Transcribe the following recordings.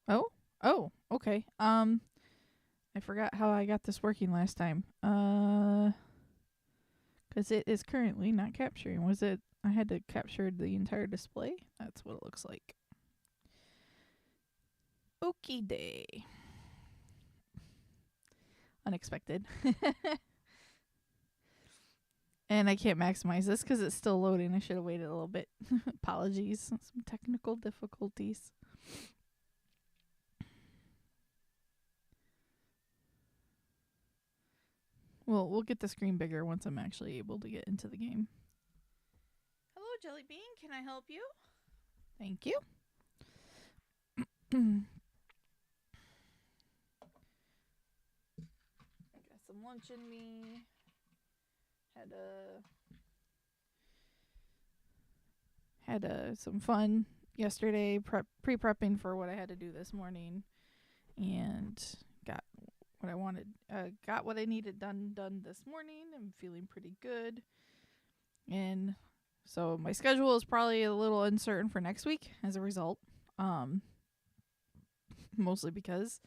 Oh? Oh, okay. I forgot how I got this working last time. Because it is currently not capturing. Was it? I had to capture the entire display? That's what it looks like. Okie day. Unexpected. And I can't maximize this because it's still loading. I should have waited a little bit. Apologies. Some technical difficulties. Well, we'll get the screen bigger once I'm actually able to get into the game. Hello, Jelly Bean. Can I help you? Thank you. Got some lunch in me. Had some fun yesterday, pre-prepping for what I had to do this morning, and got what I wanted. Got what I needed done this morning. I'm feeling pretty good, and so my schedule is probably a little uncertain for next week as a result. Mostly because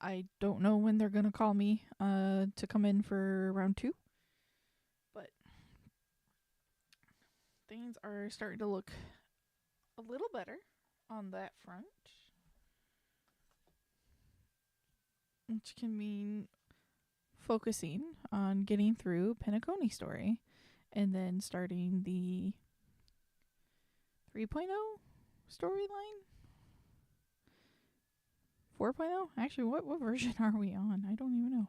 I don't know when they're gonna call me to come in for round 2. But things are starting to look a little better on that front, which can mean focusing on getting through Penacony story and then starting the 3.0 storyline. 4.0? Actually, what version are we on? I don't even know.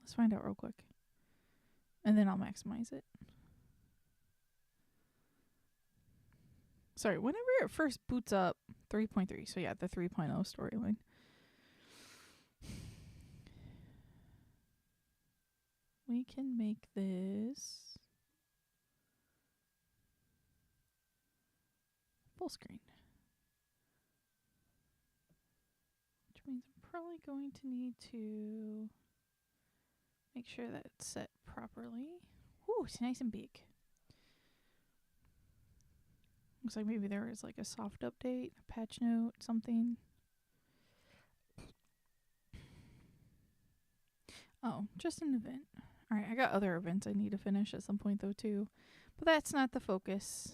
Let's find out real quick. And then I'll maximize it. Sorry, whenever it first boots up, 3.3. So yeah, the 3.0 storyline. We can make this full screen. Which means I'm probably going to need to make sure that it's set properly. Ooh, it's nice and big. Looks like maybe there was like a soft update, a patch note, something. Oh, just an event. Alright, I got other events I need to finish at some point though too. But that's not the focus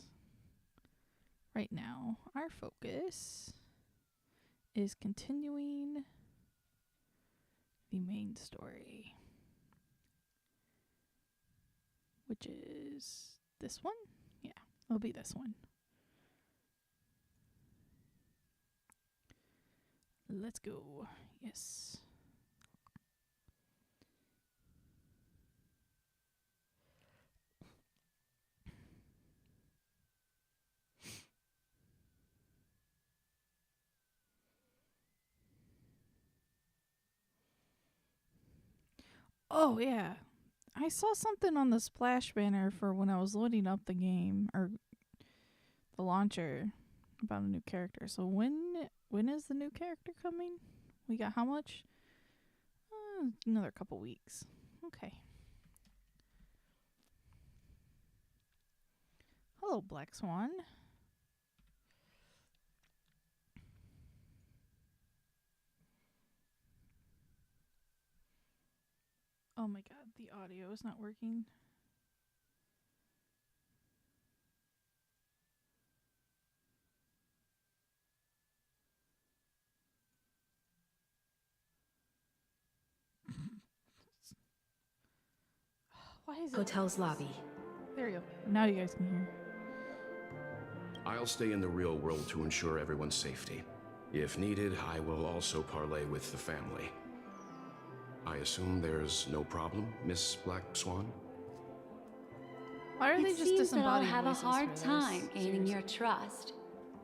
right now. Our focus is continuing the main story, which is this one. Yeah, it'll be this one. Let's go. Yes. Oh, yeah. I saw something on the splash banner for when I was loading up the game, or the launcher, about a new character. So when is the new character coming? We got how much? Another couple weeks. Okay. Hello, Black Swan. Oh my god, the audio is not working. Why is it? Hotel's lobby. There you go. Now you guys can hear. I'll stay in the real world to ensure everyone's safety. If needed, I will also parley with the family. I assume there's no problem, Miss Black Swan? Why are they It just seems that I'll disembodied have a voices hard for time this? gaining your Seriously. trust,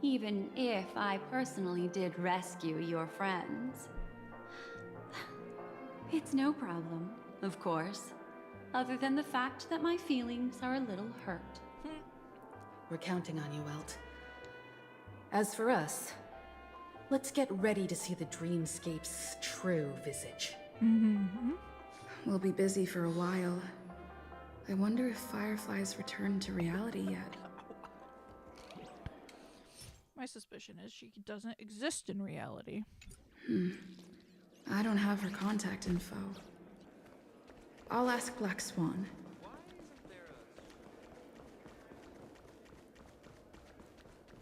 even if I personally did rescue your friends. It's no problem, of course, other than the fact that my feelings are a little hurt. We're counting on you, Welt. As for us, let's get ready to see the dreamscape's true visage. Mm-hmm. We'll be busy for a while. I wonder if Firefly's returned to reality yet. My suspicion is she doesn't exist in reality. I don't have her contact info. I'll ask Black Swan.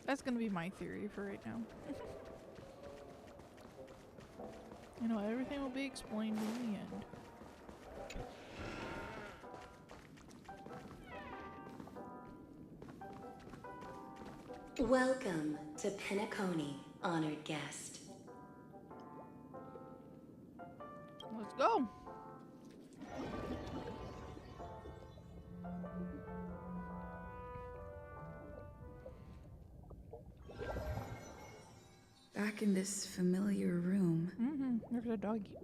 That's gonna be my theory for right now. You know, everything will be explained in the end. Welcome to Penacony, honored guest. Let's go. Back in this familiar room. There's a doggy.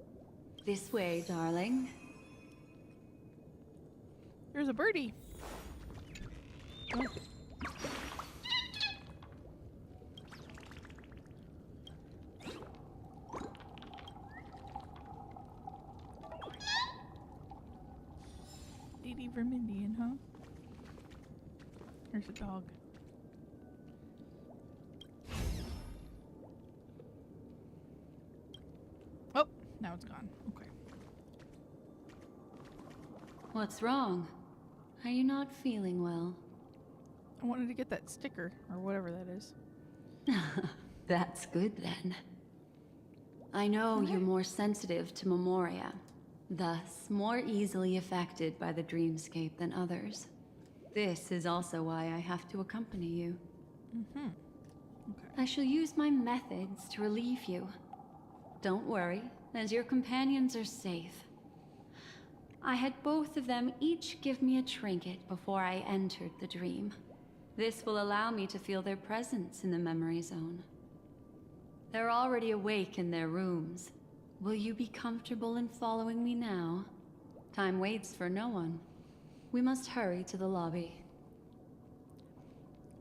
This way, darling. There's a birdie. Oh. Lady Vermilion, huh? There's a dog. Oh, now it's gone. Okay. What's wrong? Are you not feeling well? I wanted to get that sticker, or whatever that is. That's good then. I know you're more sensitive to Memoria, thus more easily affected by the dreamscape than others. This is also why I have to accompany you. Okay. I shall use my methods to relieve you. Don't worry, as your companions are safe. I had both of them each give me a trinket before I entered the dream. This will allow me to feel their presence in the memory zone. They're already awake in their rooms. Will you be comfortable in following me now? Time waits for no one. We must hurry to the lobby.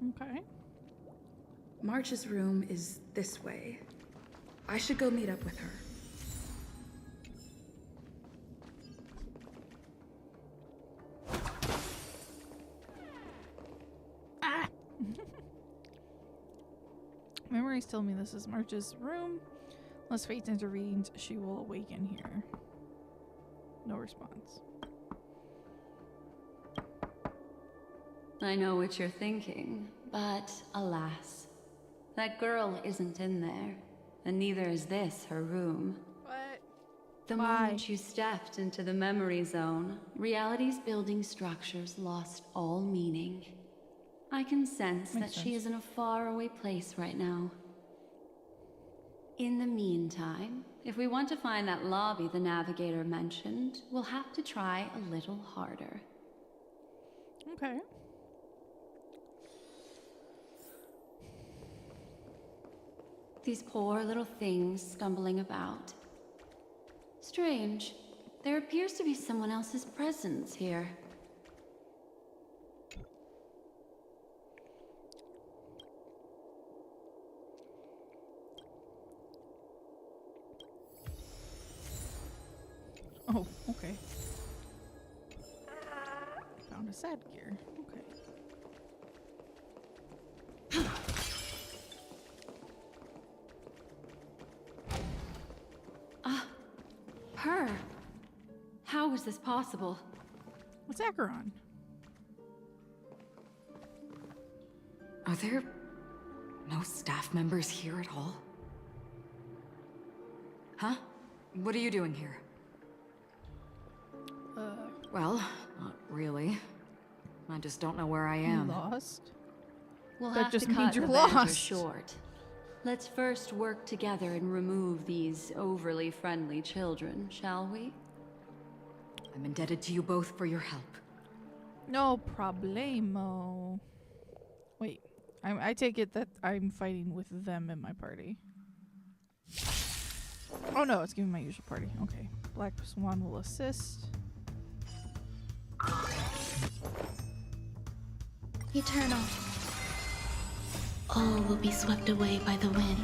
Okay. March's room is this way. I should go meet up with her. Memories tell me this is March's room. Unless fate intervenes, she will awaken here. No response. I know what you're thinking, but alas, that girl isn't in there, and neither is this her room. What? The moment you stepped into the memory zone, reality's building structures lost all meaning. I can sense that she is in a faraway place right now. In the meantime, if we want to find that lobby the navigator mentioned, we'll have to try a little harder. Okay. These poor little things stumbling about. Strange. There appears to be someone else's presence here. Oh, okay. Found a sad gear. Okay. Her? How is this possible? What's Acheron? Are there no staff members here at all? Huh? What are you doing here? Well, not really. I just don't know where I am. Lost? We'll That have just to means cut you're the banter lost. short. Let's first work together and remove these overly friendly children, shall we? I'm indebted to you both for your help. No problemo. Wait, I take it that I'm fighting with them in my party. Oh no, it's giving my usual party. Okay. Black Swan will assist. Eternal. All will be swept away by the wind.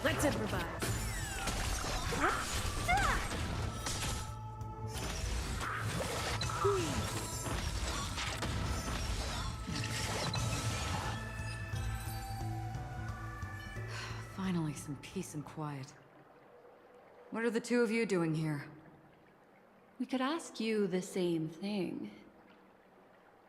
Let's improvise. Finally, some peace and quiet. What are the two of you doing here? We could ask you the same thing.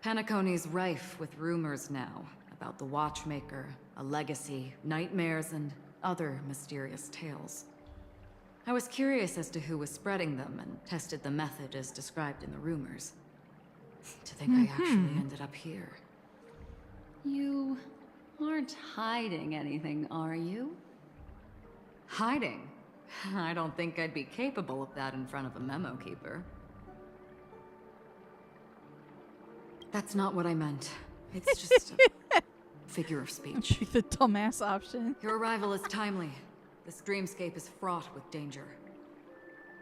Penacony's rife with rumors now about the Watchmaker, a legacy, nightmares, and other mysterious tales. I was curious as to who was spreading them and tested the method as described in the rumors. To think I actually ended up here. You aren't hiding anything, are you? Hiding? I don't think I'd be capable of that in front of a memo keeper. That's not what I meant. It's just a figure of speech. The dumbass option. Your arrival is timely. This dreamscape is fraught with danger.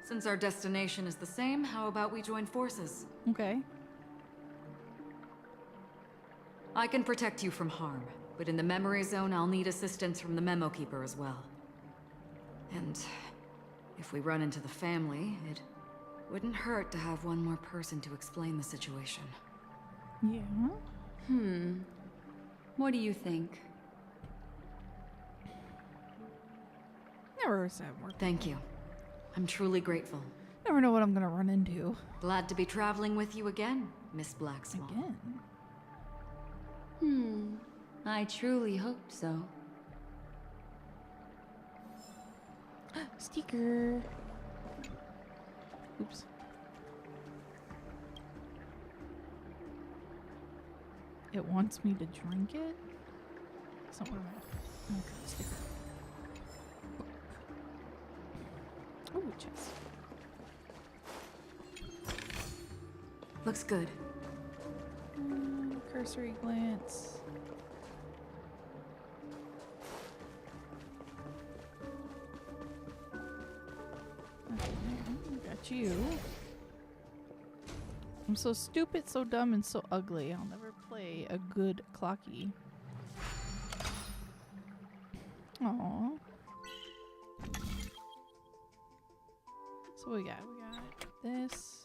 Since our destination is the same, how about we join forces? Okay. I can protect you from harm, but in the memory zone, I'll need assistance from the memo keeper as well. And if we run into the family, it wouldn't hurt to have one more person to explain the situation. Yeah. What do you think? Never said more. Thank you. I'm truly grateful. Never know what I'm gonna run into. Glad to be traveling with you again, Miss Black Swan. Again. I truly hoped so. Sticker. Oops. It wants me to drink it? That's not what I want. Okay, sticker. Oh, chest. Looks good. Cursory glance. Got you. I'm so stupid, so dumb, and so ugly. I'll never play a good clocky. Aww. So what we got? We got this.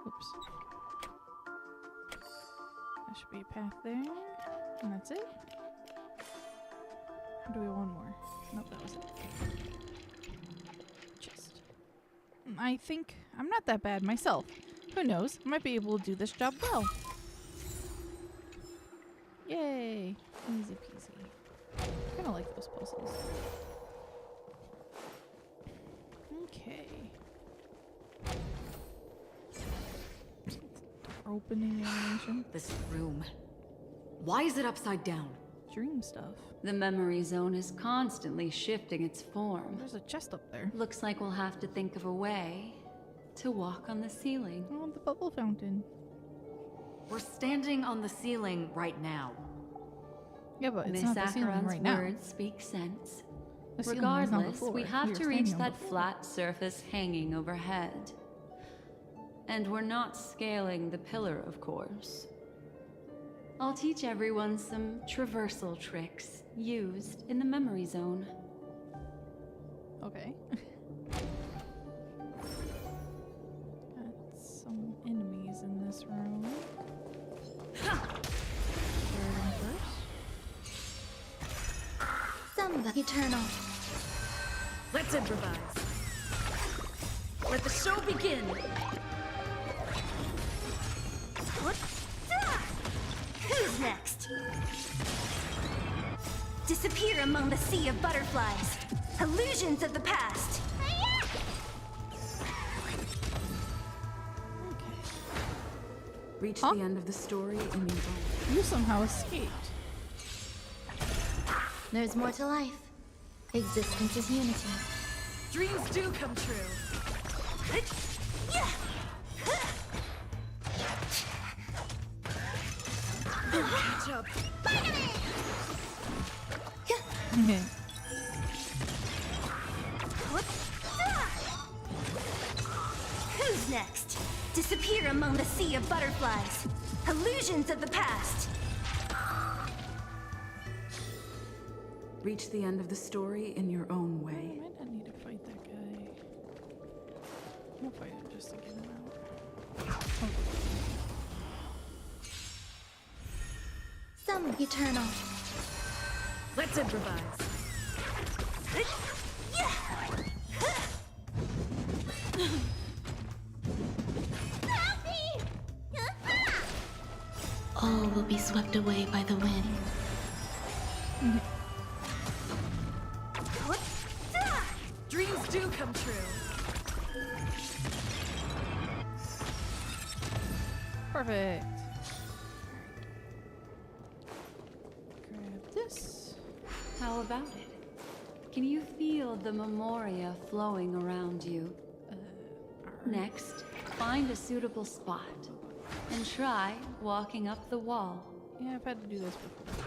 Oops. There should be a path there. And that's it? Or do we want more? Nope, that was it. Chest. I think I'm not that bad myself. Who knows? I might be able to do this job well. Yay! Easy peasy. I kinda like those puzzles. Okay. Door opening animation. This room. Why is it upside down? Dream stuff. The memory zone is constantly shifting its form. There's a chest up there. Looks like we'll have to think of a way to walk on the ceiling. Oh, the bubble fountain. We're standing on the ceiling right now. Yeah, but it's Miss not the ceiling Acheron's right now. words speak sense. The ceiling is not the Regardless, floor. we have were to reach standing on that the floor. flat surface hanging overhead. And we're not scaling the pillar, of course. I'll teach everyone some traversal tricks used in the memory zone. Okay. Got some enemies in this room. Starting first. Samba Eternal. Let's improvise. Let the show begin. Who's next? Disappear among the sea of butterflies. Illusions of the past. Reach the end of the story in your own. You somehow escaped. There's more to life. Existence is unity. Dreams do come true. Catch up. Who's next? Disappear among the sea of butterflies. Illusions of the past. Reach the end of the story in your own I way. might not need to fight that guy. We'll fight it just to get him out. Some eternal. Let's improvise. All will be swept away by the wind. Dreams do come true. Perfect. Grab this. How about it? Can you feel the memoria flowing around you? Next, find a suitable spot and try walking up the wall. Yeah, I've had to do this before.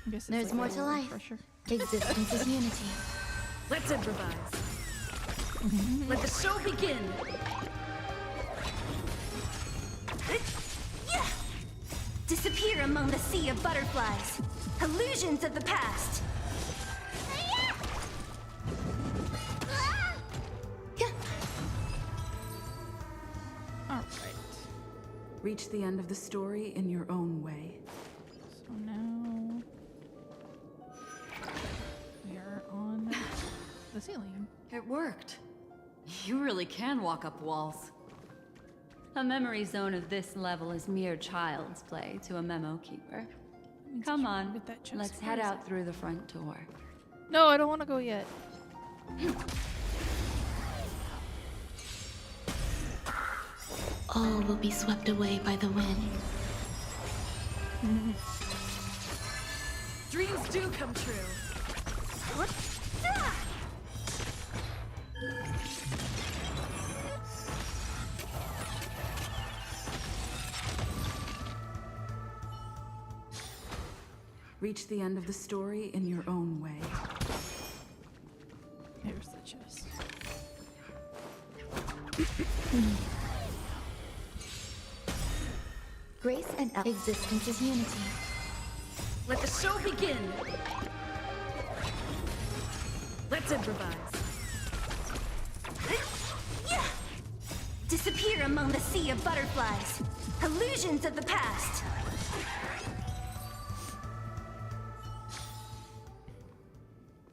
I guess it's There's like more a to little life. refresher. Existence is unity. Let's improvise. Let the show begin. Disappear among the sea of butterflies. Illusions of the past. Alright. Reach the end of the story in your own way. So now we are on the ceiling. It worked. You really can walk up walls. A memory zone of this level is mere child's play to a memo keeper. Come on, Get that chest. let's Where head is out through the front door. it? No, I don't want to go yet. All will be swept away by the wind. Dreams do come true. Reach the end of the story in your own way. Here's the chest. Grace and existence is unity. Let the show begin. Let's improvise. Disappear among the sea of butterflies. Illusions of the past.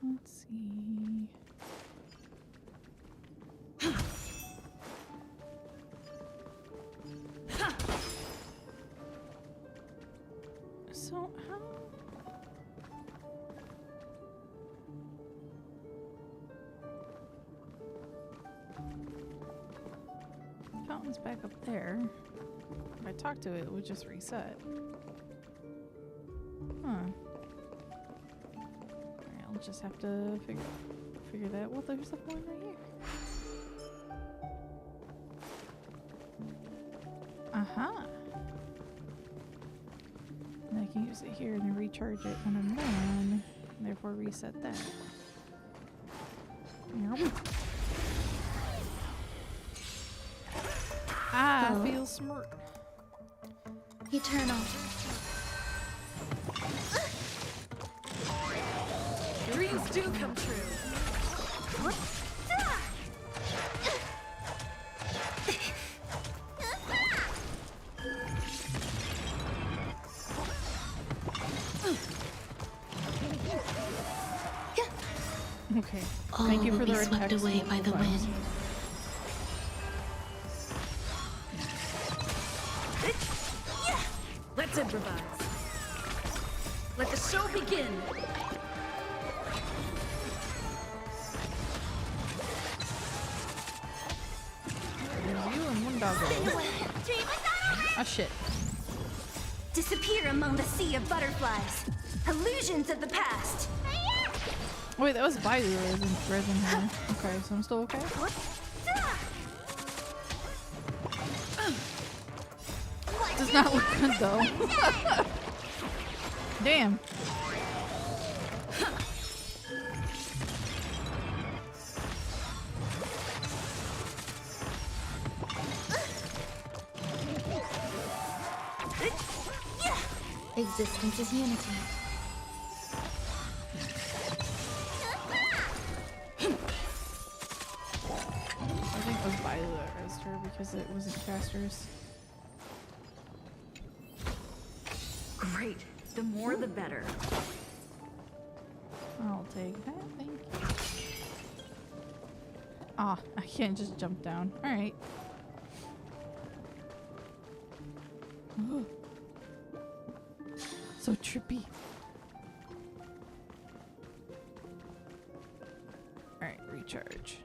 Let's see. So how? Fountain's back up there. If I talk to it, it would just reset. Huh. Alright, I'll just have to figure that. Well, there's the one right here. Aha. And I can use it here and then recharge it when I'm done. And therefore reset that. Yep. I feel smart. Eternal. Dreams do come true. Okay. All Thank you will for be the swept text away by the multiple times. wind. Let's improvise. Let the show begin. There's you and one doggo. Oh shit. Disappear among the sea of butterflies. Illusions of the past. Wait, that was by the resin here. Okay, so I'm still okay? Does not look good though. Damn. Existence is unity. caster because it wasn't casters. Great. The more the better. I'll take that, thank you. Ah, I can't just jump down. Alright. So trippy. Alright, recharge.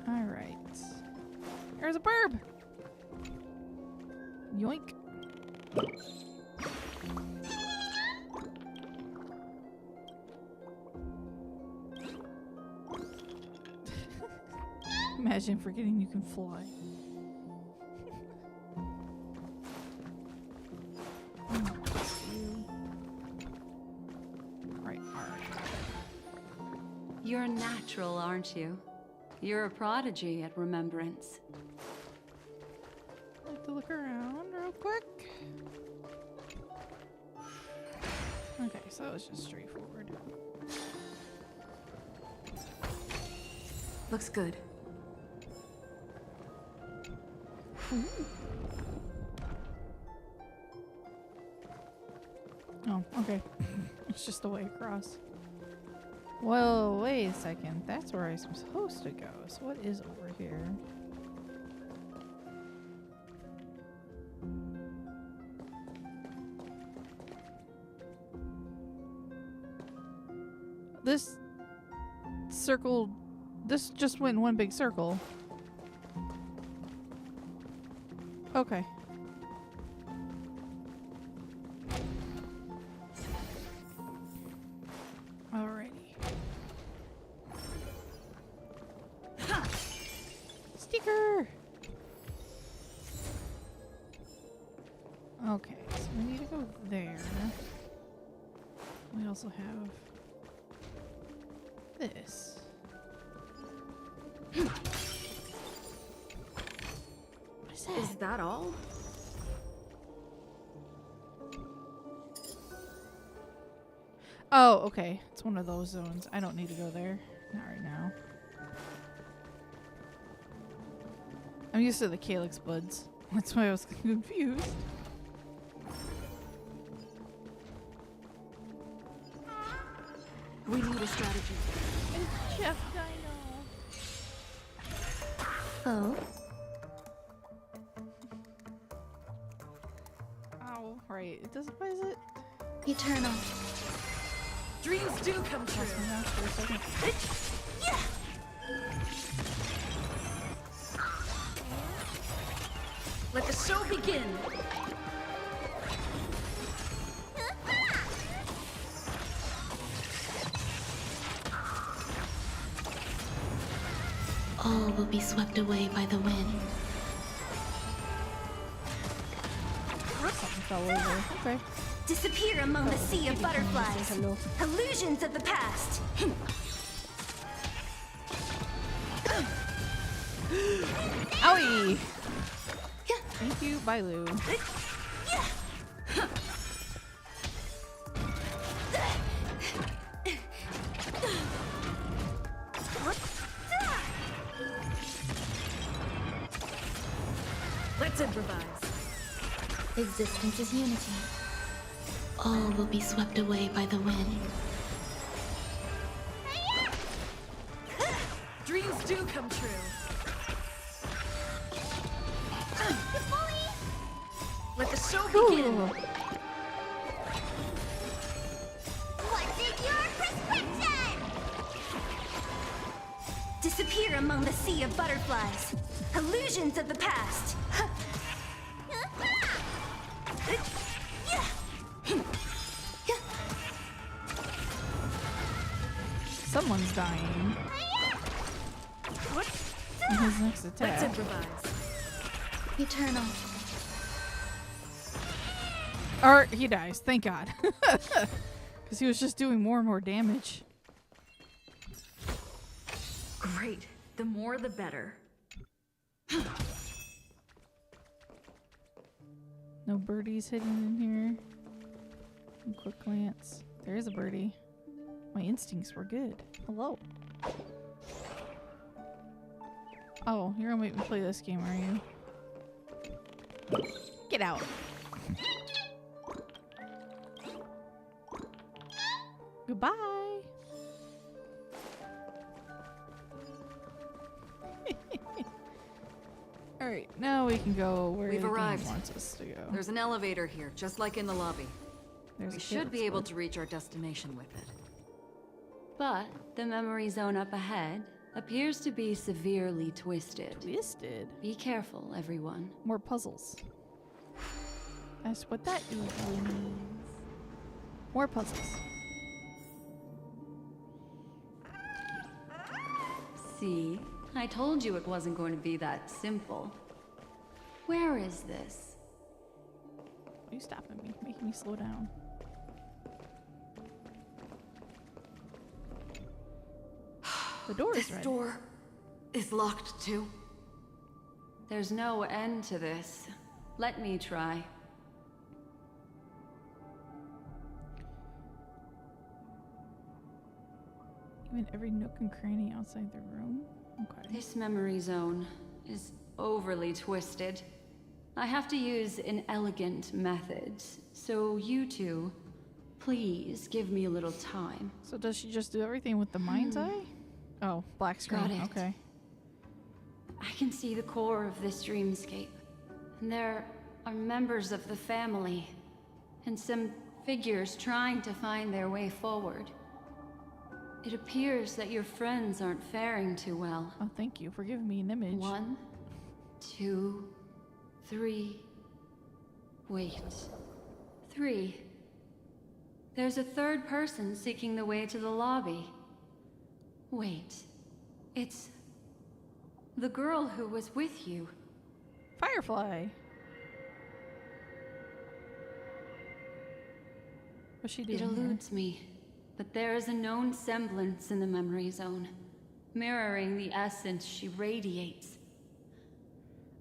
Alright. There's a burb! Yoink. Imagine forgetting you can fly. Right, You're natural, aren't you? You're a prodigy at remembrance. I'd like to look around real quick. Okay, so it's just straightforward. Looks good. Ooh. Oh, okay. It's just the way across. Well, wait a second. That's where I'm supposed to go. So what is over here? This circle, this just went in one big circle. Okay. Alrighty. Sticker! Okay, so we need to go there. We also have this. What is that? Is that all? Oh, okay. It's one of those zones. I don't need to go there. Not right now. I'm used to the calyx buds. That's why I was confused. We need a strategy. It's Jeff Dino. Oh, Oh, right. It does. What is it? eternal. Dreams do come true. Lost my mouse for a second. Let the show begin. All will be swept away by the wind. Something fell over. Okay. Disappear among the sea of Kitty coming to say butterflies. hello. Illusions of the past. Owie! Thank you, bye Lou. Let's improvise. Existence is unity. All will be swept away by the wind. Dreams do come true. Let the show begin. Ooh. What's in your prescription? Disappear among the sea of butterflies. Illusions of the past. Someone's dying. What? In his next Let's attack. improvise. Eternal. Or he dies, thank God. Because he was just doing more and more damage. Great. The more the better. No birdies hidden in here. A quick glance. There is a birdie. My instincts were good. Hello. Oh, you're gonna make me play this game, are you? Get out. Goodbye. Alright, now we can go where We've the game arrived. wants us to go. There's an elevator here, just like in the lobby. There's We a should be kid, able that's to reach our destination with it. But the memory zone up ahead appears to be severely twisted. twisted. Be careful, everyone. More puzzles. That's what that usually means. More puzzles. See? I told you it wasn't going to be that simple. Where is this? Why are you stopping me? Making me slow down. The door is This red. door is locked too. There's no end to this. Let me try. Even every nook and cranny outside the room? Okay. This memory zone is overly twisted. I have to use inelegant methods, so you two, please give me a little time. So does she just do everything with the mind's eye? Oh, black screen. Got it. Okay. I can see the core of this dreamscape. And there are members of the family, and some figures trying to find their way forward. It appears that your friends aren't faring too well. Oh, thank you for giving me an image. 1, 2, 3. Wait. 3. There's a third person seeking the way to the lobby. Wait. It's the girl who was with you. Firefly. What's she doing It here? eludes me, but there is a known semblance in the memory zone, mirroring the essence she radiates.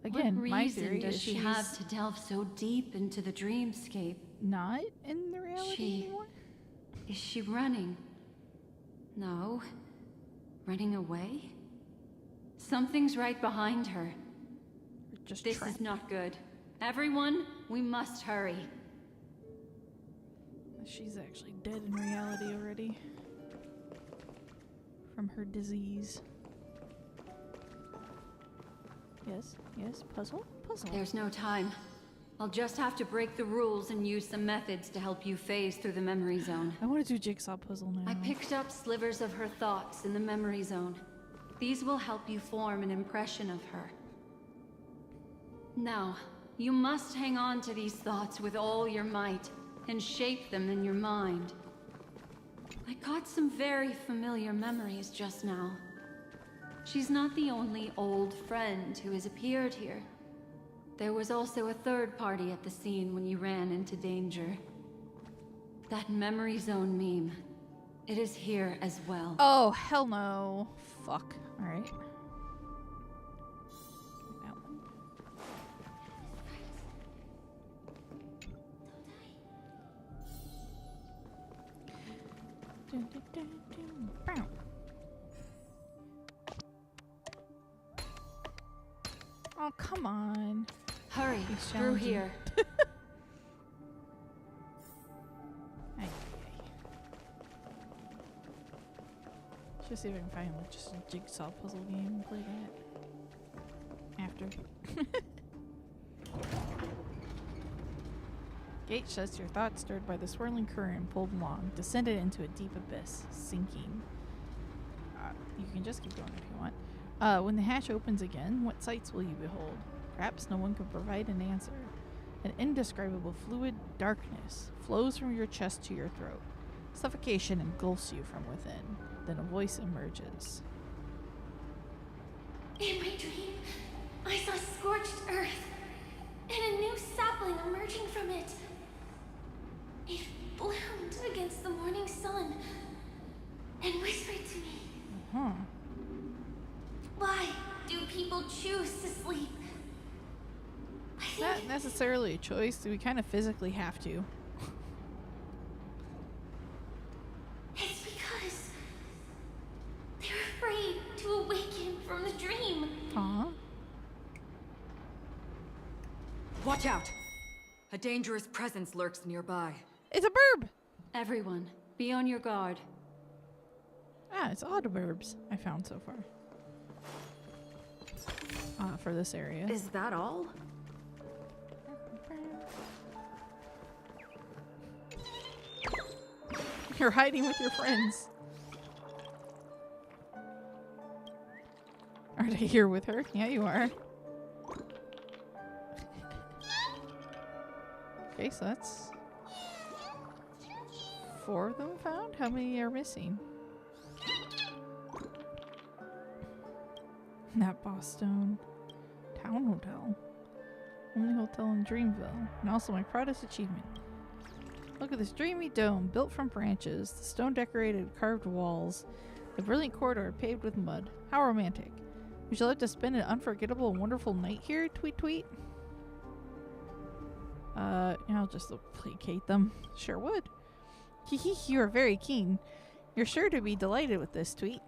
Again, What my reason theory does is she she's have to delve so deep into the dreamscape? not in the reality She- anymore? Is she running? No. Running away? Something's right behind her. Or just This trapped? is not good. Everyone, we must hurry. She's actually dead in reality already. From her disease. Yes, yes, puzzle, puzzle. There's no time. I'll just have to break the rules and use some methods to help you phase through the memory zone. I want to do jigsaw puzzle now. I picked up slivers of her thoughts in the memory zone. These will help you form an impression of her. Now, you must hang on to these thoughts with all your might and shape them in your mind. I got some very familiar memories just now. She's not the only old friend who has appeared here. There was also a third party at the scene when you ran into danger. That memory zone meme. It is here as well. Oh, hell no. Fuck. Alright. That one. Dun, dun, dun, dun. Bow. Oh, come on. Hurry, He's through challenging. here. Ay, ay. Just see if I can find like just a jigsaw puzzle game and play that after. Gate shuts, your thoughts stirred by the swirling current pulled along, descended into a deep abyss, sinking. You can just keep going if you want. When the hatch opens again, what sights will you behold? Perhaps no one can provide an answer. An indescribable fluid darkness flows from your chest to your throat. Suffocation engulfs you from within. Then a voice emerges. In my dream, I saw scorched earth and a new sapling emerging from it. It bloomed against the morning sun and whispered to me, Huh. "Why do people choose to sleep?" I Not think necessarily a choice. We kind of physically have to. Watch out! A dangerous presence lurks nearby. It's a burb! Everyone, be on your guard. Ah, it's all the burbs I found so far. For this area. Is that all? You're hiding with your friends. Are they here with her? Yeah, you are. Okay, so that's 4 of them found? How many are missing? That Boston Town Hotel. Only hotel in Dreamville. And also my proudest achievement. Look at this dreamy dome built from branches, the stone decorated carved walls, the brilliant corridor paved with mud. How romantic. Would you like to spend an unforgettable and wonderful night here? Tweet tweet. I'll just placate them. Sure would. Hee, you are very keen. You're sure to be delighted with this, tweet.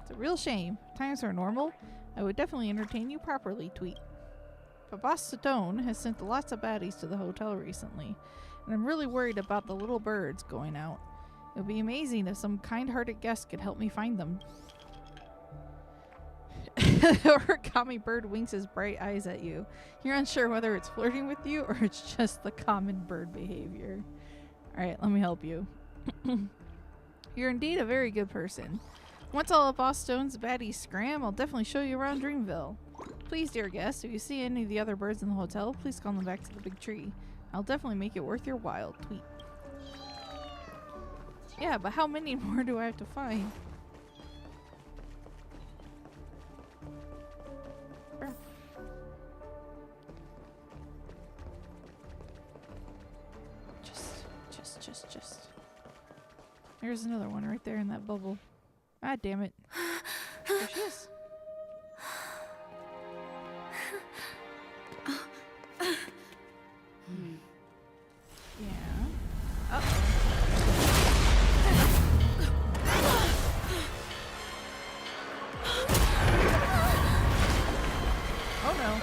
It's a real shame. If times are normal, I would definitely entertain you properly, tweet. But Boss Stone has sent lots of baddies to the hotel recently, and I'm really worried about the little birds going out. It would be amazing if some kind-hearted guest could help me find them. Origami bird winks his bright eyes at you. You're unsure whether it's flirting with you or it's just the common bird behavior. Alright, let me help you. You're indeed a very good person. Once all of Boss Stone's baddies scram, I'll definitely show you around Dreamville. Please, dear guest, if you see any of the other birds in the hotel, please call them back to the big tree. I'll definitely make it worth your while. Tweet. Yeah, but how many more do I have to find? Just. There's another one right there in that bubble. Ah, damn it. There she is. Yeah. Uh-oh. Oh no.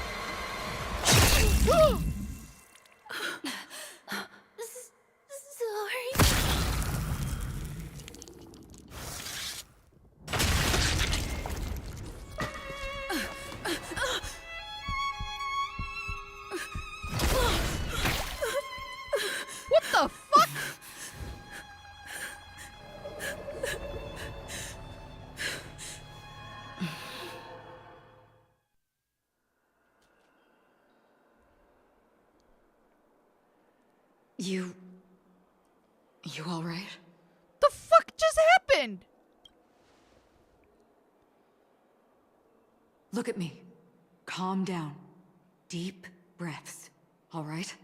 What the fuck? You all right? The fuck just happened? Look at me. Calm down. Deep breaths. All right?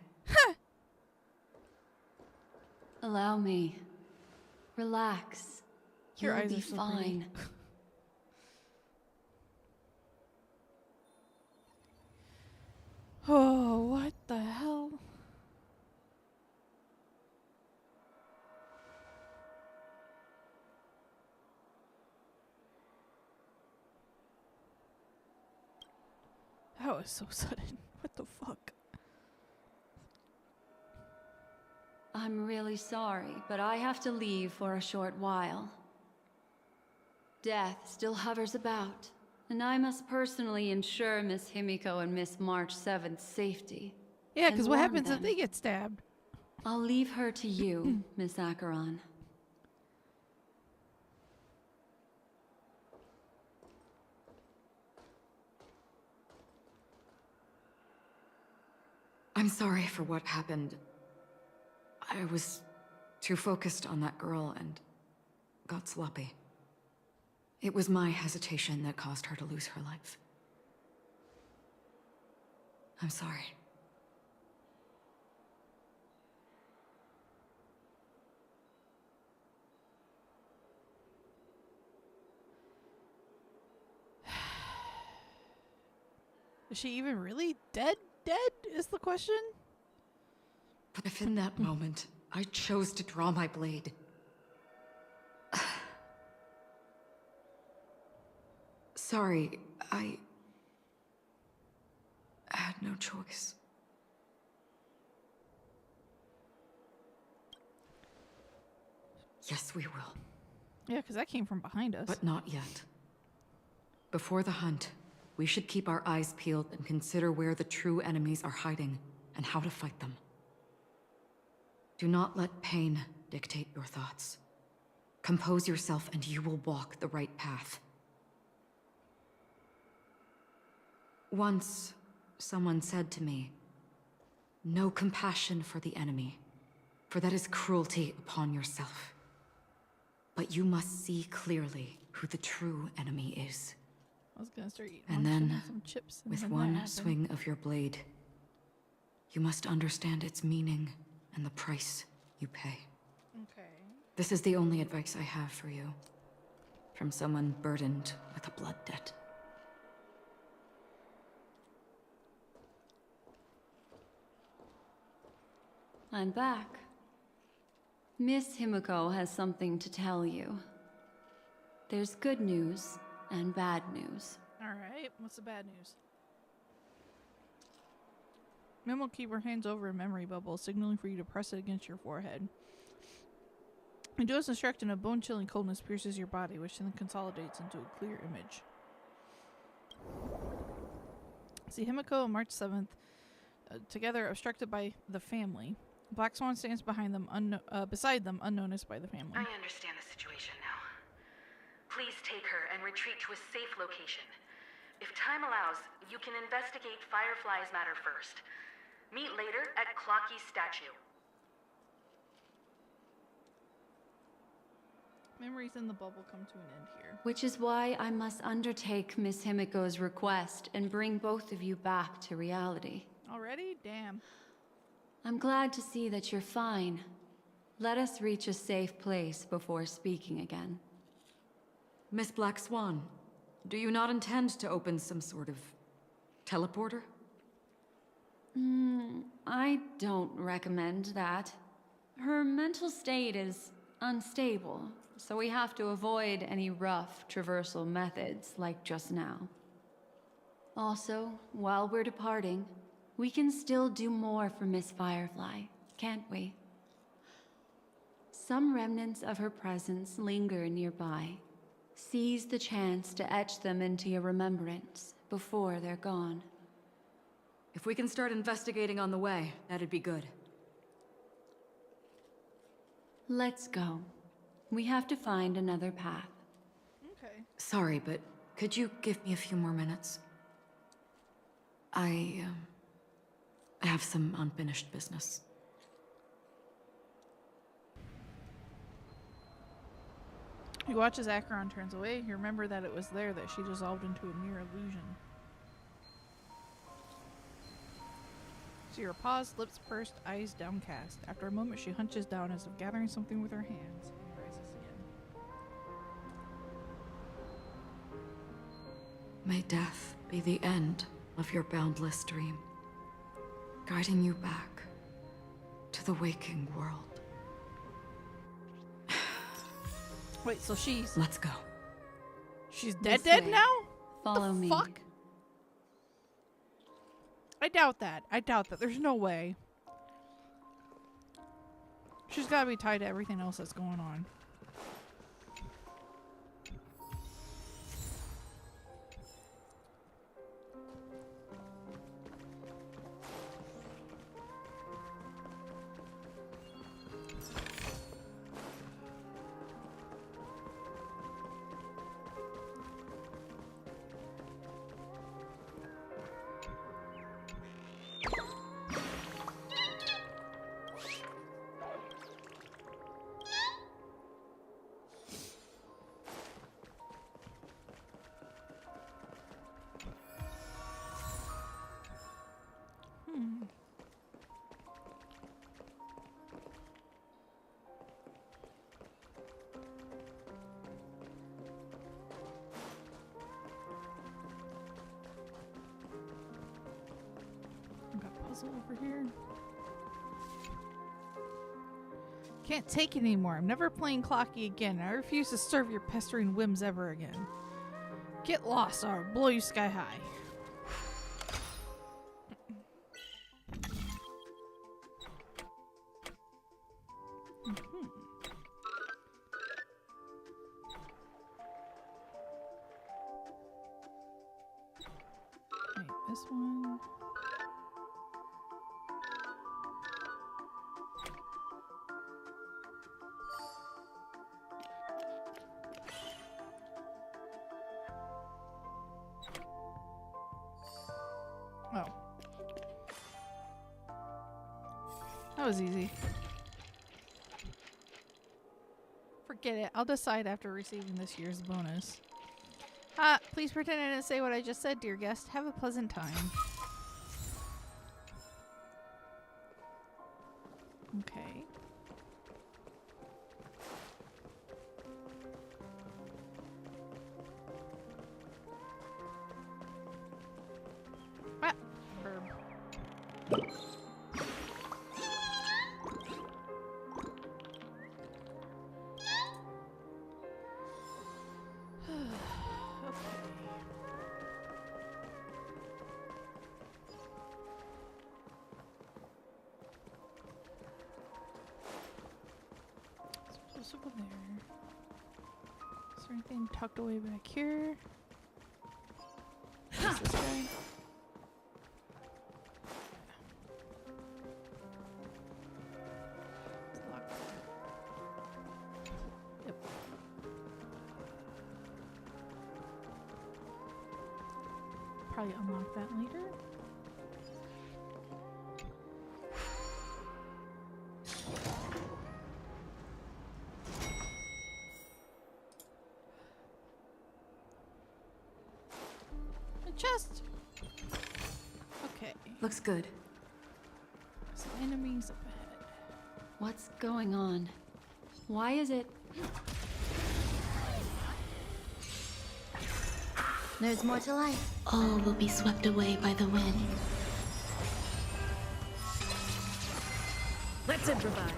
Allow me. Relax. Your You'll eyes be are so pretty. fine. Oh, what the hell? That was so sudden. What the fuck? I'm really sorry, but I have to leave for a short while. Death still hovers about, and I must personally ensure Miss Himiko and Miss March 7th's safety. Yeah, and because what warn happens if them. they get stabbed? I'll leave her to you, Miss Acheron. I'm sorry for what happened. I was too focused on that girl and got sloppy. It was my hesitation that caused her to lose her life. I'm sorry. Is she even really dead? Dead is the question? But if in that moment, I chose to draw my blade... Sorry, I had no choice. Yes, we will. Yeah, because that came from behind us. But not yet. Before the hunt, we should keep our eyes peeled and consider where the true enemies are hiding and how to fight them. Do not let pain dictate your thoughts. Compose yourself and you will walk the right path. Once, someone said to me, "No compassion for the enemy, for that is cruelty upon yourself. But you must see clearly who the true enemy is." I was gonna start eating And munching then, some chips. And with then that one happened. swing of your blade, you must understand its meaning and the price you pay. Okay. This is the only advice I have for you, from someone burdened with a blood debt. I'm back. Miss Himiko has something to tell you. There's good news and bad news. Alright, what's the bad news? Mim will keep her hands over a memory bubble, signaling for you to press it against your forehead. You do as instructed, and a bone-chilling coldness pierces your body, which then consolidates into a clear image. See Himiko on March 7th, together obstructed by the family. Black Swan stands behind them, beside them, unnoticed by the family. I understand the situation now. Please take her and retreat to a safe location. If time allows, you can investigate Firefly's matter first. Meet later at Clocky's statue. Memories in the bubble come to an end here. Which is why I must undertake Miss Himiko's request and bring both of you back to reality. Already? Damn. I'm glad to see that you're fine. Let us reach a safe place before speaking again. Miss Black Swan, do you not intend to open some sort of teleporter? I don't recommend that. Her mental state is unstable, so we have to avoid any rough traversal methods like just now. Also, while we're departing, we can still do more for Miss Firefly, can't we? Some remnants of her presence linger nearby. Seize the chance to etch them into your remembrance before they're gone. If we can start investigating on the way, that'd be good. Let's go. We have to find another path. Okay. Sorry, but could you give me a few more minutes? I have some unfinished business. You watch as Acheron turns away. You remember that it was there that she dissolved into a mere illusion. So you're paused, lips pursed, eyes downcast. After a moment, she hunches down as if gathering something with her hands and rises again. May death be the end of your boundless dream, guiding you back to the waking world. Wait, so she's Let's go. dead This way. now? Follow the me. Fuck? I doubt that. There's no way. She's gotta be tied to everything else that's going on. Got a puzzle over here. Can't take it anymore. I'm never playing Clocky again. I refuse to serve your pestering whims ever again. Get lost or I'll blow you sky high. this one. Oh. That was easy. Forget it. I'll decide after receiving this year's bonus. Please pretend I didn't say what I just said, dear guest. Have a pleasant time. Okay. Herb. Over there. Is there anything tucked away back here? What's this guy? It's locked. Yep. Probably unlock that later. Chest. Okay. Looks good. Some enemies up ahead. What's going on? Why is it... There's more to life. All will be swept away by the wind. Let's improvise.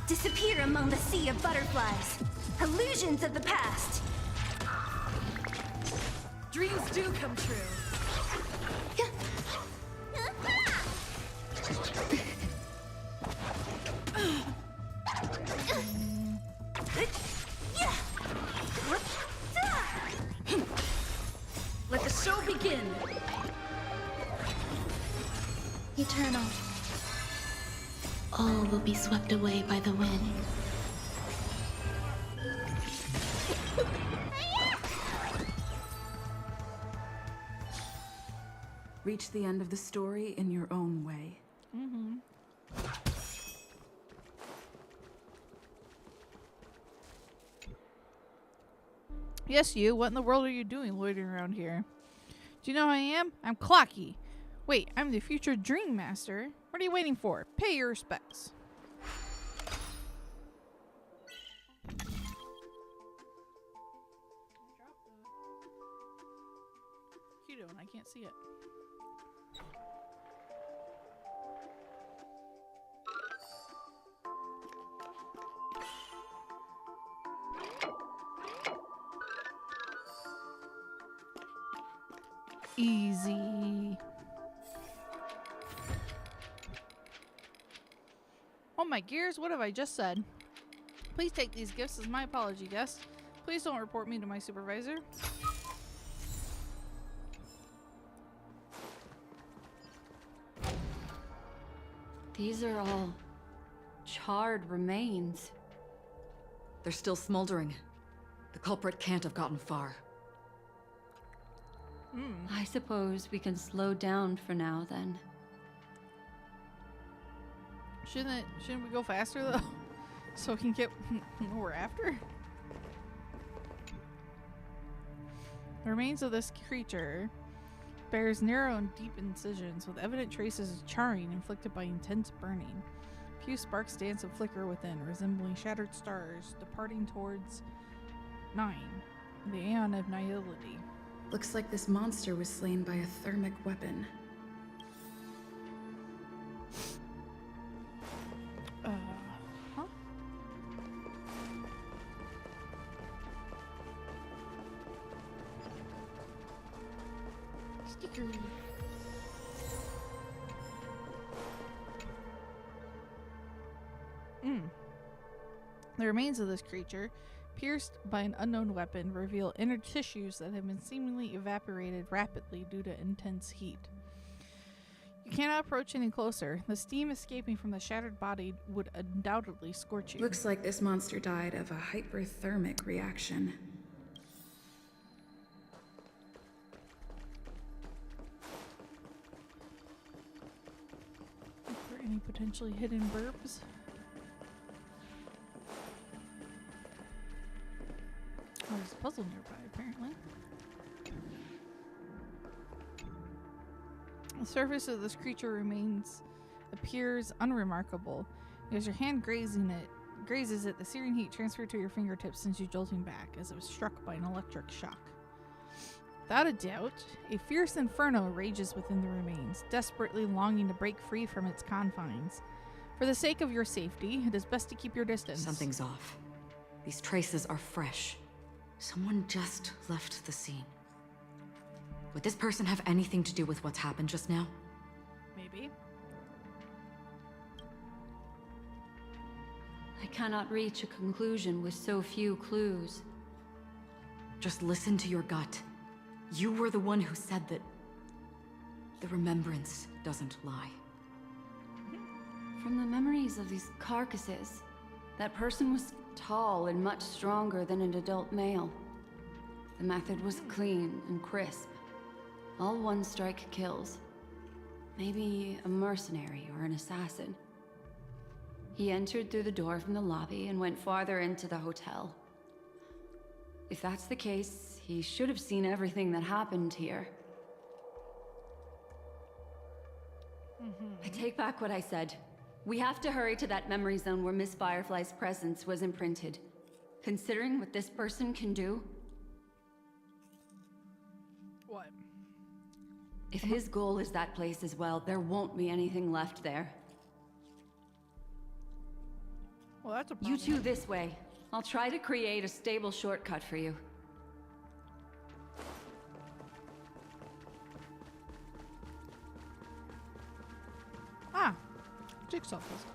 Disappear among the sea of butterflies. Illusions of the past. Dreams do come true. Let the show begin. Eternal. All will be swept away by the wind. Reach the end of the story in your own way. Mm-hmm. Yes, you. What in the world are you doing loitering around here? Do you know who I am? I'm Clocky. Wait, I'm the future Dream Master. What are you waiting for? Pay your respects. Keto, and I can't see it. Easy. Oh my gears, what have I just said? Please take these gifts as my apology, guest. Please don't report me to my supervisor. These are all charred remains. They're still smoldering. The culprit can't have gotten far. I suppose we can slow down for now, then. Shouldn't we go faster though? So we can get what we're after? The remains of this creature bears narrow and deep incisions with evident traces of charring inflicted by intense burning. Few sparks dance and flicker within, resembling shattered stars departing towards 9, the aeon of nihility. Looks like this monster was slain by a thermic weapon. Huh? Sticker. The remains of this creature, pierced by an unknown weapon, reveal inner tissues that have been seemingly evaporated rapidly due to intense heat. You cannot approach any closer. The steam escaping from the shattered body would undoubtedly scorch you. Looks like this monster died of a hyperthermic reaction. Look for any potentially hidden burbs. Oh, there's a puzzle nearby, apparently. The surface of this creature appears unremarkable. As your hand grazes it, the searing heat transferred to your fingertips sends you jolting back, as it was struck by an electric shock. Without a doubt, a fierce inferno rages within the remains, desperately longing to break free from its confines. For the sake of your safety, it is best to keep your distance. Something's off. These traces are fresh. Someone just left the scene. Would this person have anything to do with what's happened just now? Maybe. I cannot reach a conclusion with so few clues. Just listen to your gut. You were the one who said that the remembrance doesn't lie. From the memories of these carcasses, that person was tall and much stronger than an adult male. The method was clean and crisp. All one-strike kills. Maybe a mercenary or an assassin. He entered through the door from the lobby and went farther into the hotel. If that's the case, he should have seen everything that happened here. I take back what I said. We have to hurry to that memory zone where Miss Firefly's presence was imprinted. Considering what this person can do... What? If his goal is that place as well, there won't be anything left there. Well, that's a You problem. two this way. I'll try to create a stable shortcut for you. Ah, jigsaw puzzle.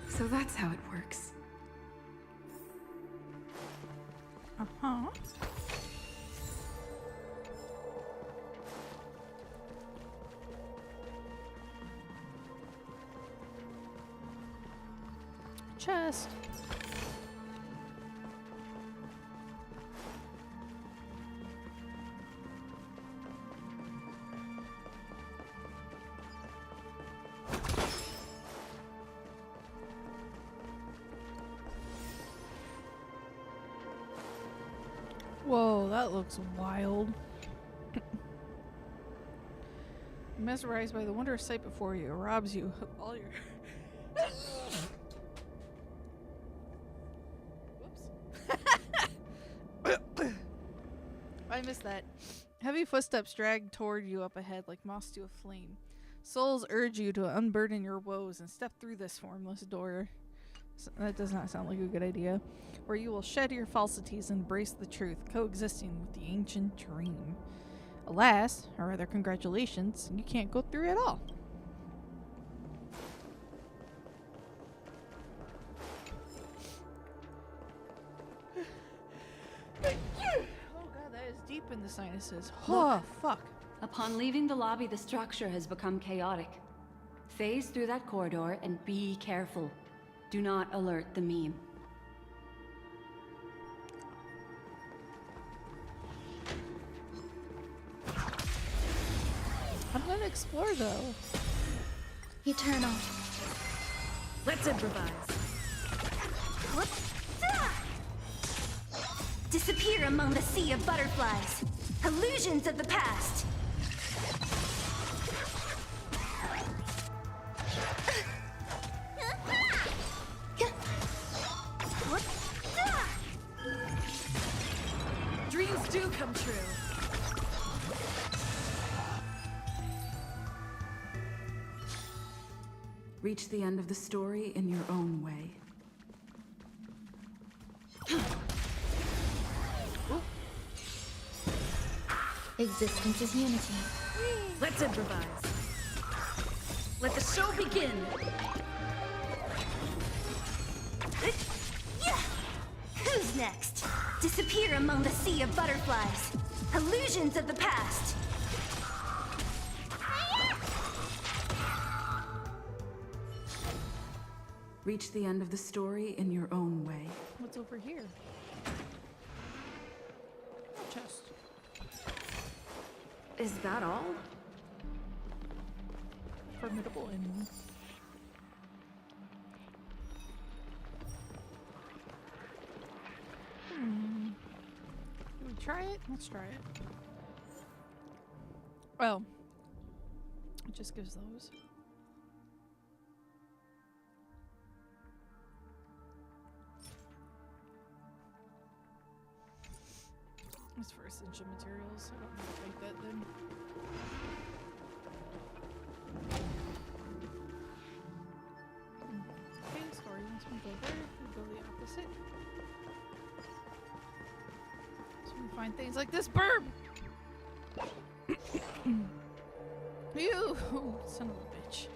So that's how it works. Uh-huh. Chest. Whoa, that looks wild. Mesmerized by the wondrous sight before you, it robs you of all your... Whoops. I missed that. Heavy footsteps drag toward you up ahead like moss to a flame. Souls urge you to unburden your woes and step through this formless door. That does not sound like a good idea. Where you will shed your falsities and embrace the truth, coexisting with the ancient dream. Alas, or rather congratulations, you can't go through it all. Oh god, that is deep in the sinuses. Oh, fuck. Upon leaving the lobby, the structure has become chaotic. Phase through that corridor and be careful. Do not alert the meme. I'm gonna explore though. Eternal. Let's improvise. Disappear among the sea of butterflies. Illusions of the past. Dreams do come true. Reach the end of the story in your own way. Existence is unity. Let's improvise. Let the show begin. Who's next? Disappear among the sea of butterflies. Illusions of the past. Reach the end of the story in your own way. What's over here? Chest. Is that all? Formidable enemy. Can we try it? Let's try it. Well, it just gives those. It's for essential materials. I don't need to take that then. Okay, story wants me to go there. We go the opposite. So we find things like this burb! You son of a bitch.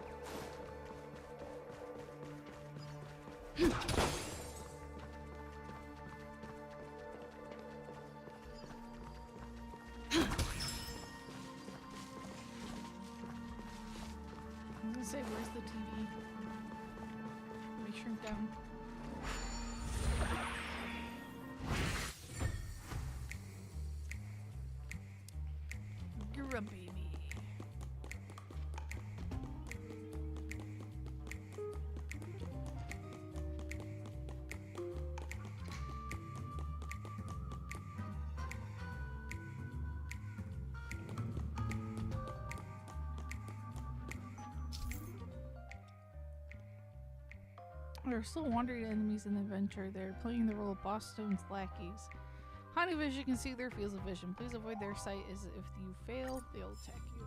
I was gonna say, where's the TV? Let me shrink down. Grumpy me. There are still wandering enemies in the adventure. They're playing the role of Boss Stone's lackeys. Honey Vision can see their fields of vision. Please avoid their sight, as if you fail, they'll attack you.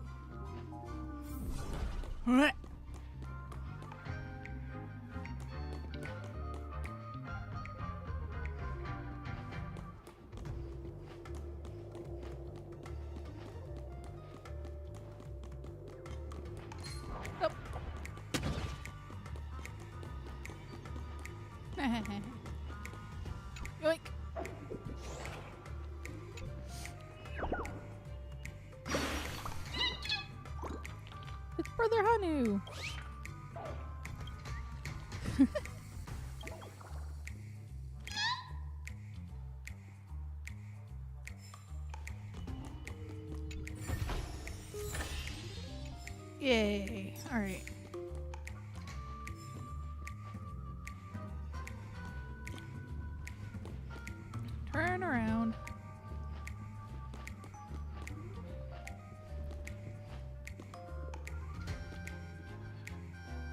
Nope. Yoink. It's Brother Hanu. Yay. All right. Turn around.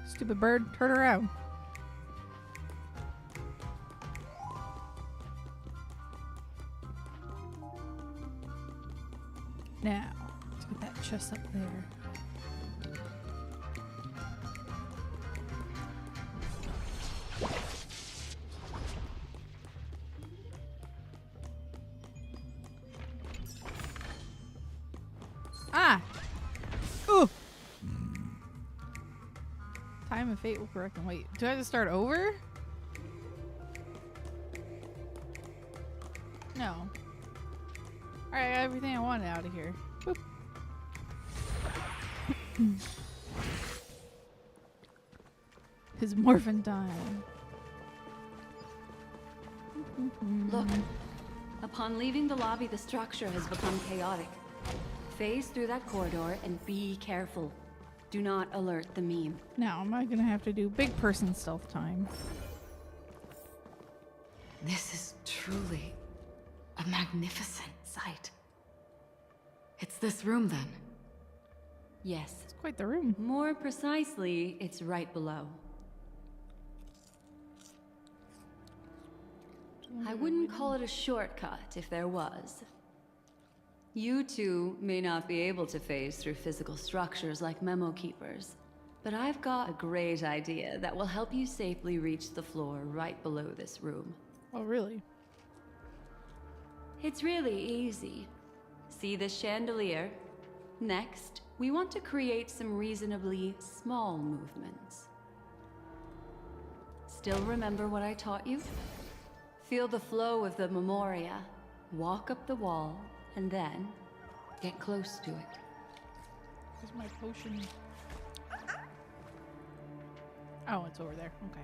Stupid bird, turn around. Now, let's get that chest up there. Ah! Ooh! Time and fate will correct and wait. Do I have to start over? No. Alright, I got everything I wanted out of here. Boop. His morphin' time. Look. Upon leaving the lobby, the structure has become chaotic. Phase through that corridor and be careful. Do not alert the meme. Now, am I gonna have to do big person stealth time? This is truly a magnificent sight. It's this room, then. Yes. It's quite the room. More precisely, it's right below. I wouldn't call it a shortcut if there was. You two may not be able to phase through physical structures like memo keepers, but I've got a great idea that will help you safely reach the floor right below this room. Oh, really? It's really easy. See this chandelier? Next, we want to create some reasonably small movements. Still remember what I taught you? Feel the flow of the memoria, walk up the wall, and then get close to it. Where's my potion? Oh, it's over there. Okay.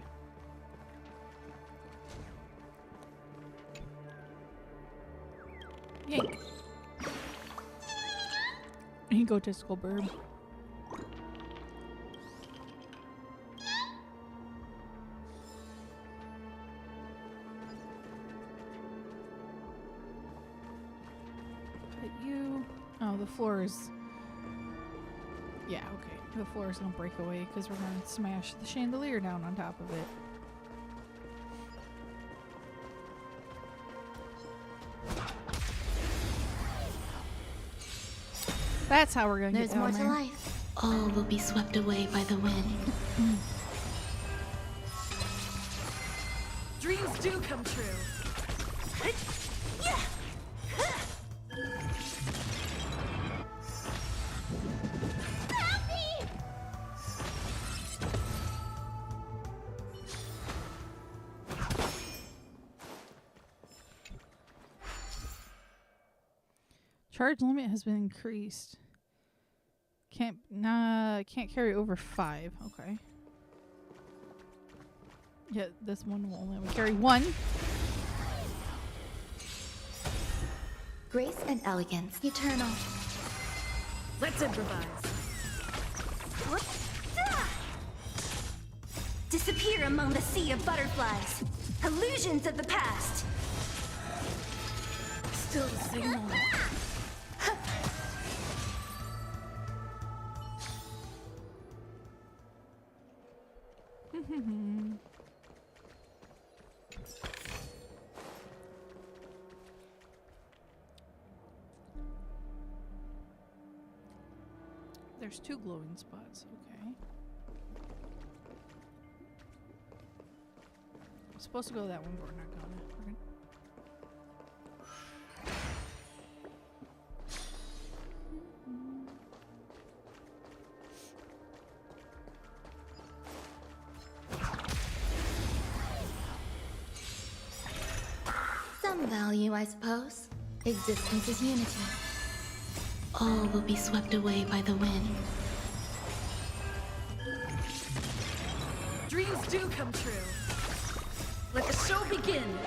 Yank. Egotistical bird. Hit you. Oh, the floor is... Yeah, okay. The floor is gonna break away because we're gonna smash the chandelier down on top of it. That's how we're gonna There's get down more there. to life. All will be swept away by the wind. Dreams do come true. Charge limit has been increased. Can't carry over 5. Okay. Yeah, this one will only carry 1. Grace and elegance. Eternal. Let's improvise. Disappear among the sea of butterflies. Illusions of the past. Still the same moment. There's 2 glowing spots. Okay. I'm supposed to go that one, but we're not gonna. We're gonna... Some value, I suppose. Existence is unity. All will be swept away by the wind. Dreams do come true. Let the show begin.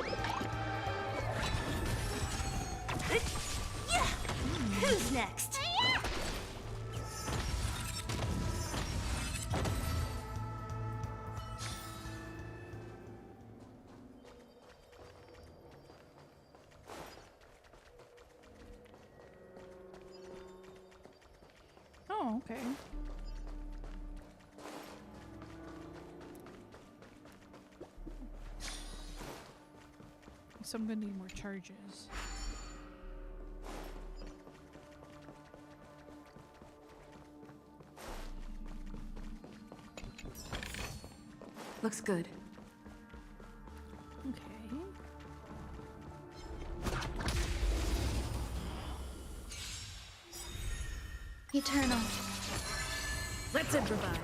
Who's next? Oh, okay. So I'm gonna need more charges. Looks good. Okay. Eternal. Let's improvise.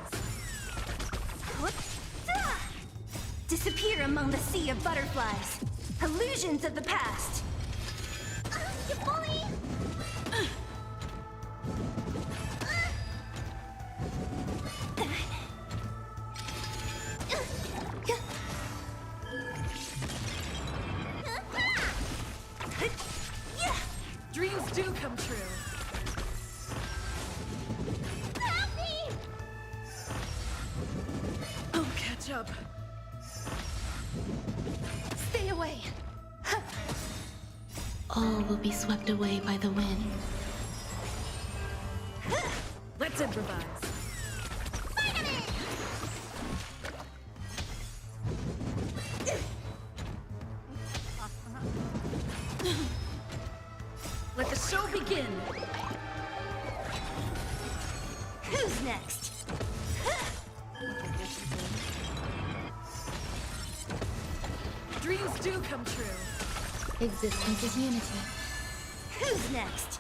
Disappear among the sea of butterflies. Illusions of the past. You bully! Dreams do come true. Help me! I'll catch up. Stay away. All will be swept away by the wind. Let's improvise. Let the show begin. Who's next? Dreams do come true. Existence is unity. Who's next?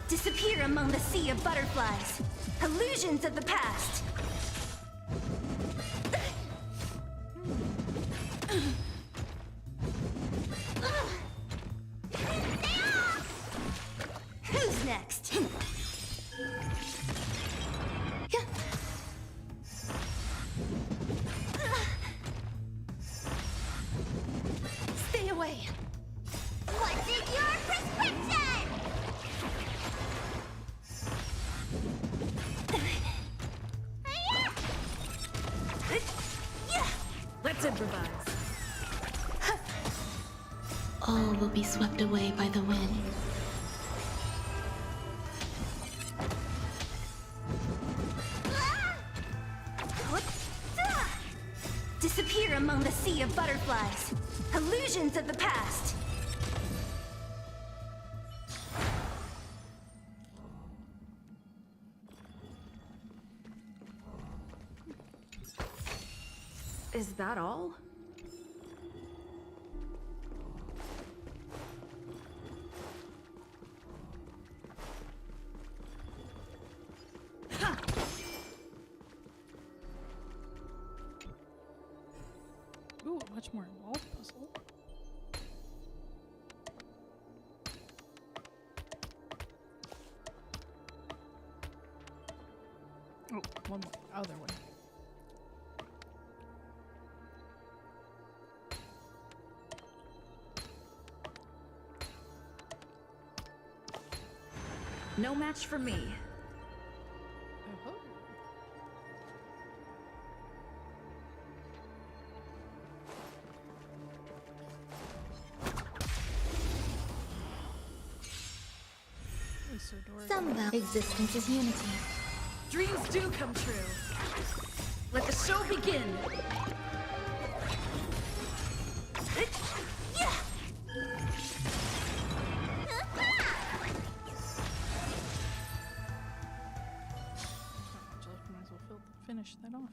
Disappear among the sea of butterflies. Illusions of the past. Who's next? Stay away. What's in your prescription? Let's improvise. All will be swept away by the wind. Disappear among the sea of butterflies. Illusions of the past. Is that all? Ooh, a much more involved puzzle. Oh, one more. Other one. No match for me. Oh. It's so adorable. Existence is unity. Dreams do come true. Let the show begin. Might as well finish that off.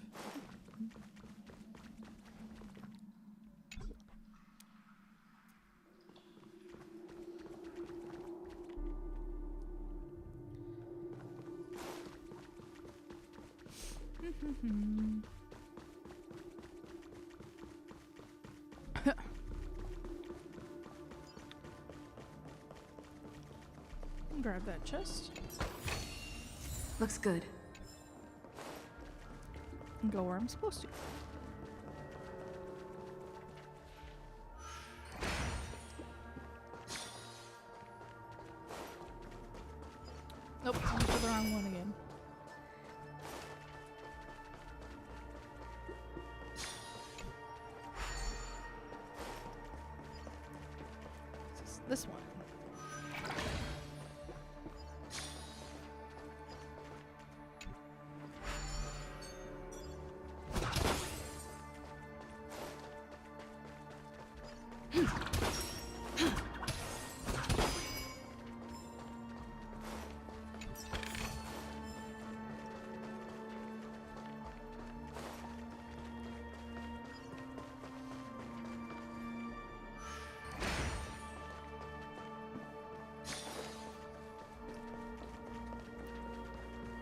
Grab that chest Looks good. and go where I'm supposed to. Nope, I went to the wrong one again. This one.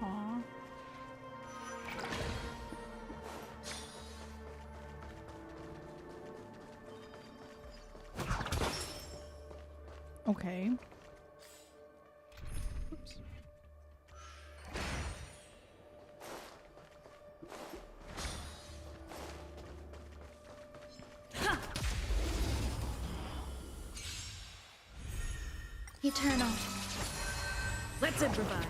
Aw. Okay. Oops. Eternal. Let's improvise.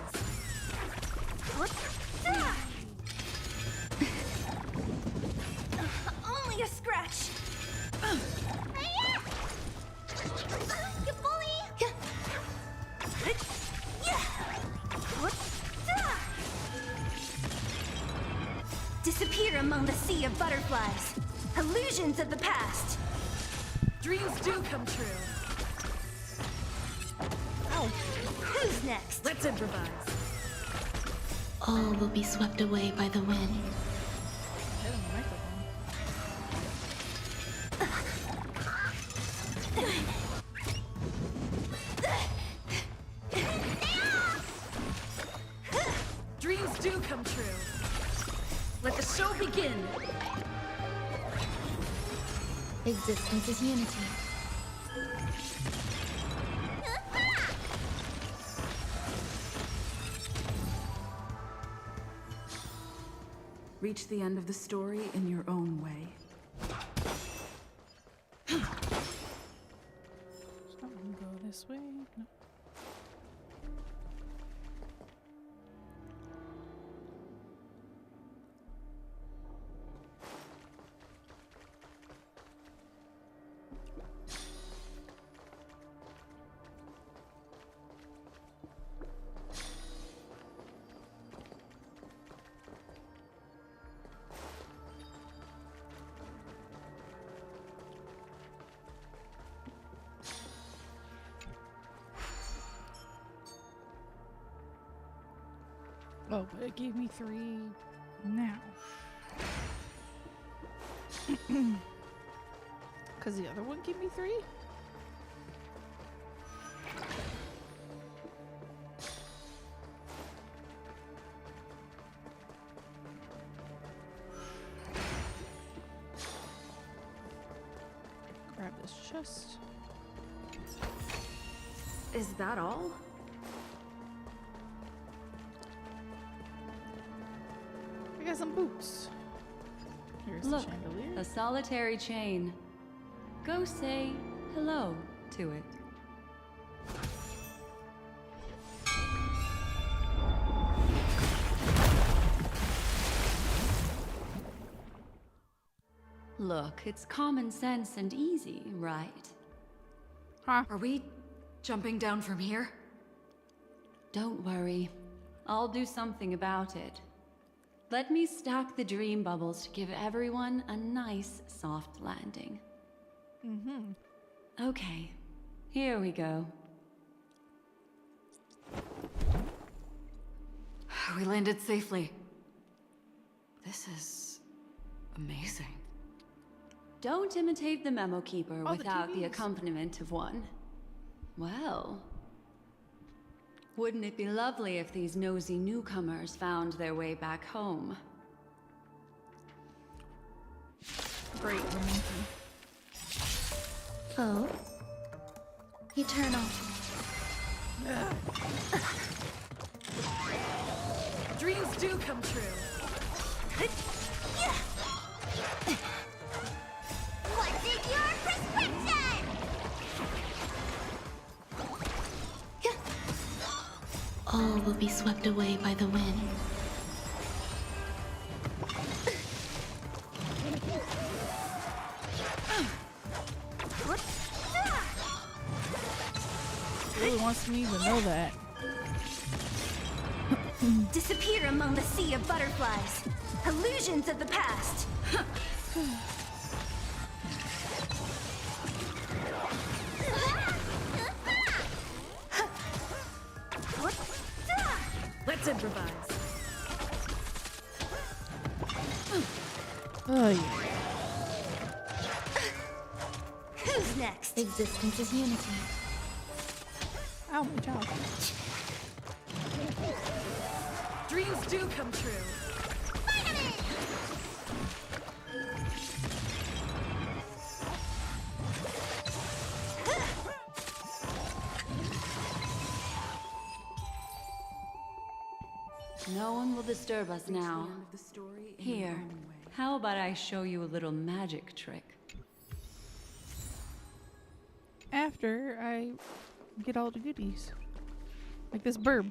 Only a scratch. You bully! Disappear among the sea of butterflies. Illusions of the past. Dreams do come true. Who's next? Let's improvise. All will be swept away by the wind. Hit on the microphone. begin! Existence is unity. Reach the end of the story in your own way. Something go this way. No. Oh, but it gave me 3 now. Because the other one gave me 3? Grab this chest. Is that all? I got some boots. Here's Look, the chandelier. a solitary chain. Go say hello to it. Look, it's common sense and easy, right? Huh? Are we jumping down from here? Don't worry. I'll do something about it. Let me stack the dream bubbles to give everyone a nice, soft landing. Mm-hmm. Okay, here we go. We landed safely. This is amazing. Don't imitate the memo keeper Oh, without the TVs. accompaniment of one. Well, wouldn't it be lovely if these nosy newcomers found their way back home? Great, the monkey. Oh. Eternal. Dreams do come true. What's in your prescription? All will be swept away by the wind. Really wants me to know that. Disappear among the sea of butterflies. Illusions of the past. Let's improvise. Oh, yeah. Who's next? Existence is unity. Ow, my job. Dreams do come true. No one will disturb us now. End of the story in your Here, own way. how about I show you a little magic trick? After I get all the goodies. Like this burb.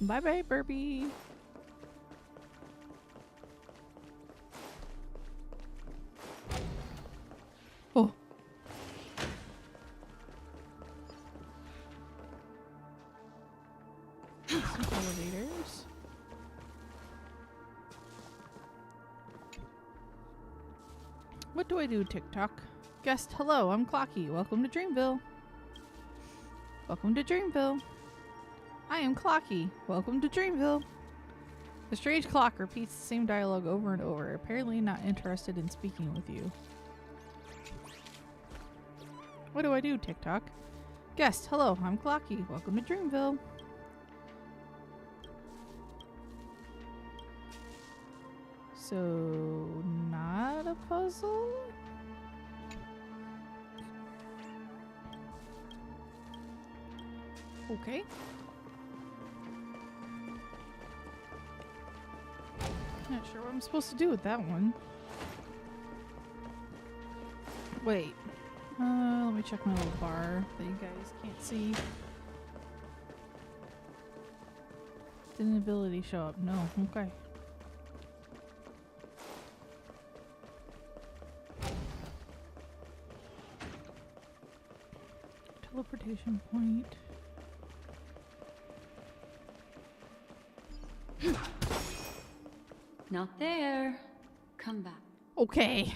Bye bye, Burby. Oh. Some elevators. What do I do, TikTok? Guest, hello, I'm Clocky. Welcome to Dreamville. Welcome to Dreamville. I am Clocky. Welcome to Dreamville. The strange clock repeats the same dialogue over and over, apparently not interested in speaking with you. What do I do, TikTok? Guest, hello, I'm Clocky. Welcome to Dreamville. So, not a puzzle? Okay. Not sure what I'm supposed to do with that one. Wait. Let me check my little bar that you guys can't see. Did an ability show up? No. Okay. Teleportation point. Not there. Come back. Okay.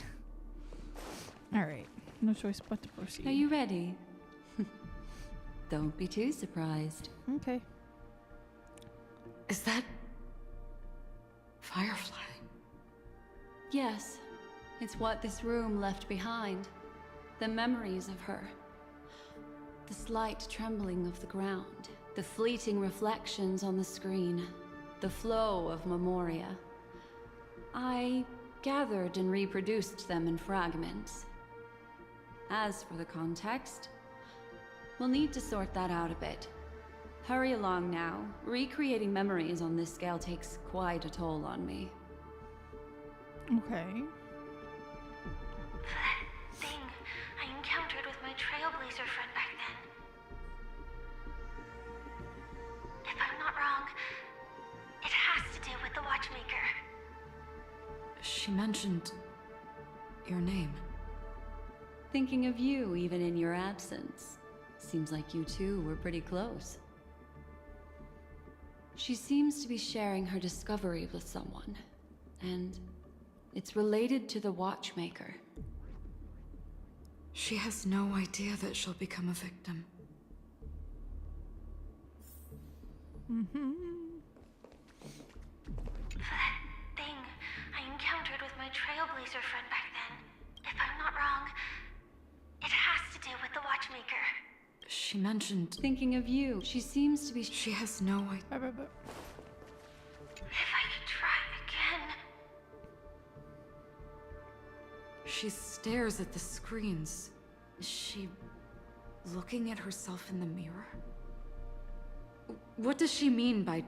Alright. No choice but to proceed. Are you ready? Don't be too surprised. Okay. Is that... Firefly? Yes. It's what this room left behind. The memories of her. The slight trembling of the ground. The fleeting reflections on the screen. The flow of memoria. I gathered and reproduced them in fragments. As for the context, we'll need to sort that out a bit. Hurry along now. Recreating memories on this scale takes quite a toll on me. Okay. That thing I encountered with my Trailblazer friend back then. If I'm not wrong, it has to do with the Watchmaker. She mentioned... your name. Thinking of you even in your absence. Seems like you two were pretty close. She seems to be sharing her discovery with someone, and it's related to the Watchmaker. She has no idea that she'll become a victim. Mm-hmm. That thing I encountered with my Trailblazer friend back then. If I'm not wrong, it has to do with the Watchmaker. She mentioned... Thinking of you. She seems to be... She has no idea. If I could try again. She stares at the screens. Is she looking at herself in the mirror? What does she mean by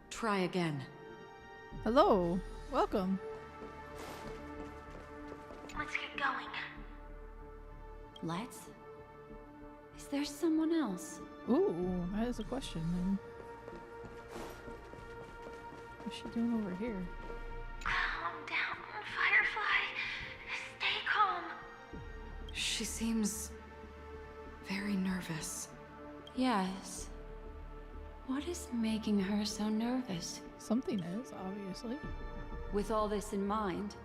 try again? Hello. Welcome. Let's get going. Let's? Is there someone else? Ooh, that is a question then. What's she doing over here? Calm down, Firefly. Stay calm. She seems very nervous. Yes. What is making her so nervous? Something is, obviously. With all this in mind,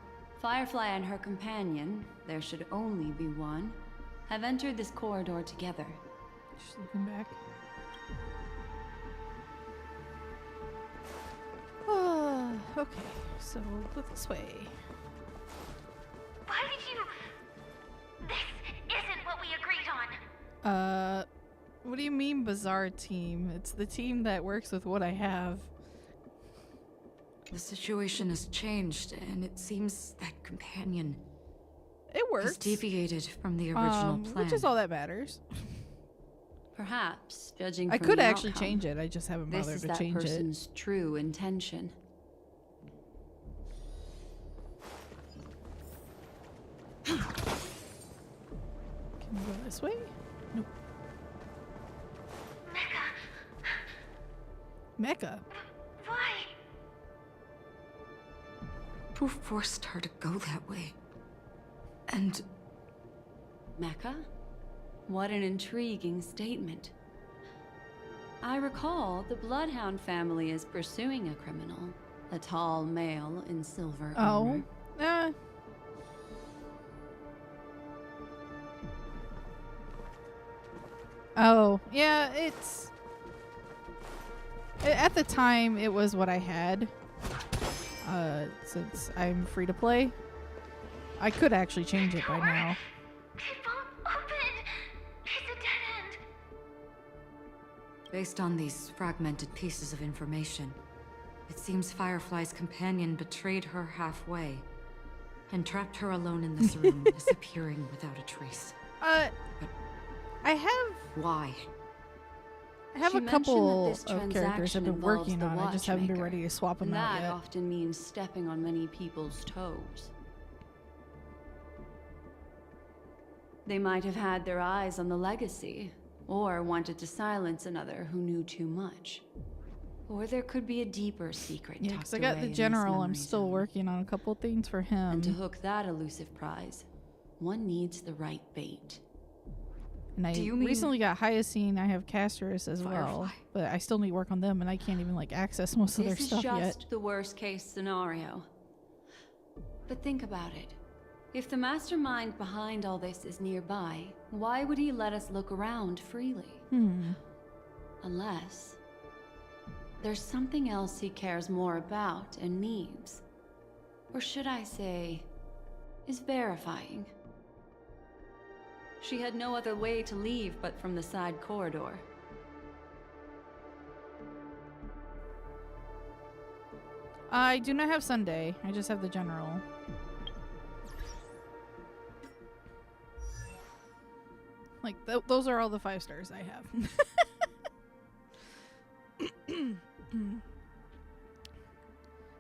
Firefly and her companion, there should only be one, have entered this corridor together. She's looking back. Okay, so we'll go this way. Why did you... This isn't what we agreed on. What do you mean bizarre team? It's the team that works with what I have. The situation has changed, and it seems that companion It works. has deviated from the original plan. Which is all that matters. Perhaps, judging I from could the actually outcome, change it. I just haven't this bothered is to that change it. person's true intention. Can we go this way? Nope. Mecca? Why? Who forced her to go that way? And Mecca? What an intriguing statement. I recall the Bloodhound family is pursuing a criminal. A tall male in silver armor. Oh, yeah, it's... At the time, it was what I had. Since I'm free to play. I could actually change it by now. It won't open. It's a dead end. Based on these fragmented pieces of information, it seems Firefly's companion betrayed her halfway and trapped her alone in this room, disappearing without a trace. I have Why? a couple this of characters I've been involves working the on. I just haven't been watchmaker, ready to swap them and out that yet. often means stepping on many people's toes. They might have had their eyes on the legacy, or wanted to silence another who knew too much. Or there could be a deeper secret Yeah, tucked because I got away the in this general. I'm memory still zone. working on a couple things for him. And to hook that elusive prize, one needs the right bait. And I Do you mean recently got Hyacine. I have Casterus as well, Firefly? but I still need to work on them, and I can't even like access most of their This is stuff just yet. the worst case scenario. But think about it. If the mastermind behind all this is nearby, why would he let us look around freely? Unless there's something else he cares more about and needs. Or should I say, is verifying. She had no other way to leave but from the side corridor. I do not have Sunday. I just have the general. Like those are all the 5 stars I have.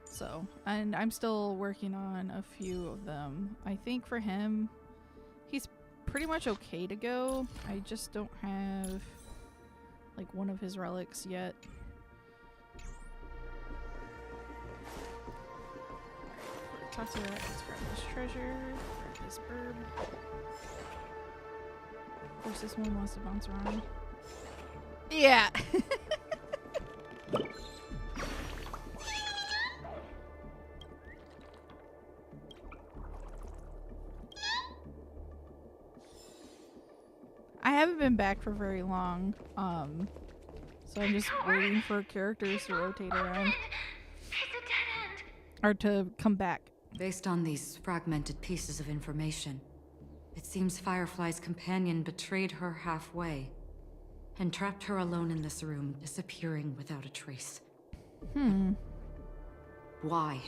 So, and I'm still working on a few of them. I think for him, he's pretty much okay to go. I just don't have like one of his relics yet. Alright, talk to that. Let's grab this treasure, grab this herb. Of course, this one wants to bounce around. Yeah. I haven't been back for very long, so I'm just waiting for characters to rotate around. It's a dead end. Or to come back. Based on these fragmented pieces of information, it seems Firefly's companion betrayed her halfway and trapped her alone in this room, disappearing without a trace. Why?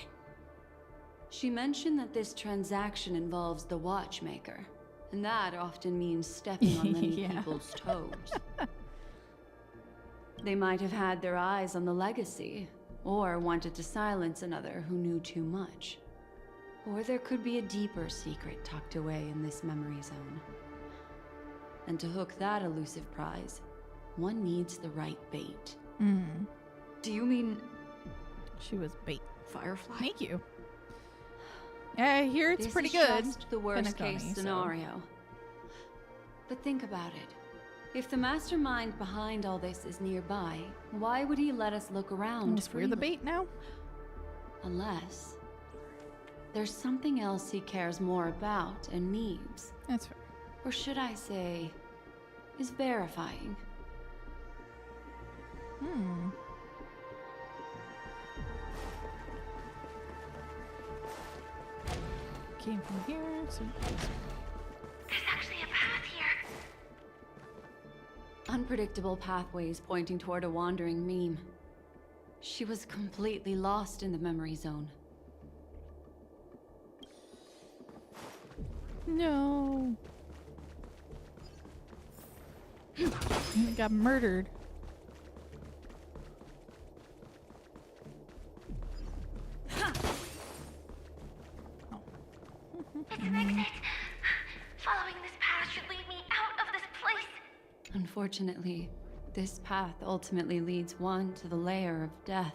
She mentioned that this transaction involves the watchmaker, and that often means stepping on many Yeah. people's toes. They might have had their eyes on the legacy, or wanted to silence another who knew too much. Or there could be a deeper secret tucked away in this memory zone. And to hook that elusive prize, one needs the right bait. Do you mean She was bait. Firefly? Thank you. Yeah, I hear it's This pretty is good. just the worst Penacony, case so- scenario. But think about it. If the mastermind behind all this is nearby, why would he let us look around Almost we're the freely? bait now? Unless there's something else he cares more about and needs. That's fair. Or should I say, is verifying. Came from here, so There's actually a path here. Unpredictable pathways pointing toward a wandering meme. She was completely lost in the memory zone. no. You got murdered. It's an exit. Following this path should lead me out of this place. Unfortunately, this path ultimately leads one to the lair of death.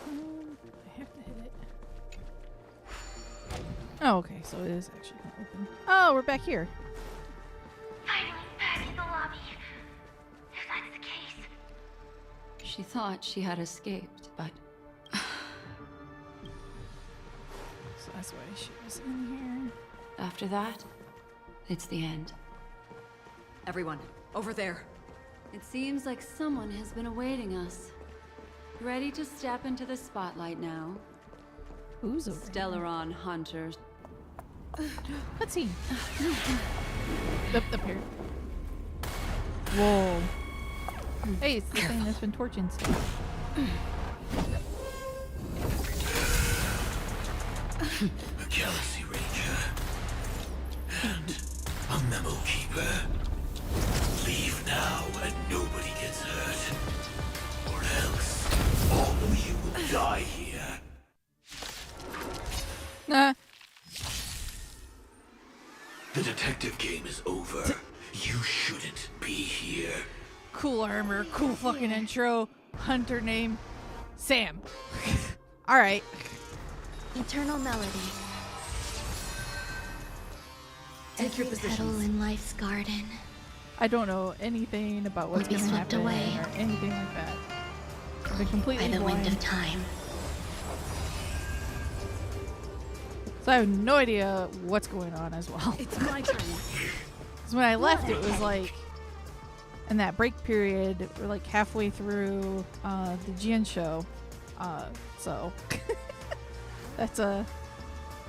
I have to hit it. Oh, okay, so it is actually not open. Oh, we're back here. Finally back in the lobby. If that's the case. She thought she had escaped, but So that's why she was in here. after that, it's the end. Everyone, over there. It seems like someone has been awaiting us. Ready to step into the spotlight now. Who's over Stellaron hunters. Let's see. Up here. Whoa. Hey, it's the thing that's been torching stuff. A Galaxy Ranger. And a memo keeper. Leave now and nobody gets hurt. Or else all of you will die here. Nah. The detective game is over. You shouldn't be here. Cool armor, cool fucking intro. Hunter name, Sam. Alright. Eternal melody. Take your Every positions. petal in life's garden. I don't know anything about what's Will be going to swept happen away. or anything like that. I've been completely By the wind blind. of time. So I have no idea what's going on as well. It's my turn. Because when I left, it was like in that break period, we're like halfway through the Jian show. So that's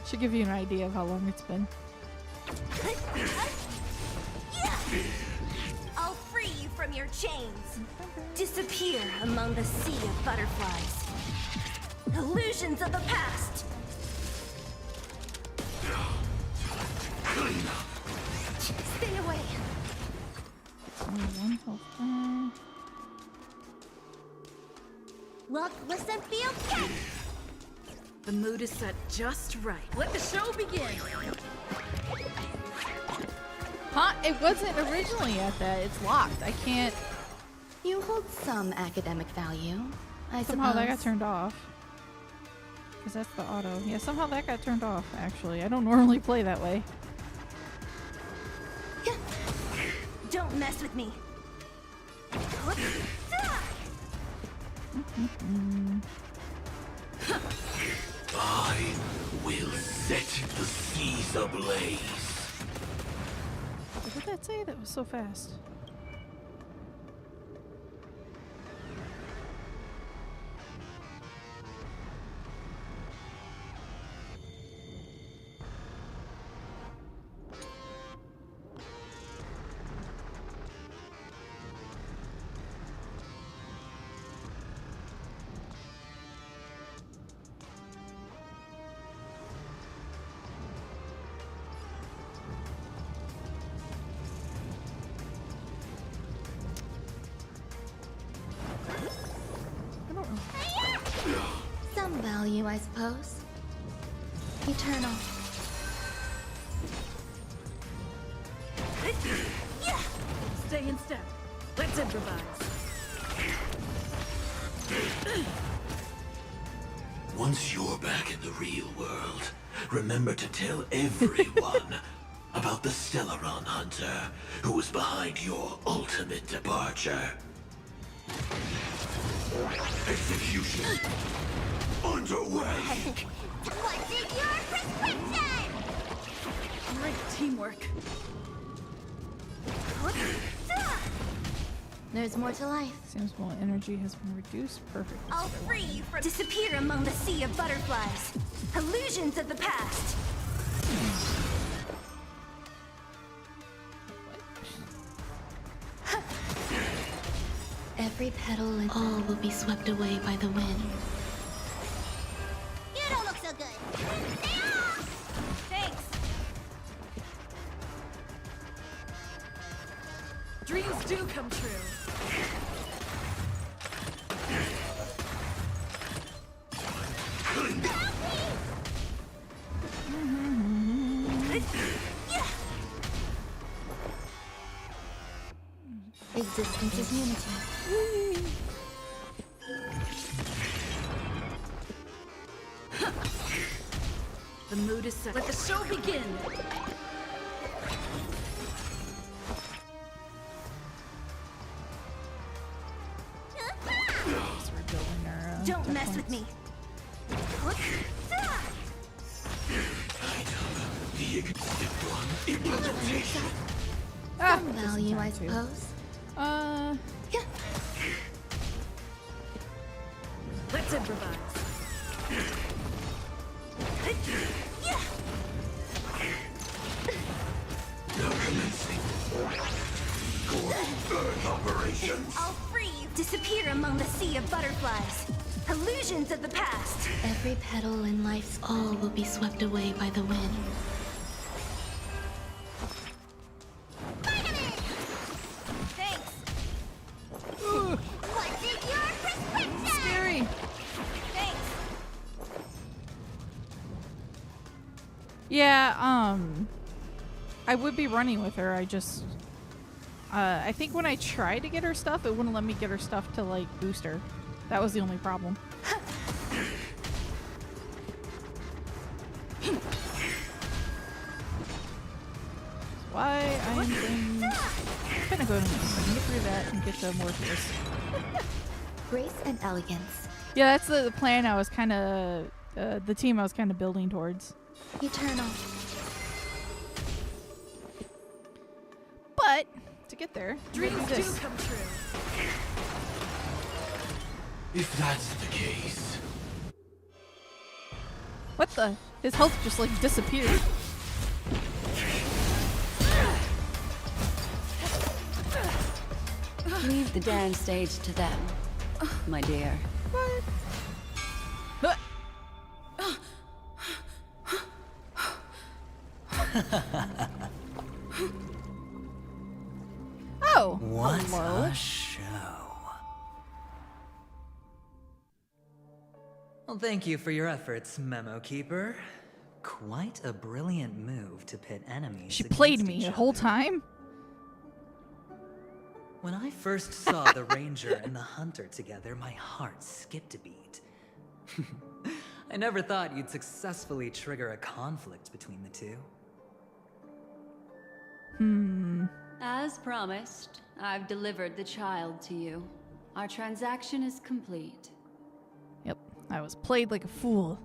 should give you an idea of how long it's been. I'll free you from your chains. Disappear among the sea of butterflies. Illusions of the past. Stay away. Only one health. Look, listen, feel, catch. The mood is set just right. Let the show begin. Huh? It wasn't originally at that. It's locked. I can't. You hold some academic value, I Somehow that got suppose. turned off. Because that's the auto. Yeah, somehow that got turned off, actually. I don't normally play that way. Don't mess with me. I will set the seas ablaze. What did that say? That was so fast. I don't know. Some value, I suppose. Eternal. Stay in step. Let's improvise. Once you're back in the real world, remember to tell everyone about the Stellaron Hunter who was behind your ultimate departure. Execution underway. What's in your prescription? Great teamwork. There's more to life. Seems while energy has been reduced. Perfect. I'll free you from disappear among the sea of butterflies. Illusions of the past. Every petal and all will be swept away by the wind. You don't look so good. Stay off! Thanks. Dreams do come true. Existence is unity. The mood is set. Let the show begin. So we're building our, Don't death mess with points. me. The implementation. Ah, Some just in value, time, I too. suppose. Let's improvise. disappear among the sea of butterflies. Illusions of the past. Every petal in life's all will be swept away by the wind. Thanks. What is your prescription? Scary. Thanks. Yeah, I would be running with her. I just, I think when I tried to get her stuff, it wouldn't let me get her stuff to, like, boost her. That was the only problem. Why I'm saying, kind of going to get through that and get to Morpheus. Grace and elegance. Yeah, that's the plan I was kind of, the team I was kind of building towards. Eternal. But, to get there, Dreams do do this. come true. If that's the case, What the? His health just, like, disappeared. Leave the dance stage to them, my dear. What? Oh, What hello. a show. Well, thank you for your efforts, Memo Keeper. Quite a brilliant move to pit enemies. She played against me each the whole other. time? When I first saw the Ranger and the Hunter together, my heart skipped a beat. I never thought you'd successfully trigger a conflict between the two. As promised, I've delivered the child to you. Our transaction is complete. Yep, I was played like a fool.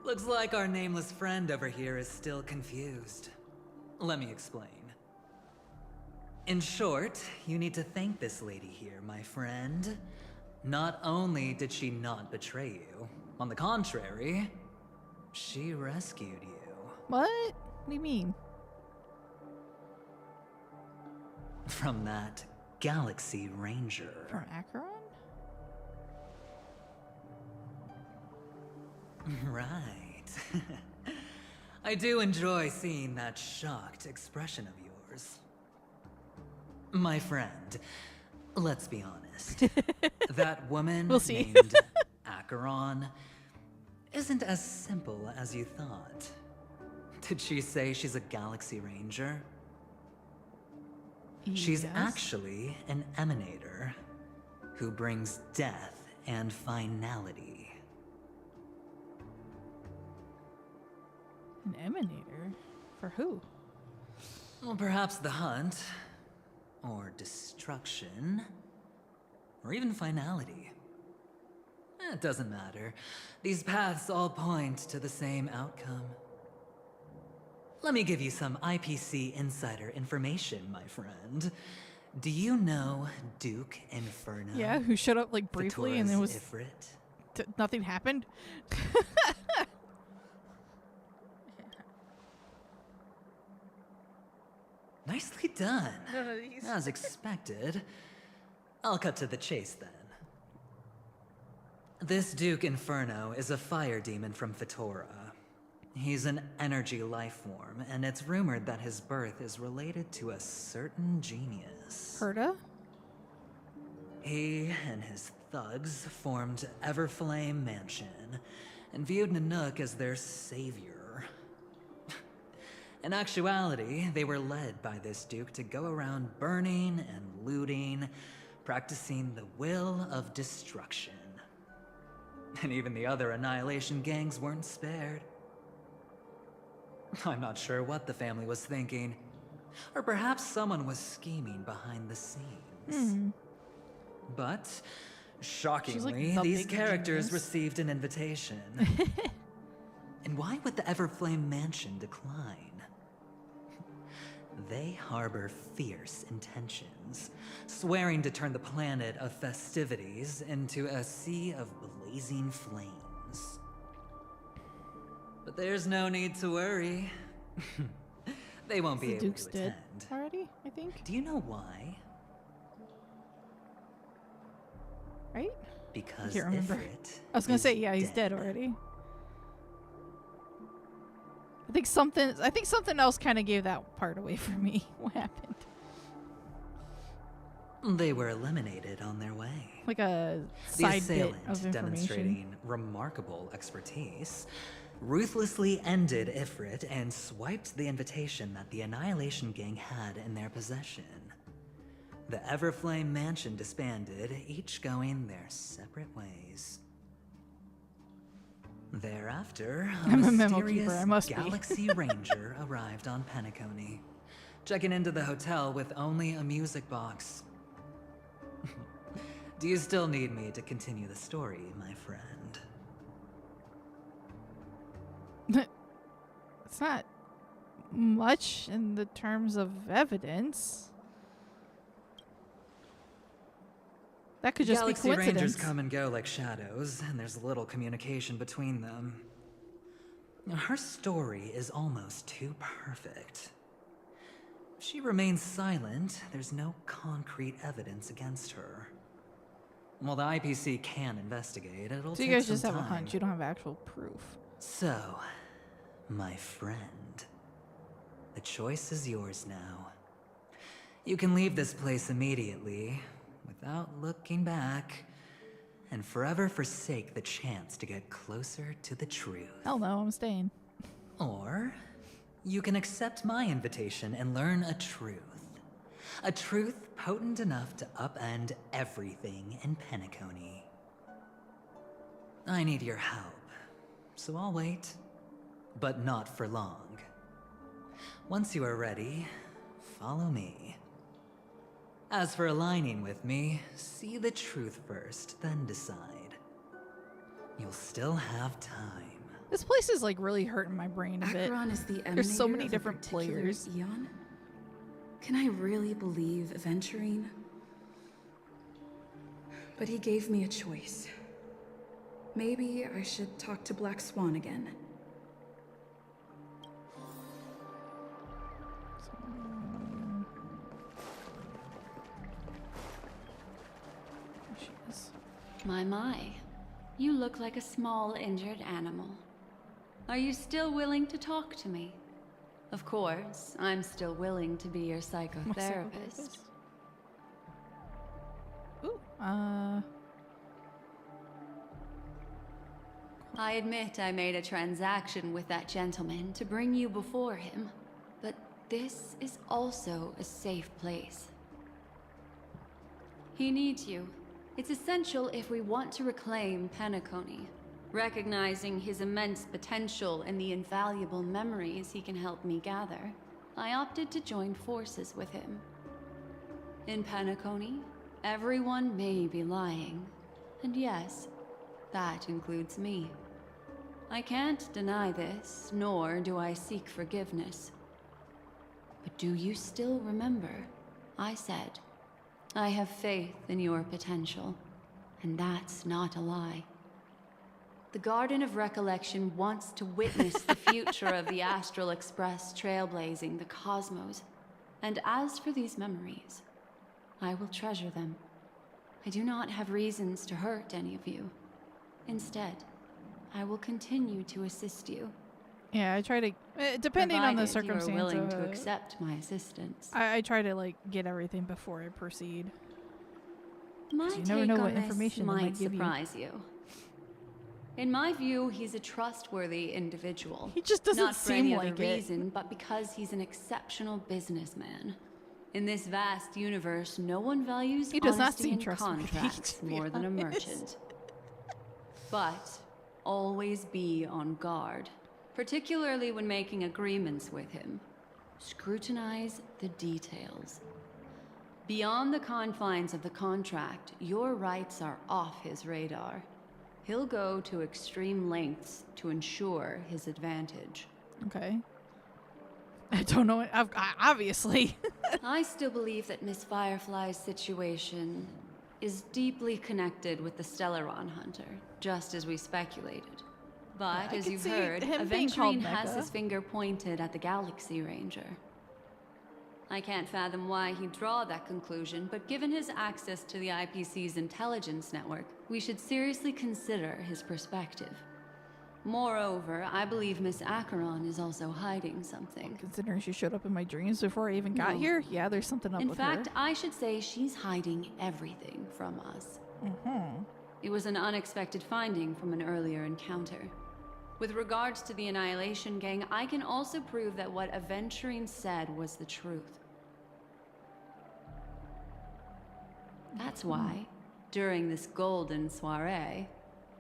Looks like our nameless friend over here is still confused. Let me explain. In short, you need to thank this lady here, my friend. Not only did she not betray you, on the contrary, she rescued you. What? What do you mean? From that Galaxy Ranger. From Acheron? Right. I do enjoy seeing that shocked expression of yours. My friend, let's be honest. That woman We'll see. named Acheron isn't as simple as you thought. Did she say she's a Galaxy Ranger? She's Yes. actually an emanator who brings death and finality. An emanator? For who? Well, perhaps the hunt, or destruction, or even finality. It doesn't matter. These paths all point to the same outcome. Let me give you some IPC insider information, my friend. Do you know Duke Inferno? Yeah, who showed up like briefly and then was Ifrit? nothing happened. Nicely done. As expected. I'll cut to the chase then. This Duke Inferno is a fire demon from Fetora. He's an energy life form, and it's rumored that his birth is related to a certain genius. Herta? He and his thugs formed Everflame Mansion and viewed Nanook as their savior. In actuality, they were led by this Duke to go around burning and looting, practicing the will of destruction. And even the other Annihilation gangs weren't spared. I'm not sure what the family was thinking. Or perhaps someone was scheming behind the scenes. But, shockingly, the these big characters genius. received an invitation. And why would the Everflame Mansion decline? They harbor fierce intentions, swearing to turn the planet of festivities into a sea of blazing flames. But there's no need to worry. They won't be The able Duke's to dead attend. already, I think. Do you know why? Right? Because I can't remember. Ifrit I was gonna is say, yeah, he's dead already. I think something else kind of gave that part away from me. What happened? They were eliminated on their way. Like a The side bit assailant, of information. demonstrating remarkable expertise, ruthlessly ended Ifrit and swiped the invitation that the Annihilation Gang had in their possession. The Everflame Mansion disbanded, each going their separate ways. Thereafter, I'm a memo mysterious keeper, I must be. Galaxy Ranger arrived on Penacony, checking into the hotel with only a music box. Do you still need me to continue the story, my friend? It's not much in the terms of evidence. That could just Galaxy be coincidence. Rangers come and go like shadows, and there's little communication between them. Her story is almost too perfect. If she remains silent, there's no concrete evidence against her. While the IPC can investigate, it'll So take you guys some just have a time. hunch. You don't have actual proof. So, my friend, the choice is yours now. You can leave this place immediately, without looking back, and forever forsake the chance to get closer to the truth. Hell no, I'm staying. Or, you can accept my invitation and learn a truth. A truth potent enough to upend everything in Penacony. I need your help, so I'll wait, but not for long. Once you are ready, follow me. As for aligning with me, see the truth first, then decide. You'll still have time. This place is like really hurting my brain a bit. Acheron is the There's so emanator many of a different particular players. Eon? Can I really believe Aventurine? But he gave me a choice. Maybe I should talk to Black Swan again. There she is. My. You look like a small injured animal. Are you still willing to talk to me? Of course, I'm still willing to be your psychotherapist. Ooh, I admit I made a transaction with that gentleman to bring you before him, but this is also a safe place. He needs you. It's essential if we want to reclaim Penacony. Recognizing his immense potential and the invaluable memories he can help me gather, I opted to join forces with him. In Penacony, everyone may be lying, and yes, that includes me. I can't deny this, nor do I seek forgiveness. But do you still remember? I said, I have faith in your potential, and that's not a lie. The Garden of Recollection wants to witness the future of the Astral Express trailblazing the cosmos. And as for these memories, I will treasure them. I do not have reasons to hurt any of you. Instead, I will continue to assist you. yeah, I try to, depending on the Provided you are circumstance. willing to accept my assistance. I try to like get everything before I proceed. My You never take know on what this information they might might give you. surprise you. In my view, he's a trustworthy individual. He just doesn't Not for seem any like other it. reason, but because he's an exceptional businessman. In this vast universe, no one values He does not honesty seem in trustworthy, contracts to be more than a honest. merchant. But always be on guard, particularly when making agreements with him. Scrutinize the details. Beyond the confines of the contract, your rights are off his radar. He'll go to extreme lengths to ensure his advantage. Okay. I don't know. Obviously. I still believe that Miss Firefly's situation is deeply connected with the Stellaron Hunter, just as we speculated. But I as could you've see heard, him being called Aventurine has Mecha. his finger pointed at the Galaxy Ranger. I can't fathom why he'd draw that conclusion, but given his access to the IPC's intelligence network, we should seriously consider his perspective. Moreover, I believe Miss Acheron is also hiding something. Considering she showed up in my dreams before I even got No. here, yeah, there's something up In with fact, her. I should say she's hiding everything from us. It was an unexpected finding from an earlier encounter. With regards to the Annihilation Gang, I can also prove that what Aventurine said was the truth. That's why, during this golden soiree,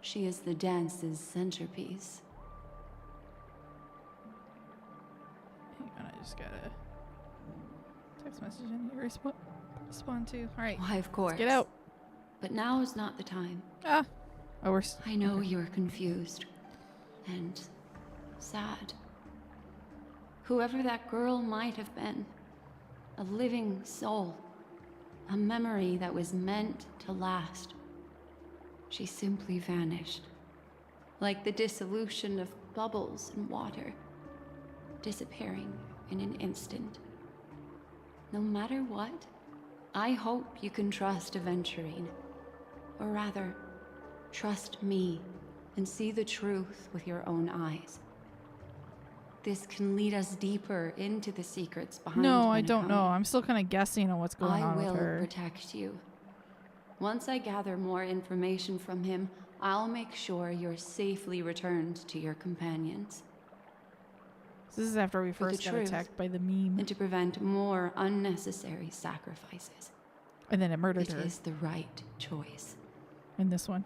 she is the dance's centerpiece. Hang on, I just got a text message in here respond to. All right, Why, of course. let's get out. But now is not the time. Oh, we're. I know you're confused and sad. Whoever that girl might have been, a living soul, a memory that was meant to last. She simply vanished, like the dissolution of bubbles in water, disappearing in an instant. No matter what, I hope you can trust Aventurine, or rather, trust me and see the truth with your own eyes. This can lead us deeper into the secrets behind No, I don't Penacony. know. I'm still kind of guessing on what's going on I with will her. protect you. Once I gather more information from him, I'll make sure you're safely returned to your companions. This is after we For the first got truth, attacked by the meme, and to prevent more unnecessary sacrifices. and then it murdered It her is the right choice. in this one.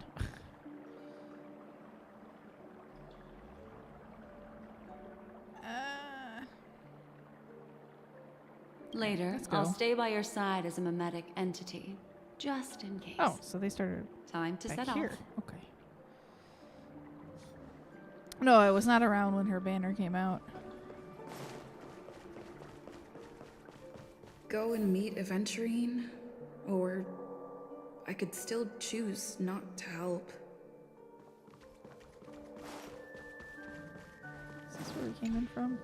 Later, Let's go. I'll stay by your side as a mimetic entity, just in case. Oh, so they started Time to back set here. off. Okay. No, I was not around when her banner came out. Go and meet Aventurine, or I could still choose not to help. Is this where we came in from?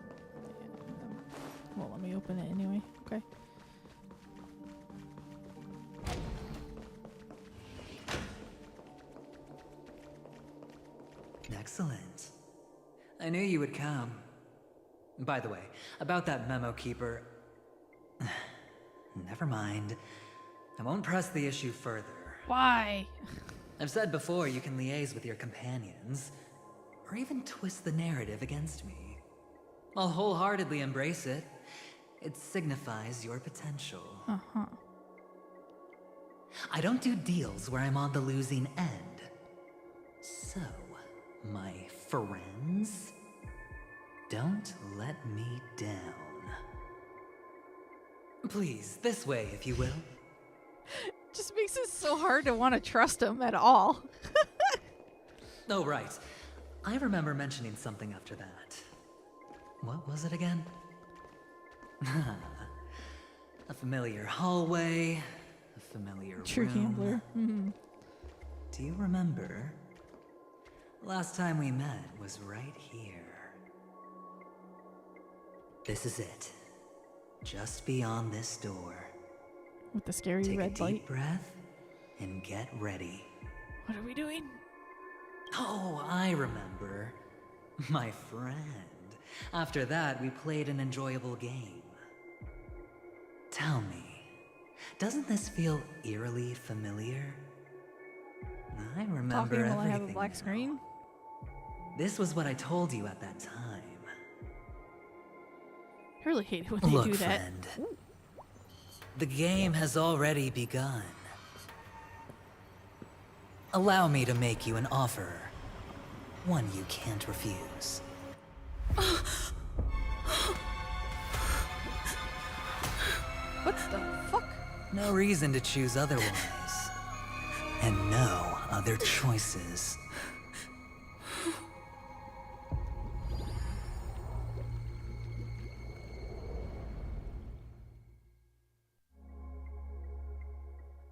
Well, let me open it anyway. Okay. Excellent. I knew you would come. By the way, about that memo keeper... Never mind. I won't press the issue further. Why? I've said before you can liaise with your companions, or even twist the narrative against me. I'll wholeheartedly embrace it. It signifies your potential. Uh-huh. I don't do deals where I'm on the losing end. So, my friends, don't let me down. Please, this way, if you will. Just makes it so hard to want to trust him at all. Oh, right. I remember mentioning something after that. What was it again? A familiar hallway, a familiar True room. gambler. Mm-hmm. Do you remember? Last time we met was right here. This is it. Just beyond this door. With the scary Take red a deep light. breath and get ready. What are we doing? Oh, I remember. My friend. After that, we played an enjoyable game. Tell me, doesn't this feel eerily familiar? I remember Talking while I everything have a black now. screen? This was what I told you at that time. I really hate it when they Look, do that. friend. The game has already begun. Allow me to make you an offer. One you can't refuse. What the fuck? No reason to choose otherwise. And no other choices.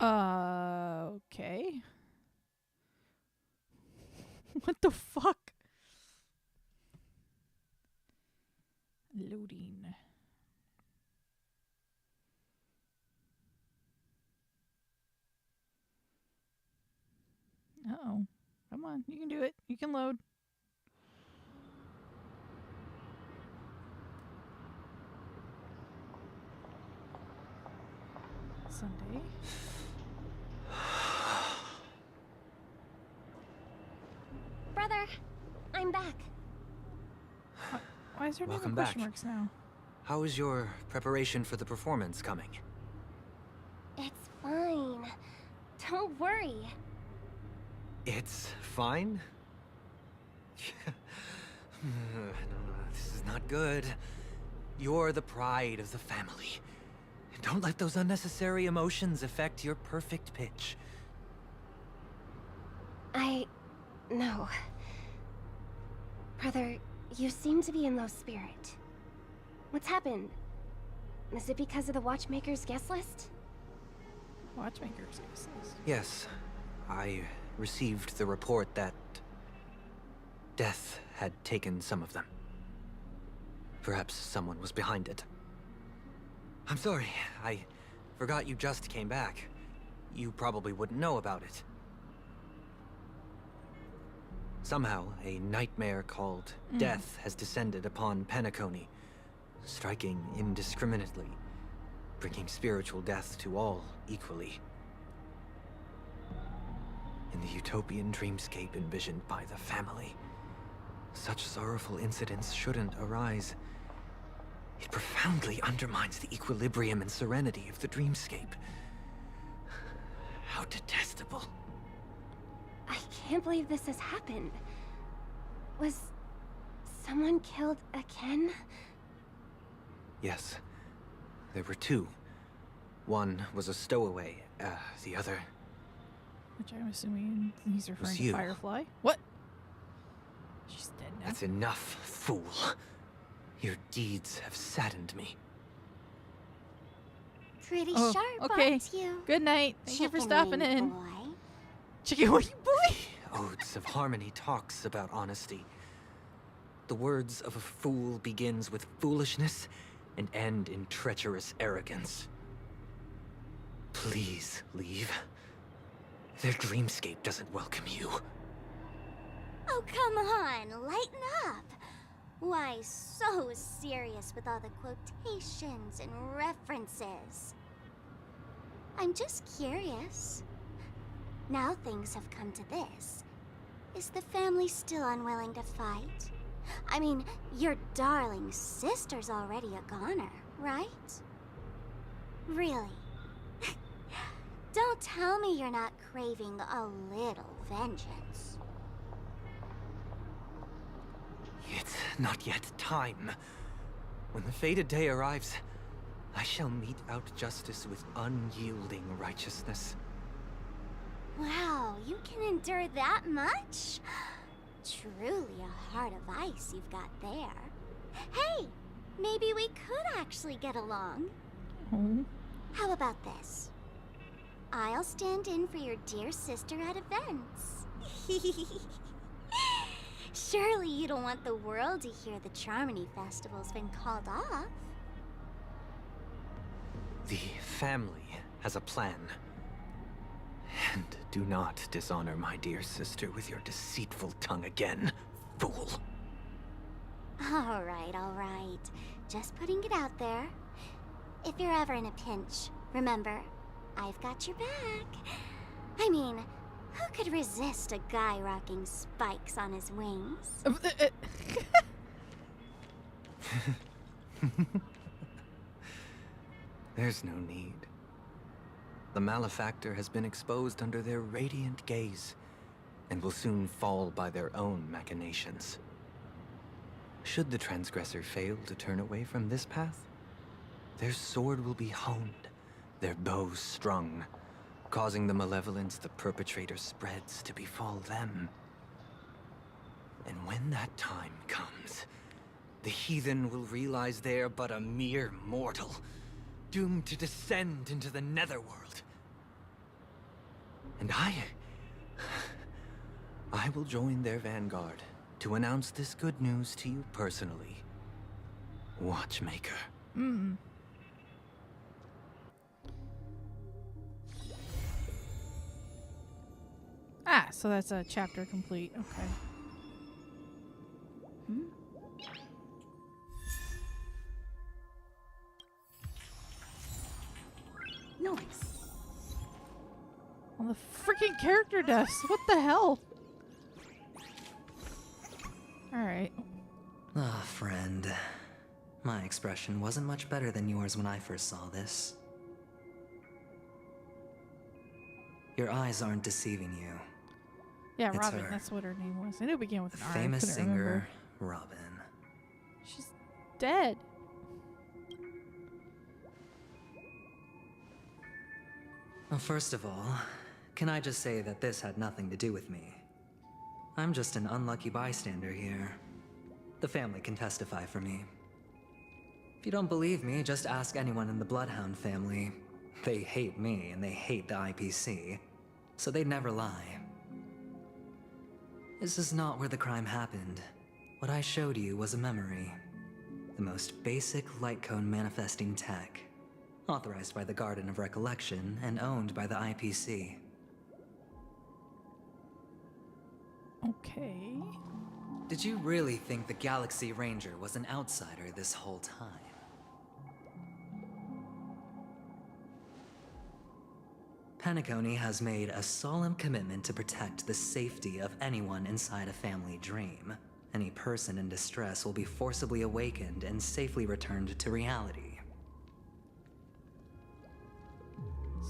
Okay. What the fuck? Loading. Uh-oh. Come on, you can do it. You can load. Sunday. Brother, I'm back. Why is there no Welcome question back. marks now? How is your preparation for the performance coming? It's fine. Don't worry. It's fine? This is not good. You're the pride of the family. Don't let those unnecessary emotions affect your perfect pitch. No. Brother, you seem to be in low spirit. What's happened? Is it because of the Watchmaker's guest list? Watchmaker's guest list. Yes, I received the report that death had taken some of them. Perhaps someone was behind it. I'm sorry, I forgot you just came back. You probably wouldn't know about it. Somehow, a nightmare called Death has descended upon Penacony, striking indiscriminately, bringing spiritual death to all equally. In the utopian dreamscape envisioned by the family, such sorrowful incidents shouldn't arise. It profoundly undermines the equilibrium and serenity of the dreamscape. How detestable. I can't believe this has happened. Was someone killed again? Yes. There were two. One was a stowaway, the other... Which I'm assuming he's referring to you. Firefly. What? She's dead now. That's enough, fool. Your deeds have saddened me. Pretty Oh, sharp, okay. aren't you? Good night. Thank you for Chicken stopping wing in. boy. Chicken wing boy. Odes of Harmony talks about honesty. The words of a fool begins with foolishness and end in treacherous arrogance. Please leave. Their dreamscape doesn't welcome you. Oh, come on, lighten up. Why so serious with all the quotations and references? I'm just curious. Now things have come to this. Is the family still unwilling to fight? I mean, your darling sister's already a goner, right? Really? Don't tell me you're not craving a little vengeance. It's not yet time. When the fated day arrives, I shall mete out justice with unyielding righteousness. Wow, you can endure that much? Truly a heart of ice you've got there. Hey, maybe we could actually get along. Oh. How about this? I'll stand in for your dear sister at events. Surely you don't want the world to hear the Charmony Festival's been called off. The family has a plan. And do not dishonor my dear sister with your deceitful tongue again, fool. All right. Just putting it out there. If you're ever in a pinch, remember, I've got your back. I mean, who could resist a guy rocking spikes on his wings? There's no need. The malefactor has been exposed under their radiant gaze, and will soon fall by their own machinations. Should the transgressor fail to turn away from this path, their sword will be honed, their bow strung, causing the malevolence the perpetrator spreads to befall them. And when that time comes, the heathen will realize they're but a mere mortal, doomed to descend into the netherworld. And I will join their vanguard to announce this good news to you personally, Watchmaker. Ah, so that's a chapter complete. Okay. Nice. All the freaking character deaths. What the hell? Alright. Ah, friend. My expression wasn't much better than yours when I first saw this. Your eyes aren't deceiving you. Yeah, It's Robin. her. That's what her name was. I knew it began with an R. I Famous couldn't singer, remember. Robin. She's dead. Well, first of all, can I just say that this had nothing to do with me? I'm just an unlucky bystander here. The family can testify for me. If you don't believe me, just ask anyone in the Bloodhound family. They hate me and they hate the IPC, so they'd never lie. This is not where the crime happened. What I showed you was a memory. The most basic light cone manifesting tech. Authorized by the Garden of Recollection and owned by the IPC. Okay. Did you really think the Galaxy Ranger was an outsider this whole time? Penacony has made a solemn commitment to protect the safety of anyone inside a family dream. Any person in distress will be forcibly awakened and safely returned to reality.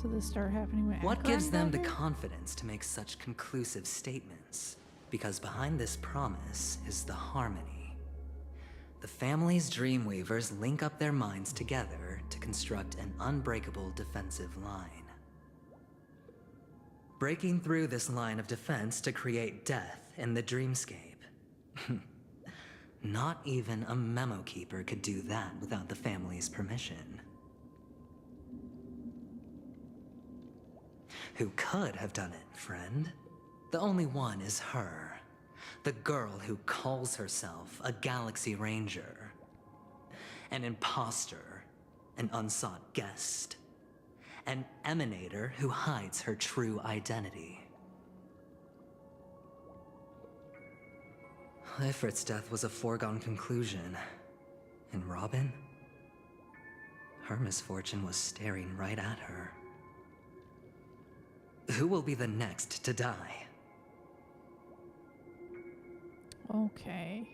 So this started happening when What gives Akron them the got here? confidence to make such conclusive statements? Because behind this promise is the harmony. The family's Dreamweavers link up their minds together to construct an unbreakable defensive line. Breaking through this line of defense to create death in the dreamscape. Not even a memo keeper could do that without the family's permission. Who could have done it, friend? The only one is her. The girl who calls herself a Galaxy Ranger. An imposter. An unsought guest. An emanator who hides her true identity. Ifrit's death was a foregone conclusion. And Robin? Her misfortune was staring right at her. Who will be the next to die? Okay.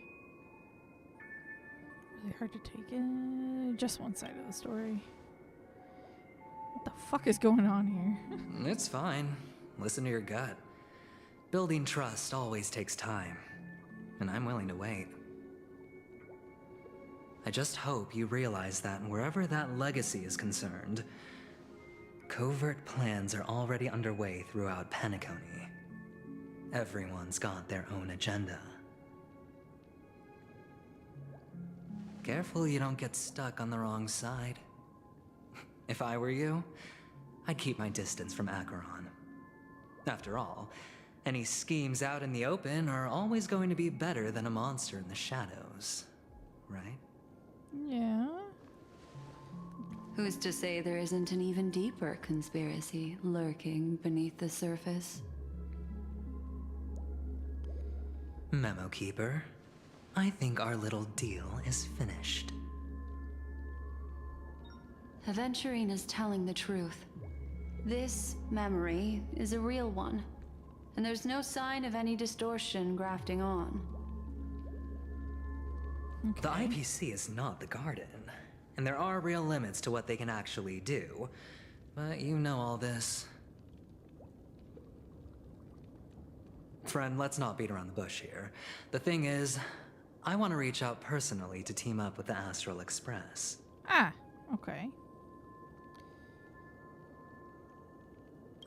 Really hard to take in. Just one side of the story. What the fuck is going on here? It's fine. Listen to your gut. Building trust always takes time. And I'm willing to wait. I just hope you realize that wherever that legacy is concerned, covert plans are already underway throughout Penacony. Everyone's got their own agenda. Careful you don't get stuck on the wrong side. If I were you, I'd keep my distance from Acheron. After all, any schemes out in the open are always going to be better than a monster in the shadows, right? Yeah. Who's to say there isn't an even deeper conspiracy lurking beneath the surface? Memo Keeper, I think our little deal is finished. Aventurine is telling the truth. This memory is a real one, and there's no sign of any distortion grafting on. Okay. The IPC is not the Garden, and there are real limits to what they can actually do, but you know all this. Friend, let's not beat around the bush here. The thing is, I want to reach out personally to team up with the Astral Express. Ah, okay.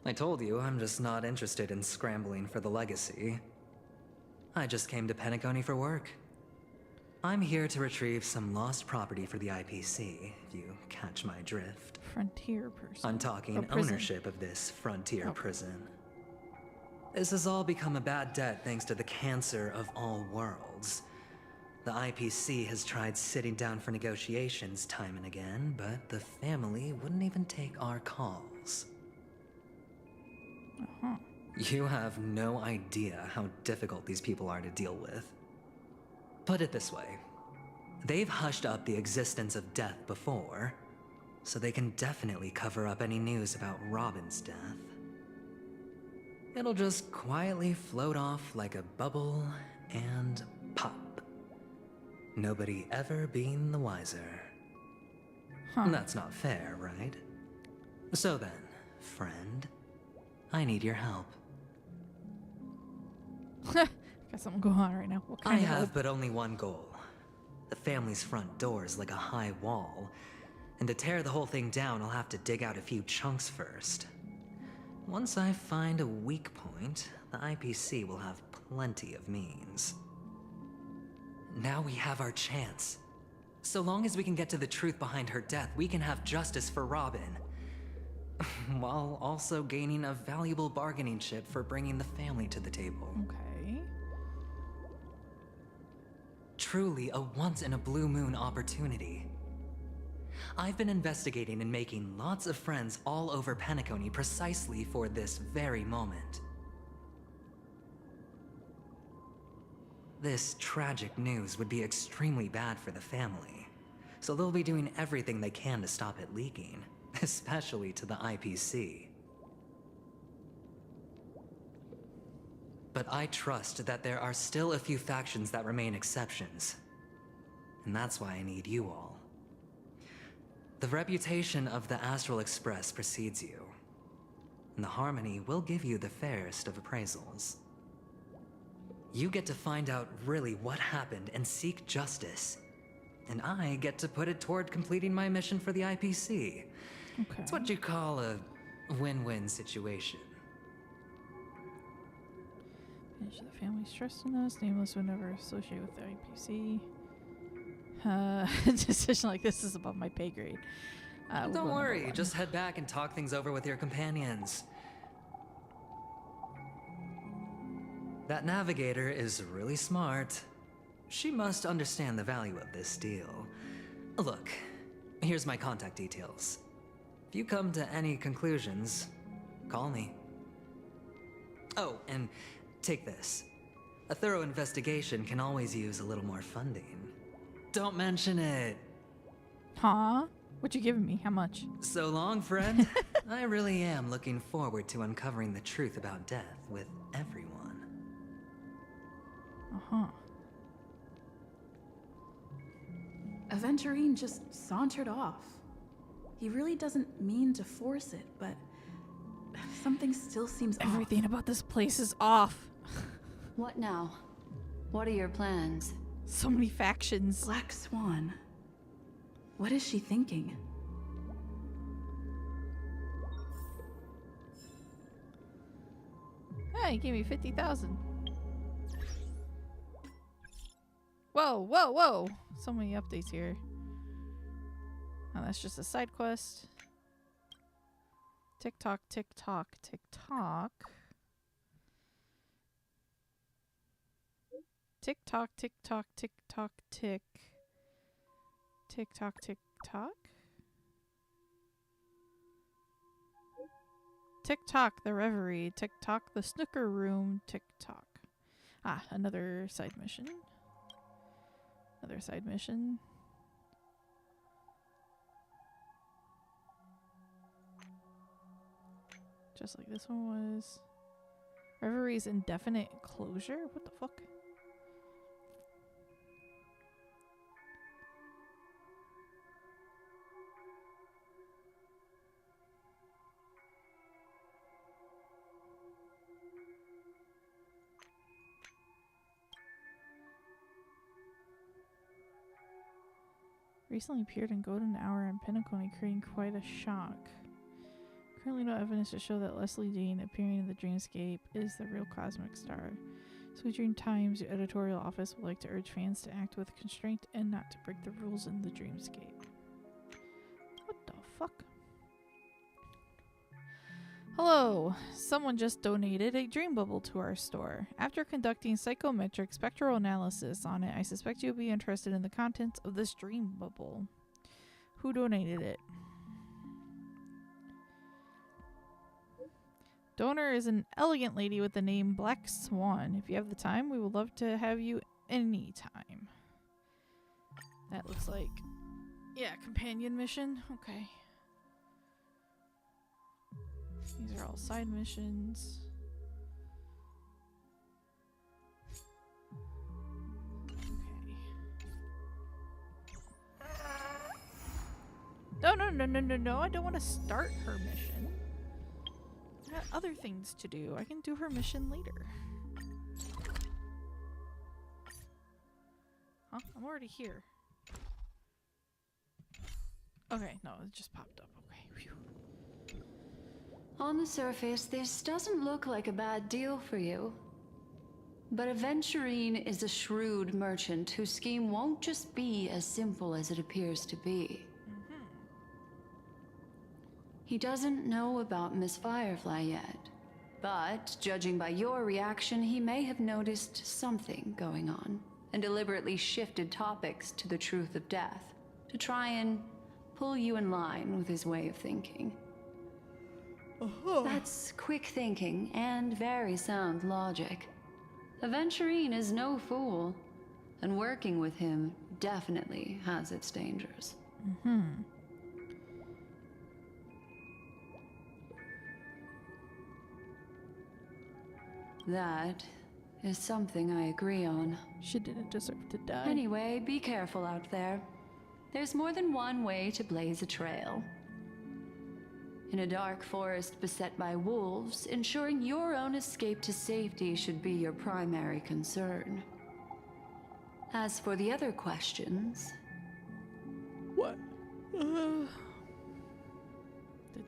I told you, I'm just not interested in scrambling for the legacy. I just came to Penacony for work. I'm here to retrieve some lost property for the IPC, if you catch my drift. Frontier person. I'm talking Oh, prison. ownership of this frontier Oh. prison. This has all become a bad debt thanks to the cancer of all worlds. The IPC has tried sitting down for negotiations time and again, but the family wouldn't even take our calls. Uh-huh. You have no idea how difficult these people are to deal with. Put it this way. They've hushed up the existence of death before, so they can definitely cover up any news about Robin's death. It'll just quietly float off like a bubble and pop. Nobody ever being the wiser. Huh. That's not fair, right? So then, friend, I need your help. Got something going on right now. What kind I of have help? but only one goal. The family's front door is like a high wall, and to tear the whole thing down, I'll have to dig out a few chunks first. Once I find a weak point, the IPC will have plenty of means. Now we have our chance. So long as we can get to the truth behind her death, we can have justice for Robin. While also gaining a valuable bargaining chip for bringing the family to the table. Okay. Truly a once-in-a-blue-moon opportunity. I've been investigating and making lots of friends all over Penacony precisely for this very moment. This tragic news would be extremely bad for the family, so they'll be doing everything they can to stop it leaking, especially to the IPC. But I trust that there are still a few factions that remain exceptions, and that's why I need you all. The reputation of the Astral Express precedes you, and the Harmony will give you the fairest of appraisals. You get to find out really what happened and seek justice, and I get to put it toward completing my mission for the IPC. Okay. It's what you call a win-win situation. Finish the family's trust in us. Nameless would never associate with the IPC. A decision like this is above my pay grade. We'll Don't go worry, number 1. just head back and talk things over with your companions. That navigator is really smart. She must understand the value of this deal. Look, here's my contact details. If you come to any conclusions, call me. Oh, and take this. A thorough investigation can always use a little more funding. Don't mention it. Huh? What you giving me? How much? So long, friend. I really am looking forward to uncovering the truth about death with everyone. Uh-huh. Aventurine just sauntered off. He really doesn't mean to force it, but something still seems off. Everything about this place is off. What now? What are your plans? So many factions. Black Swan. What is she thinking? Hey, you gave me 50,000. Whoa, whoa, whoa! So many updates here. Oh, that's just a side quest. TikTok, TikTok, TikTok. TikTok, TikTok, TikTok, tick. TikTok, TikTok. TikTok, the Reverie. TikTok, the Snooker Room. TikTok. Ah, another side mission. Another side mission. Just like this one was. Reverie's indefinite closure? What the fuck? Recently appeared in Golden Hour and Penacony, creating quite a shock. Currently no evidence to show that Leslie Dean appearing in the dreamscape is the real cosmic star. Sweet Dream Times editorial office would like to urge fans to act with constraint and not to break the rules in the dreamscape. What the fuck? Hello, someone just donated a dream bubble to our store. After conducting psychometric spectral analysis on it, I suspect you'll be interested in the contents of this dream bubble. Who donated it? Donor is an elegant lady with the name Black Swan. If you have the time, we would love to have you anytime. That looks like, yeah, companion mission. Okay. These are all side missions. Okay. No, I don't want to start her mission. I got other things to do. I can do her mission later. Huh? I'm already here. Okay, no, it just popped up. Okay, phew. On the surface, this doesn't look like a bad deal for you. But Aventurine is a shrewd merchant whose scheme won't just be as simple as it appears to be. He doesn't know about Miss Firefly yet, but judging by your reaction, he may have noticed something going on and deliberately shifted topics to the truth of death to try and pull you in line with his way of thinking. That's quick thinking and very sound logic. Aventurine is no fool, and working with him definitely has its dangers. That is something I agree on. She didn't deserve to die. Anyway, be careful out there. There's more than one way to blaze a trail. In a dark forest beset by wolves, ensuring your own escape to safety should be your primary concern. As for the other questions... What?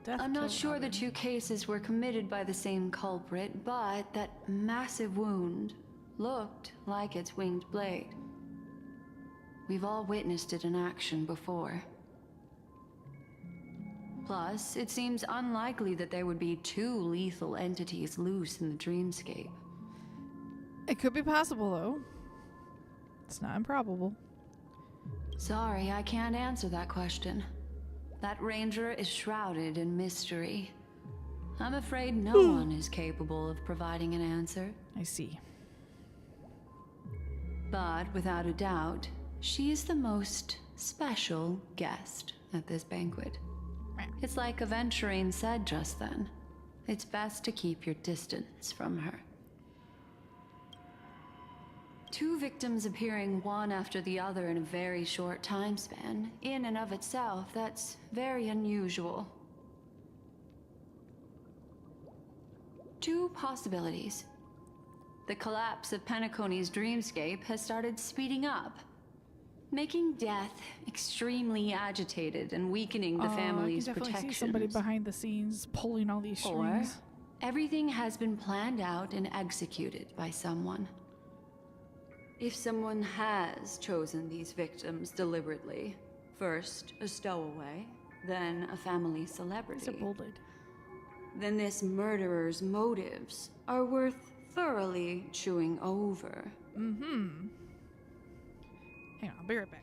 I'm not sure the two cases were committed by the same culprit, but that massive wound looked like its winged blade. We've all witnessed it in action before. Plus, it seems unlikely that there would be two lethal entities loose in the dreamscape. It could be possible, though. It's not improbable. Sorry, I can't answer that question. That ranger is shrouded in mystery. I'm afraid no one is capable of providing an answer. I see. But without a doubt, she is the most special guest at this banquet. It's like Aventurine said just then. It's best to keep your distance from her. Two victims appearing one after the other in a very short time span, in and of itself, that's very unusual. Two possibilities. The collapse of Penacony's dreamscape has started speeding up, making death extremely agitated and weakening the family's protections. I can definitely see somebody behind the scenes pulling all these strings. Or everything has been planned out and executed by someone. If someone has chosen these victims deliberately, first a stowaway, then a family celebrity, then this murderer's motives are worth thoroughly chewing over. Hang on, I'll be right back.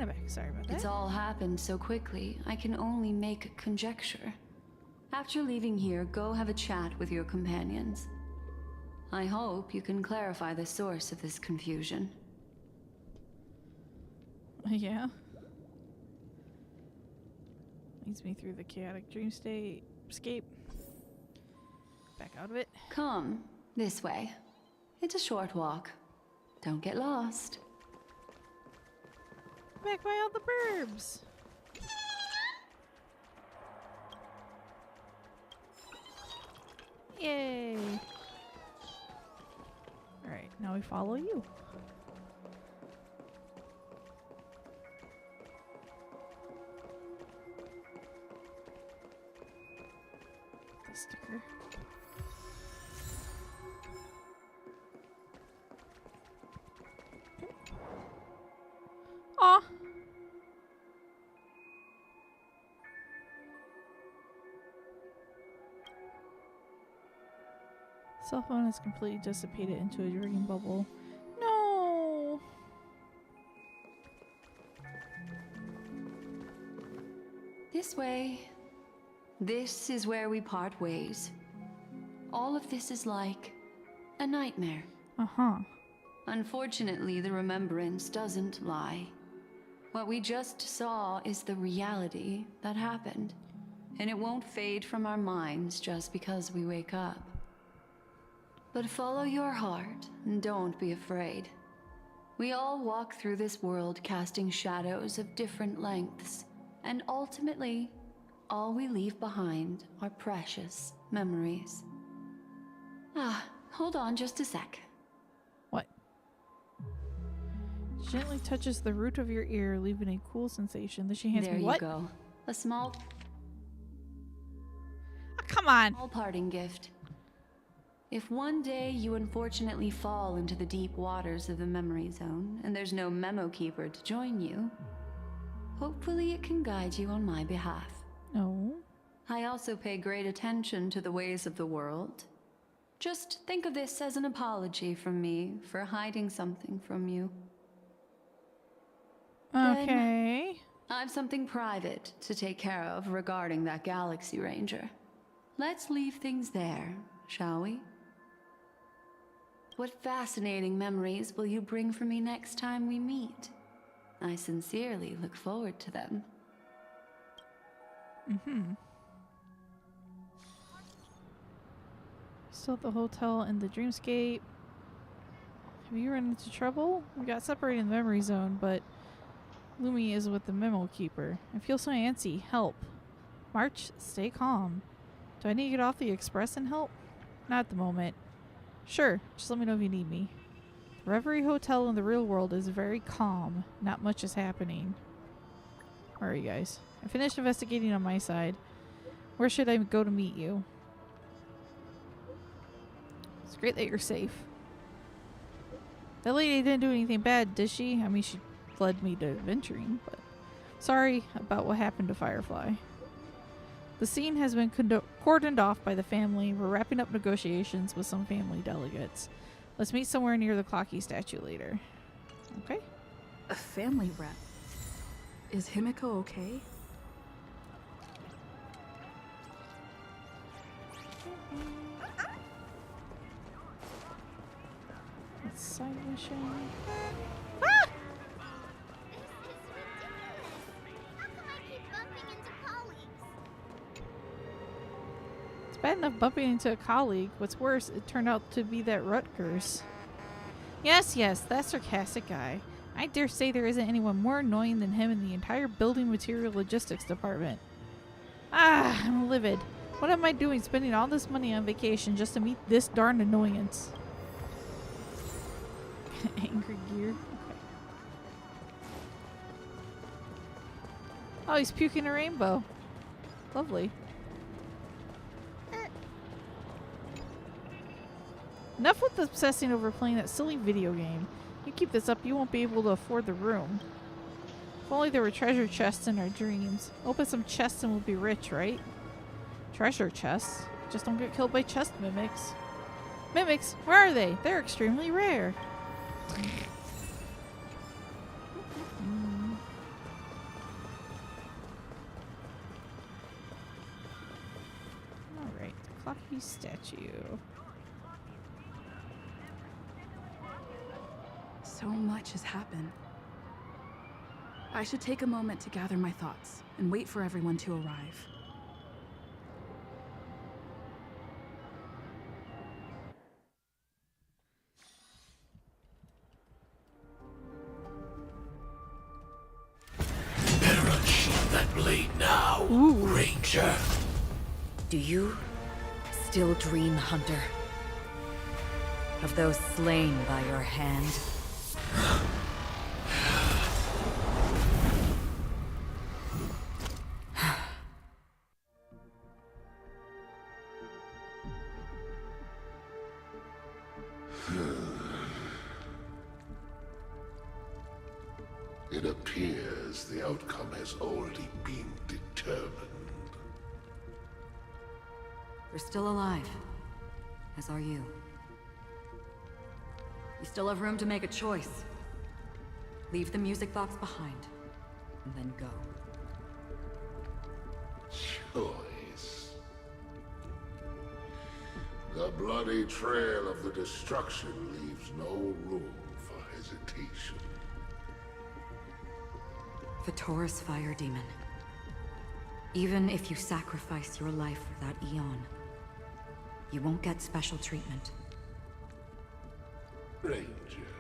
Anna back. Sorry about that. It's all happened so quickly, I can only make conjecture. After leaving here, go have a chat with your companions. I hope you can clarify the source of this confusion. Yeah. Leads me through the chaotic dream state. Escape. Back out of it. Come, this way. It's a short walk. Don't get lost. Back by all the burbs. Yay. Alright, now we follow you. The sticker. Aw. Cell phone is completely dissipated into a dream bubble. No. This way. This is where we part ways. All of this is like a nightmare. Uh-huh. Unfortunately, the remembrance doesn't lie. What we just saw is the reality that happened. And it won't fade from our minds just because we wake up. But follow your heart and don't be afraid. We all walk through this world casting shadows of different lengths, and ultimately, all we leave behind are precious memories. Hold on just a sec. What? Gently touches the root of your ear, leaving a cool sensation. Then she hands me what? There you go. A small... Oh, come on! Small parting gift. If one day you unfortunately fall into the deep waters of the memory zone, and there's no memo keeper to join you, hopefully it can guide you on my behalf. No. I also pay great attention to the ways of the world. Just think of this as an apology from me for hiding something from you. Okay. Then, I've something private to take care of regarding that Galaxy Ranger. Let's leave things there, shall we? What fascinating memories will you bring for me next time we meet? I sincerely look forward to them. Mm-hmm. Still at the hotel in the dreamscape. Have you run into trouble? We got separated in the memory zone, but Lumi is with the memo keeper. I feel so antsy. Help. March, stay calm. Do I need to get off the express and help? Not at the moment. Sure, just let me know if you need me. The Reverie Hotel in the real world is very calm. Not much is happening. Where are you guys? I finished investigating on my side. Where should I go to meet you? It's great that you're safe. That lady didn't do anything bad, did she? I mean, she led me to adventuring, but... Sorry about what happened to Firefly. The scene has been cordoned off by the family. We're wrapping up negotiations with some family delegates. Let's meet somewhere near the Clocky statue later. Okay. A family rep. Is Himiko okay? Let's side mission. Ah! How come I keep bumping into colleagues? It's bad enough bumping into a colleague. What's worse, it turned out to be that Rutgers. Yes, that sarcastic guy. I dare say there isn't anyone more annoying than him in the entire building material logistics department. I'm livid. What am I doing spending all this money on vacation just to meet this darn annoyance? Angry gear. Okay. Oh, he's puking a rainbow. Lovely. Enough with obsessing over playing that silly video game. You keep this up, you won't be able to afford the room. If only there were treasure chests in our dreams. Open some chests and we'll be rich, right? Treasure chests? Just don't get killed by chest mimics. Mimics? Where are they? They're extremely rare. Clocky statue. So much has happened. I should take a moment to gather my thoughts and wait for everyone to arrive. Better unsheath that blade now, Ranger. Do you still dream, Hunter? Of those slain by your hand? It appears the outcome has already been determined. You're still alive, as are you. You still have room to make a choice. Leave the music box behind, and then go. Choice. The bloody trail of the destruction leaves no room for hesitation. Vitora's fire demon. Even if you sacrifice your life for that Eon, you won't get special treatment. Ranger,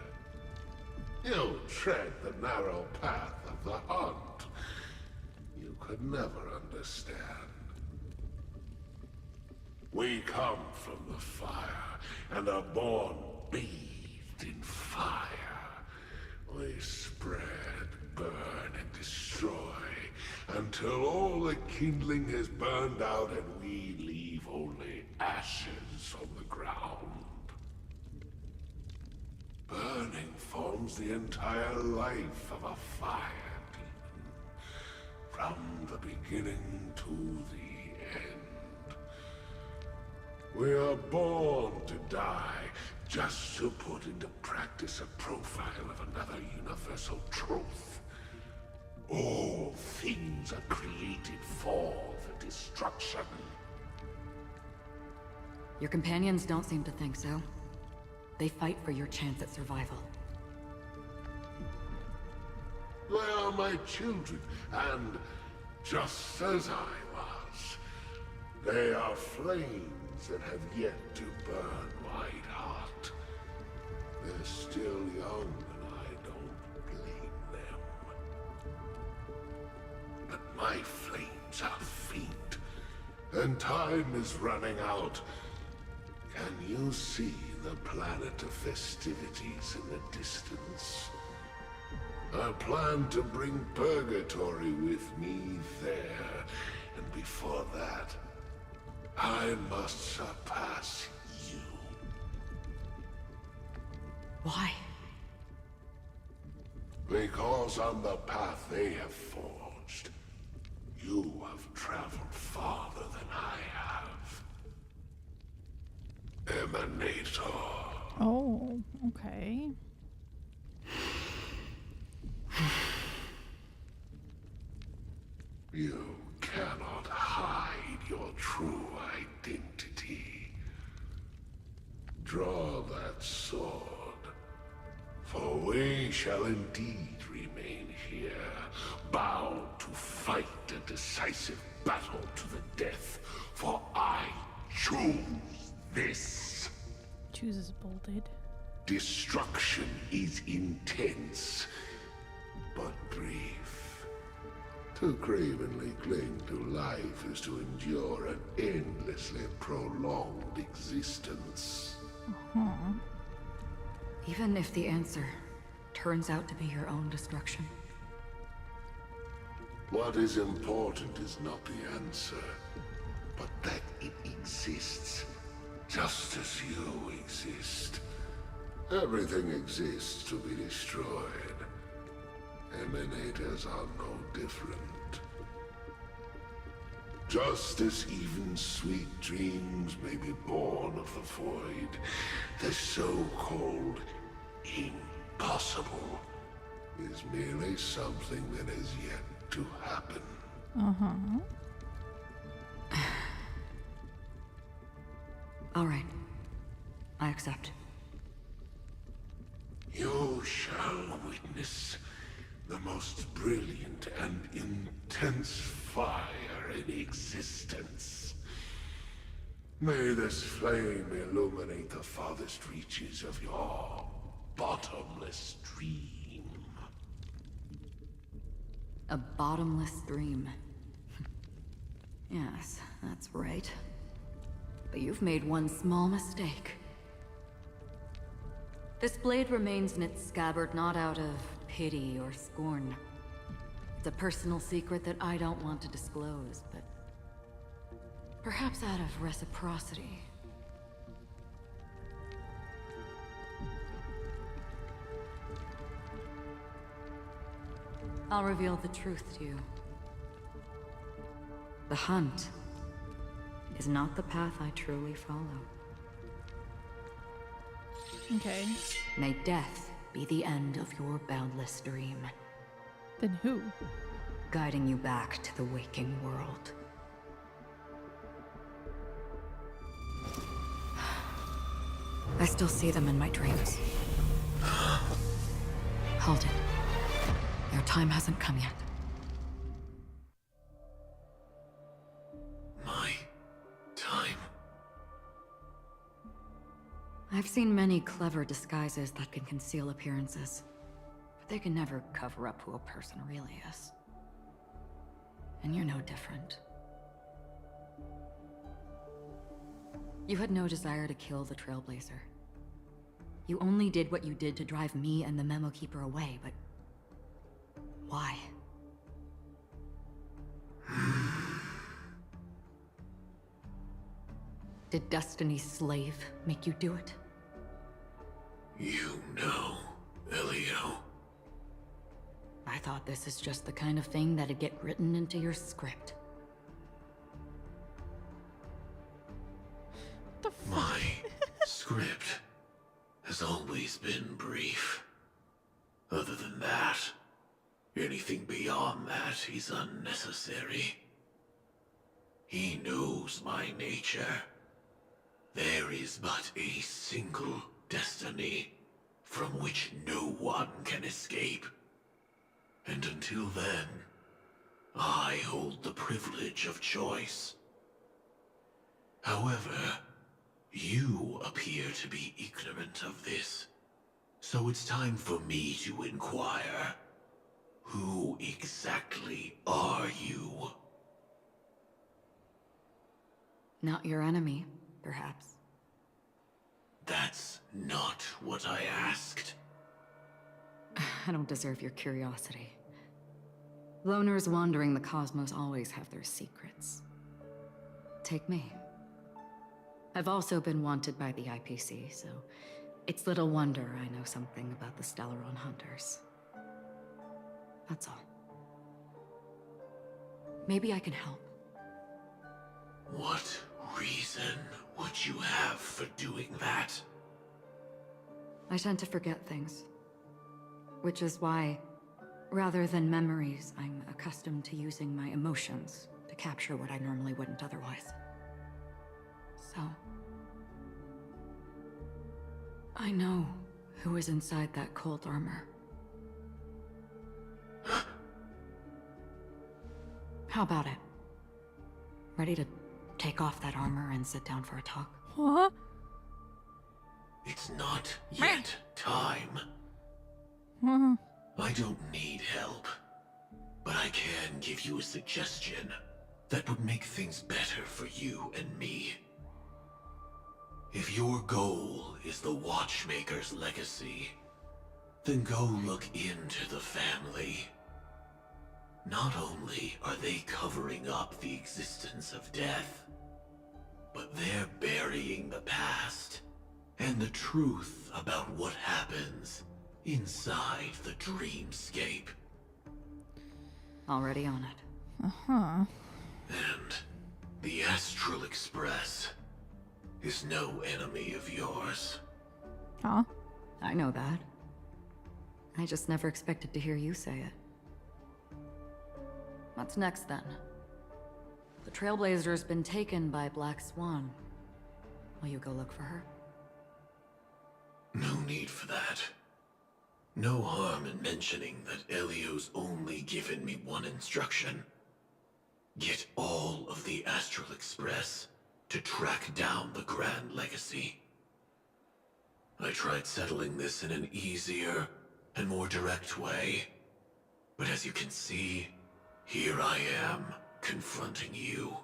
you tread the narrow path of the hunt. You could never understand. We come from the fire, and are born bathed in fire. We spread, burn, and destroy, until all the kindling has burned out and we leave only ashes on the ground. Burning forms the entire life of a fire demon, from the beginning to the end. We are born to die, just to put into practice a profile of another universal truth. All things are created for the destruction. Your companions don't seem to think so. They fight for your chance at survival. They are my children, and just as I was, they are flames that have yet to burn white hot. They're still young, and I don't blame them. But my flames are faint, and time is running out. Can you see the planet of festivities in the distance? I plan to bring Purgatory with me there, and before that, I must surpass you. Why? Because on the path they have forged, you have traveled farther than I have. Emanator. Oh, okay. You cannot hide your true identity. Draw that sword, for we shall indeed remain here, bound to fight a decisive battle to the death, for I choose this. Choose is bolded. Destruction is intense, but brief. To cravenly cling to life is to endure an endlessly prolonged existence. Even if the answer turns out to be your own destruction. What is important is not the answer, but that it exists, just as you exist. Everything exists to be destroyed. Emanators are no different. Just as even sweet dreams may be born of the void, the so-called impossible is merely something that has yet to happen. All right. I accept. You shall witness the most brilliant and intense fire in existence. May this flame illuminate the farthest reaches of your bottomless dream. A bottomless dream. Yes, that's right. But you've made one small mistake. This blade remains in its scabbard not out of pity or scorn. It's a personal secret that I don't want to disclose, but perhaps out of reciprocity. I'll reveal the truth to you. The hunt is not the path I truly follow. Okay. May death be the end of your boundless dream. Then who? Guiding you back to the waking world. I still see them in my dreams. Hold it. Their time hasn't come yet. My time? I've seen many clever disguises that can conceal appearances, but they can never cover up who a person really is. And you're no different. You had no desire to kill the Trailblazer. You only did what you did to drive me and the Memo Keeper away, but why? Did Destiny's slave make you do it? You know, Elio. I thought this is just the kind of thing that'd get written into your script. My script has always been brief. Other than that, anything beyond that is unnecessary. He knows my nature. There is but a single destiny from which no one can escape. And until then, I hold the privilege of choice. However, you appear to be ignorant of this, so it's time for me to inquire. Who exactly are you? Not your enemy, perhaps. That's not what I asked. I don't deserve your curiosity. Loners wandering the cosmos always have their secrets. Take me. I've also been wanted by the IPC, so it's little wonder I know something about the Stellaron Hunters. That's all. Maybe I can help. What reason would you have for doing that? I tend to forget things. Which is why, rather than memories, I'm accustomed to using my emotions to capture what I normally wouldn't otherwise. So, I know who is inside that cold armor. How about it? Ready to take off that armor and sit down for a talk? What? It's not yet time. I don't need help, but I can give you a suggestion that would make things better for you and me. If your goal is the Watchmaker's legacy, then go look into the family. Not only are they covering up the existence of death, but they're burying the past and the truth about what happens inside the dreamscape. Already on it. Uh-huh. And the Astral Express is no enemy of yours. Huh? I know that. I just never expected to hear you say it. What's next, then? The Trailblazer's been taken by Black Swan. Will you go look for her? No need for that. No harm in mentioning that Elio's only given me one instruction. Get all of the Astral Express to track down the Grand Legacy. I tried settling this in an easier and more direct way, but as you can see, here I am, confronting you.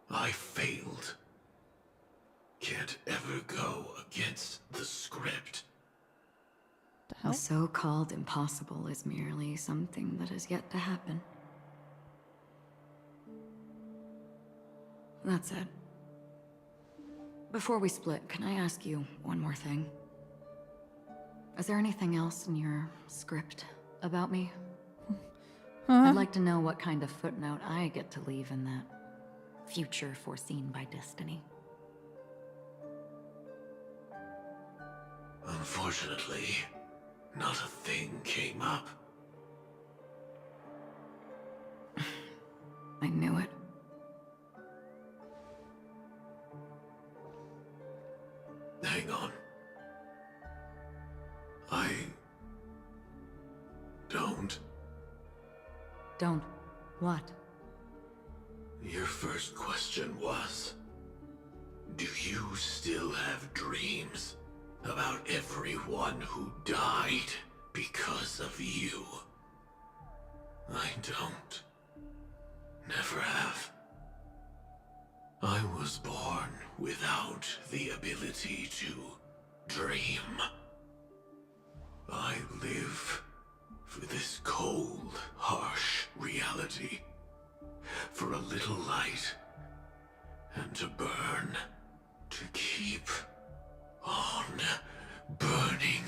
I failed. Can't ever go against the script. The so-called impossible is merely something that has yet to happen. That's it. Before we split, can I ask you one more thing? Is there anything else in your script about me? I'd like to know what kind of footnote I get to leave in that future foreseen by destiny. Unfortunately, not a thing came up. I knew it. Hang on. I... don't. Don't. What? Your first question was, do you still have dreams about everyone who died because of you? I don't. Never have. I was born without the ability to dream. I live for this cold, harsh reality. For a little light, and to burn, to keep on burning,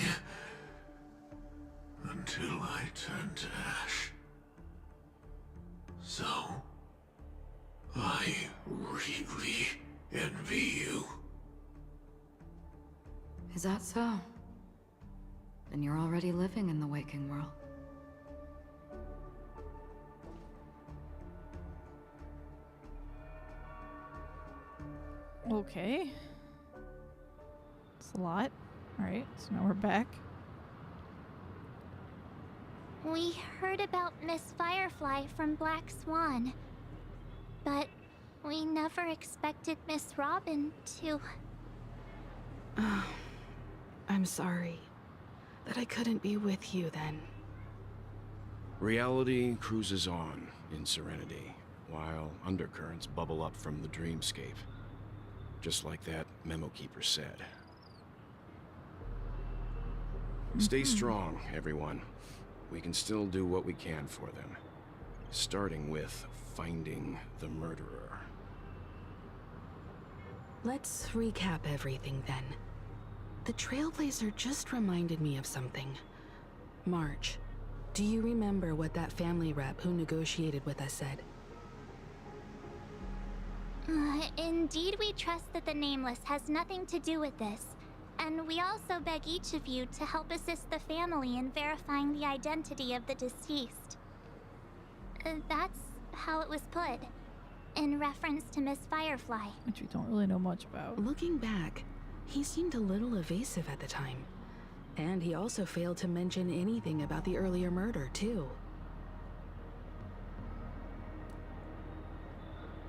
until I turn to ash. So, I really envy you. Is that so? Then you're already living in the waking world. Okay. It's a lot. Alright, so now we're back. We heard about Miss Firefly from Black Swan, but we never expected Miss Robin to... I'm sorry that I couldn't be with you then. Reality cruises on in serenity, while undercurrents bubble up from the dreamscape. Just like that memo keeper said. Stay strong, everyone. We can still do what we can for them. Starting with finding the murderer. Let's recap everything then. The Trailblazer just reminded me of something. March, do you remember what that family rep who negotiated with us said? Indeed, we trust that the Nameless has nothing to do with this. And we also beg each of you to help assist the family in verifying the identity of the deceased. That's how it was put, in reference to Miss Firefly. Which we don't really know much about. Looking back, he seemed a little evasive at the time. And he also failed to mention anything about the earlier murder, too.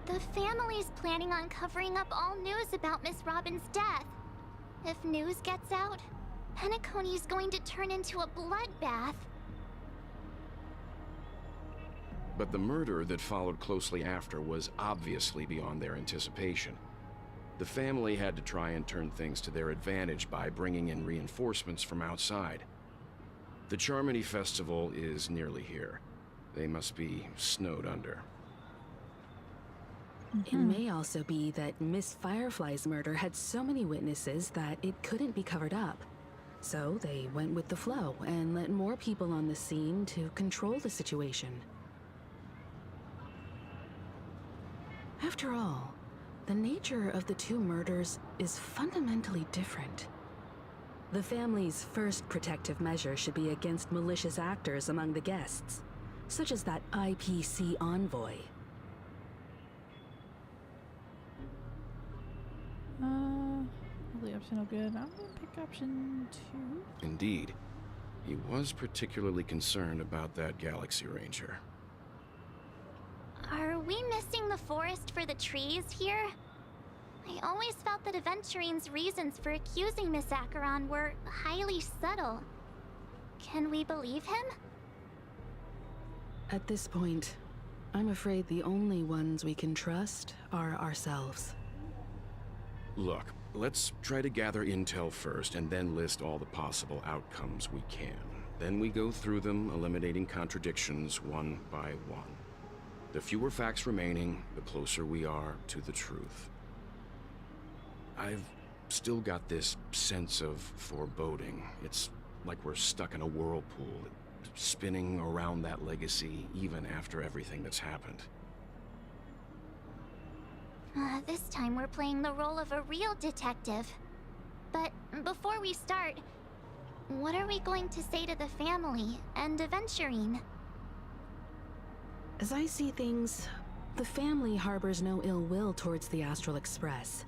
The family's planning on covering up all news about Miss Robin's death. If news gets out, Penacony's going to turn into a bloodbath. But the murder that followed closely after was obviously beyond their anticipation. The family had to try and turn things to their advantage by bringing in reinforcements from outside. The Charmony Festival is nearly here. They must be snowed under. It may also be that Miss Firefly's murder had so many witnesses that it couldn't be covered up. So they went with the flow and let more people on the scene to control the situation. After all, the nature of the two murders is fundamentally different. The family's first protective measure should be against malicious actors among the guests, such as that IPC envoy. The option good. I'm gonna pick option 2. Indeed. He was particularly concerned about that Galaxy Ranger. Are we missing the forest for the trees here? I always felt that Aventurine's reasons for accusing Miss Acheron were highly subtle. Can we believe him? At this point, I'm afraid the only ones we can trust are ourselves. Look, let's try to gather intel first and then list all the possible outcomes we can. Then we go through them, eliminating contradictions one by one. The fewer facts remaining, the closer we are to the truth. I've still got this sense of foreboding. It's like we're stuck in a whirlpool, spinning around that legacy even after everything that's happened. This time we're playing the role of a real detective. But before we start, what are we going to say to the family and Aventurine? As I see things, the family harbors no ill will towards the Astral Express.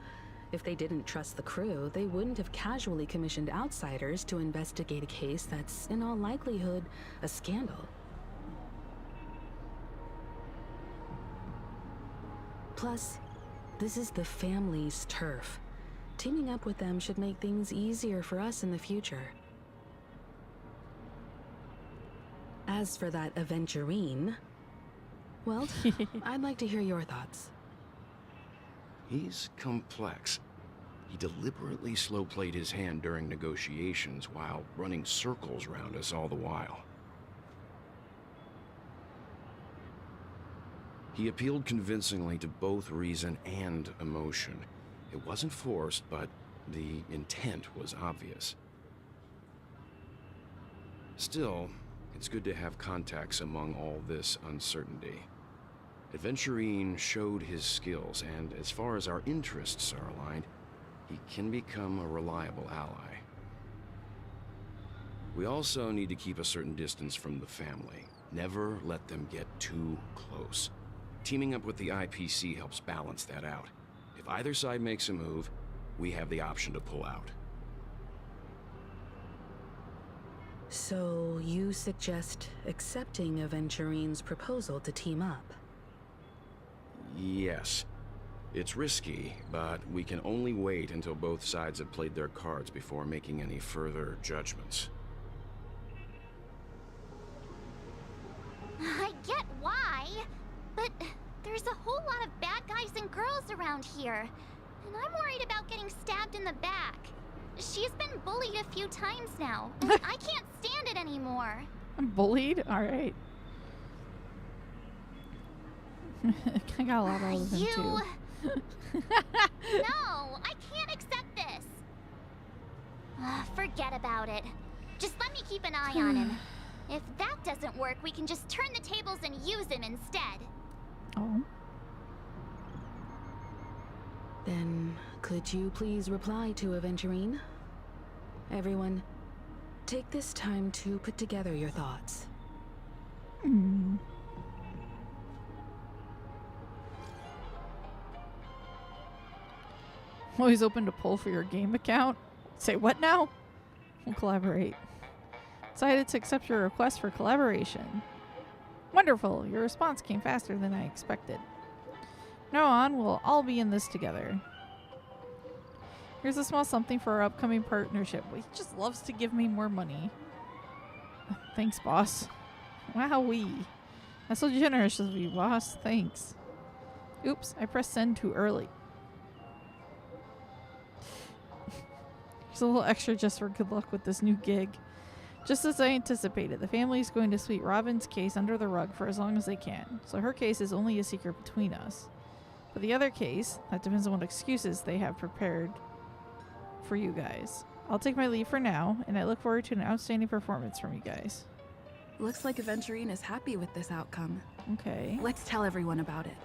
If they didn't trust the crew, they wouldn't have casually commissioned outsiders to investigate a case that's, in all likelihood, a scandal. Plus, this is the family's turf. Teaming up with them should make things easier for us in the future. As for that Aventurine, well, I'd like to hear your thoughts. He's complex. He deliberately slow-played his hand during negotiations while running circles around us all the while. He appealed convincingly to both reason and emotion. It wasn't forced, but the intent was obvious. Still, it's good to have contacts among all this uncertainty. Aventurine showed his skills, and as far as our interests are aligned, he can become a reliable ally. We also need to keep a certain distance from the family. Never let them get too close. Teaming up with the IPC helps balance that out. If either side makes a move, we have the option to pull out. So, you suggest accepting Aventurine's proposal to team up? Yes. It's risky, but we can only wait until both sides have played their cards before making any further judgments. I get why, but there's a whole lot of bad guys and girls around here, and I'm worried about getting stabbed in the back. She's been bullied a few times now, and I can't stand it anymore. I'm bullied? Alright. I got a lot of them too. No, I can't accept this. Forget about it. Just let me keep an eye on him. If that doesn't work, we can just turn the tables and use him instead. Oh. Then, could you please reply to Aventurine? Everyone, take this time to put together your thoughts. Always open to pull for your game account. Say what now? We'll collaborate. Decided to accept your request for collaboration. Wonderful. Your response came faster than I expected. Now on, we'll all be in this together. Here's a small something for our upcoming partnership. He just loves to give me more money. Thanks, boss. Wowee. That's so generous of you, boss. Thanks. Oops, I pressed send too early. Here's a little extra just for good luck with this new gig. Just as I anticipated, the family is going to sweep Robin's case under the rug for as long as they can, so her case is only a secret between us. But the other case, that depends on what excuses they have prepared for you guys. I'll take my leave for now, and I look forward to an outstanding performance from you guys. Looks like Aventurine is happy with this outcome. Okay. Let's tell everyone about it.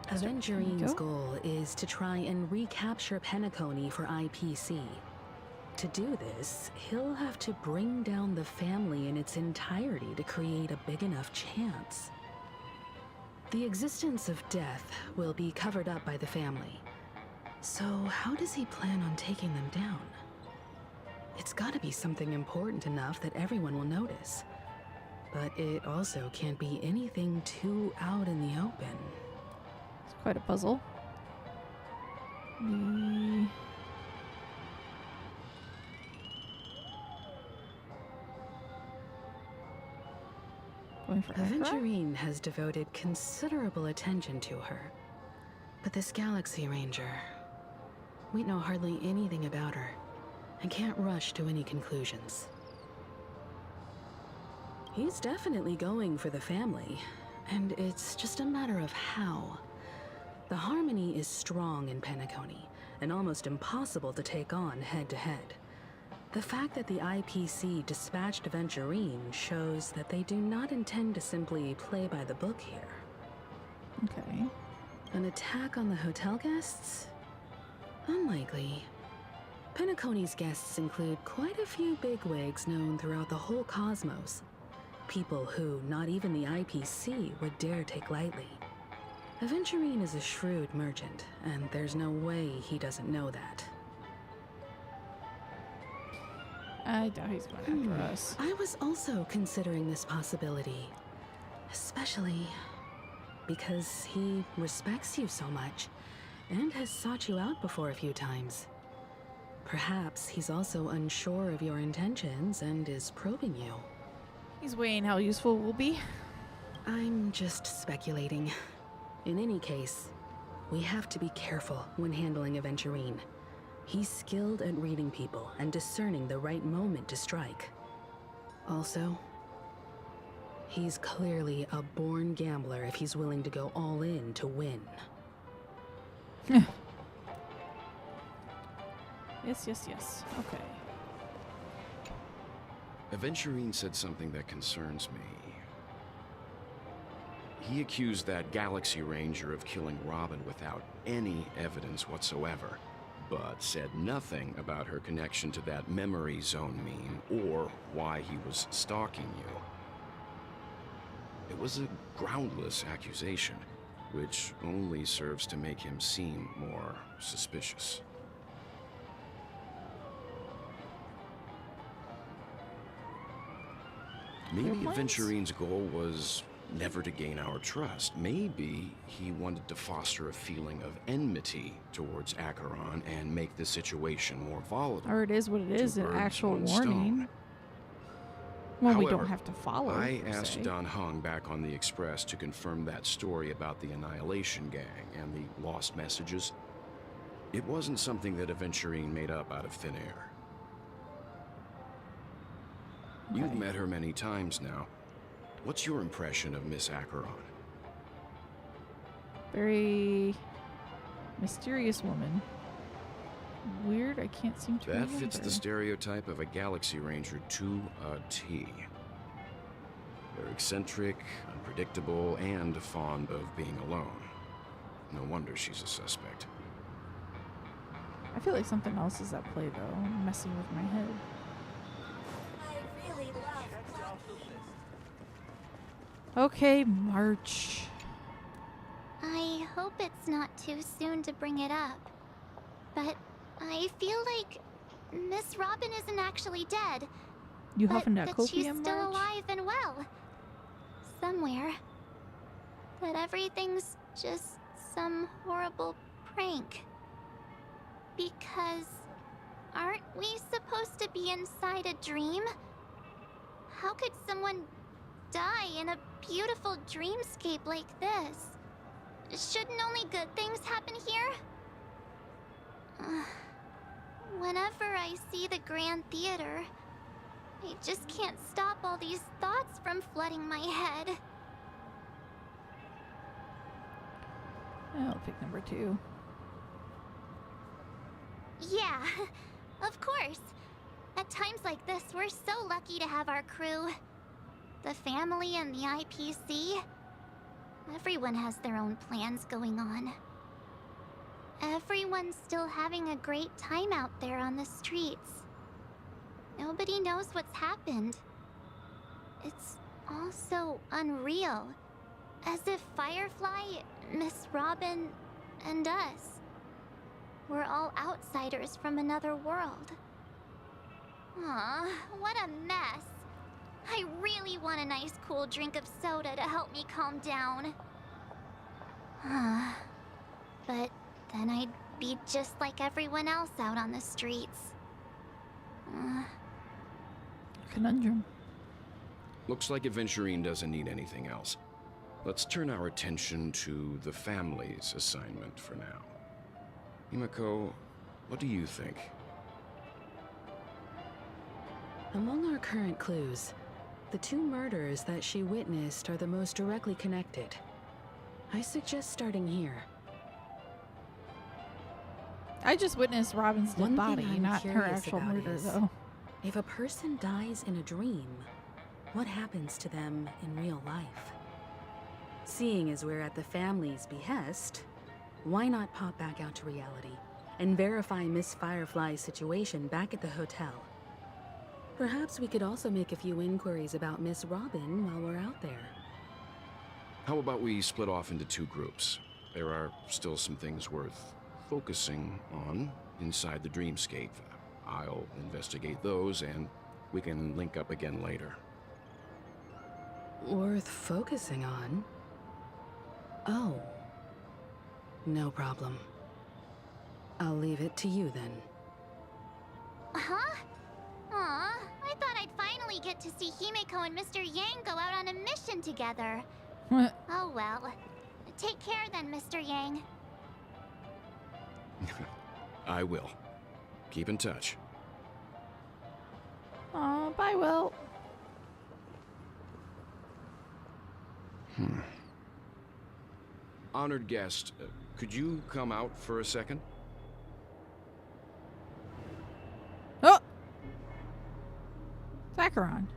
Aventurine's goal is to try and recapture Penacony for IPC. To do this, he'll have to bring down the family in its entirety to create a big enough chance. The existence of death will be covered up by the family. So how does he plan on taking them down? It's gotta be something important enough that everyone will notice. But it also can't be anything too out in the open. It's quite a puzzle. Going for Aventurine has devoted considerable attention to her. But this Galaxy Ranger, we know hardly anything about her and can't rush to any conclusions. He's definitely going for the family, and it's just a matter of how. The harmony is strong in Penacony, and almost impossible to take on head-to-head. The fact that the IPC dispatched Aventurine shows that they do not intend to simply play by the book here. Okay. An attack on the hotel guests? Unlikely. Penacony's guests include quite a few bigwigs known throughout the whole cosmos. People who not even the IPC would dare take lightly. Aventurine is a shrewd merchant, and there's no way he doesn't know that. I doubt he's going after us. I was also considering this possibility. Especially because he respects you so much, and has sought you out before a few times. Perhaps he's also unsure of your intentions and is probing you. He's weighing how useful we'll be. I'm just speculating. In any case, we have to be careful when handling Aventurine. He's skilled at reading people and discerning the right moment to strike. Also, he's clearly a born gambler if he's willing to go all in to win. Yes. Okay. Aventurine said something that concerns me. He accused that Galaxy Ranger of killing Robin without any evidence whatsoever, but said nothing about her connection to that memory zone meme or why he was stalking you. It was a groundless accusation, which only serves to make him seem more suspicious. Maybe Aventurine's goal was never to gain our trust. Maybe he wanted to foster a feeling of enmity towards Acheron and make the situation more volatile. Or it is what it is, an actual warning. Well, However, we don't have to follow. I asked Don Hung back on the Express to confirm that story about the Annihilation Gang and the lost messages. It wasn't something that Aventurine made up out of thin air. Okay. You've met her many times now. What's your impression of Miss Acheron? Very mysterious woman. Weird, I can't seem to remember. That fits the stereotype of a Galaxy Ranger to a T. They're eccentric, unpredictable, and fond of being alone. No wonder she's a suspect. I feel like something else is at play, though. I'm messing with my head. I really love Okay, March. I hope it's not too soon to bring it up. But I feel like Miss Robin isn't actually dead. You but huffing that that coffee, she's March? still alive and well. Somewhere. That everything's just some horrible prank. Because aren't we supposed to be inside a dream? How could someone die in a beautiful dreamscape like this? Shouldn't only good things happen here? Whenever I see the Grand Theater, I just can't stop all these thoughts from flooding my head. I'll pick number 2. Yeah, of course. At times like this, we're so lucky to have our crew. The family and the IPC. Everyone has their own plans going on. Everyone's still having a great time out there on the streets. Nobody knows what's happened. It's all so unreal. As if Firefly, Miss Robin, and us. We're all outsiders from another world. Aw, what a mess. I really want a nice cool drink of soda to help me calm down. But then I'd be just like everyone else out on the streets. Conundrum. Looks like Aventurine doesn't need anything else. Let's turn our attention to the family's assignment for now. Himiko, what do you think? Among our current clues, the 2 murders that she witnessed are the most directly connected. I suggest starting here. I just witnessed Robin's dead body, I'm not her curious actual about murder, is, though. If a person dies in a dream, what happens to them in real life? Seeing as we're at the family's behest, why not pop back out to reality and verify Miss Firefly's situation back at the hotel? Perhaps we could also make a few inquiries about Miss Robin while we're out there. How about we split off into 2 groups? There are still some things worth focusing on inside the dreamscape. I'll investigate those, and we can link up again later. Worth focusing on? Oh. No problem. I'll leave it to you then. Huh? Aw, I thought I'd finally get to see Himiko and Mr. Yang go out on a mission together. Oh well. Take care then, Mr. Yang. I will. Keep in touch. Aw, bye, Will. Honored guest, could you come out for a second? Oh! Acheron.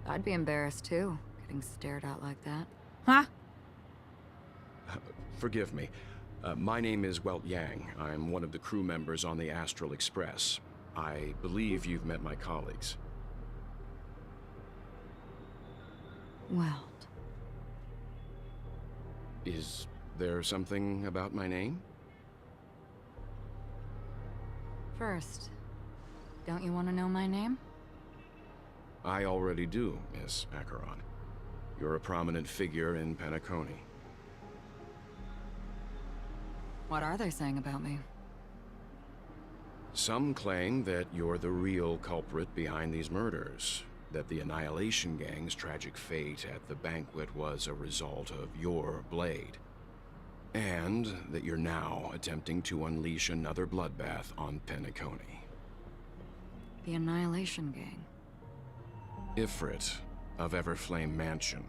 I'd be embarrassed too, getting stared at like that. Huh? Forgive me. My name is Welt Yang. I'm one of the crew members on the Astral Express. I believe you've met my colleagues. Welt. Is there something about my name? First, don't you want to know my name? I already do, Miss Acheron. You're a prominent figure in Penacony. What are they saying about me? Some claim that you're the real culprit behind these murders, that the Annihilation Gang's tragic fate at the banquet was a result of your blade, and that you're now attempting to unleash another bloodbath on Penacony. The Annihilation Gang. Ifrit of Everflame Mansion.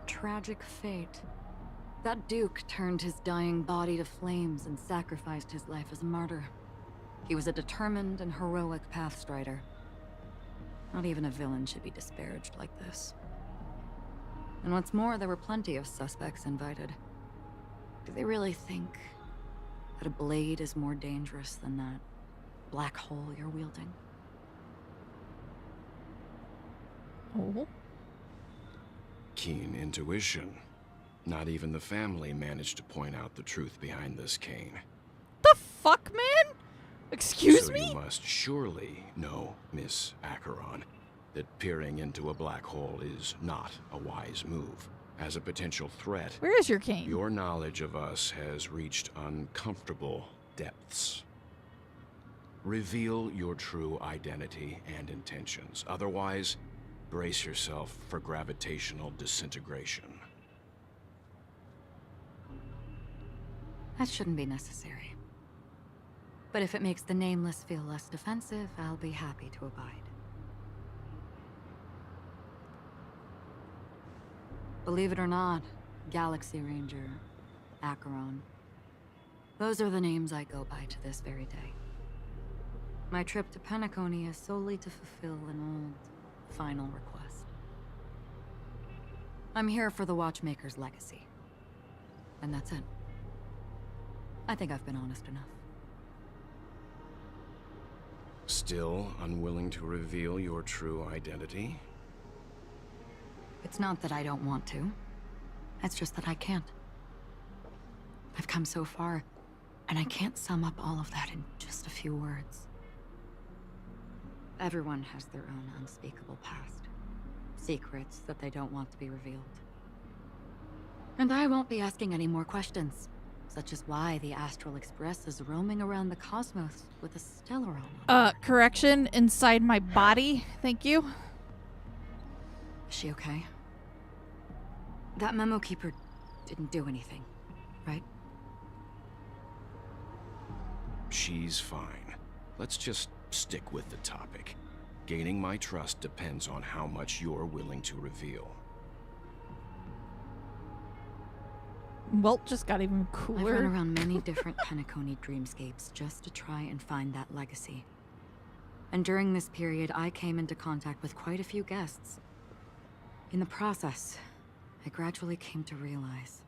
Tragic fate. That Duke turned his dying body to flames and sacrificed his life as a martyr. He was a determined and heroic pathstrider. Not even a villain should be disparaged like this. And what's more, there were plenty of suspects invited. Do they really think that a blade is more dangerous than that black hole you're wielding? Oh. Keen intuition. Not even the family managed to point out the truth behind this cane. The fuck, man? Excuse me? So you must surely know, Miss Acheron, that peering into a black hole is not a wise move. As a potential threat, where is your cane? Your knowledge of us has reached uncomfortable depths. Reveal your true identity and intentions. Otherwise, brace yourself for gravitational disintegration. That shouldn't be necessary. But if it makes the Nameless feel less defensive, I'll be happy to abide. Believe it or not, Galaxy Ranger, Acheron. Those are the names I go by to this very day. My trip to Penacony is solely to fulfill an old, final request. I'm here for the Watchmaker's legacy. And that's it. I think I've been honest enough. Still unwilling to reveal your true identity? It's not that I don't want to. It's just that I can't. I've come so far, and I can't sum up all of that in just a few words. Everyone has their own unspeakable past. Secrets that they don't want to be revealed. And I won't be asking any more questions, such as why the Astral Express is roaming around the cosmos with a Stellaron on it. Correction, inside my body. Thank you. Is she okay? That memo keeper didn't do anything, right? She's fine. Let's just stick with the topic. Gaining my trust depends on how much you're willing to reveal. Walt just got even I've cooler. run around many different Penacony dreamscapes just to try and find that legacy. And during this period, I came into contact with quite a few guests. In the process, I gradually came to realize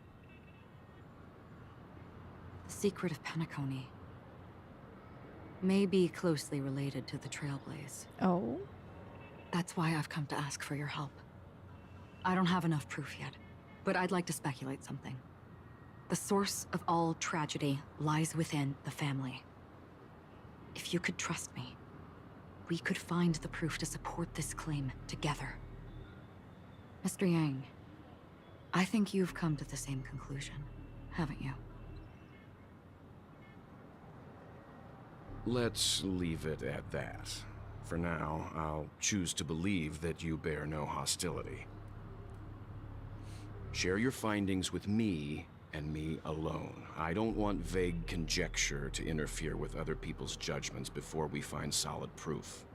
the secret of Penacony may be closely related to the Trailblaze. Oh? That's why I've come to ask for your help. I don't have enough proof yet, but I'd like to speculate something. The source of all tragedy lies within the family. If you could trust me, we could find the proof to support this claim together. Mr. Yang, I think you've come to the same conclusion, haven't you? Let's leave it at that. For now, I'll choose to believe that you bear no hostility. Share your findings with me, and me alone. I don't want vague conjecture to interfere with other people's judgments before we find solid proof.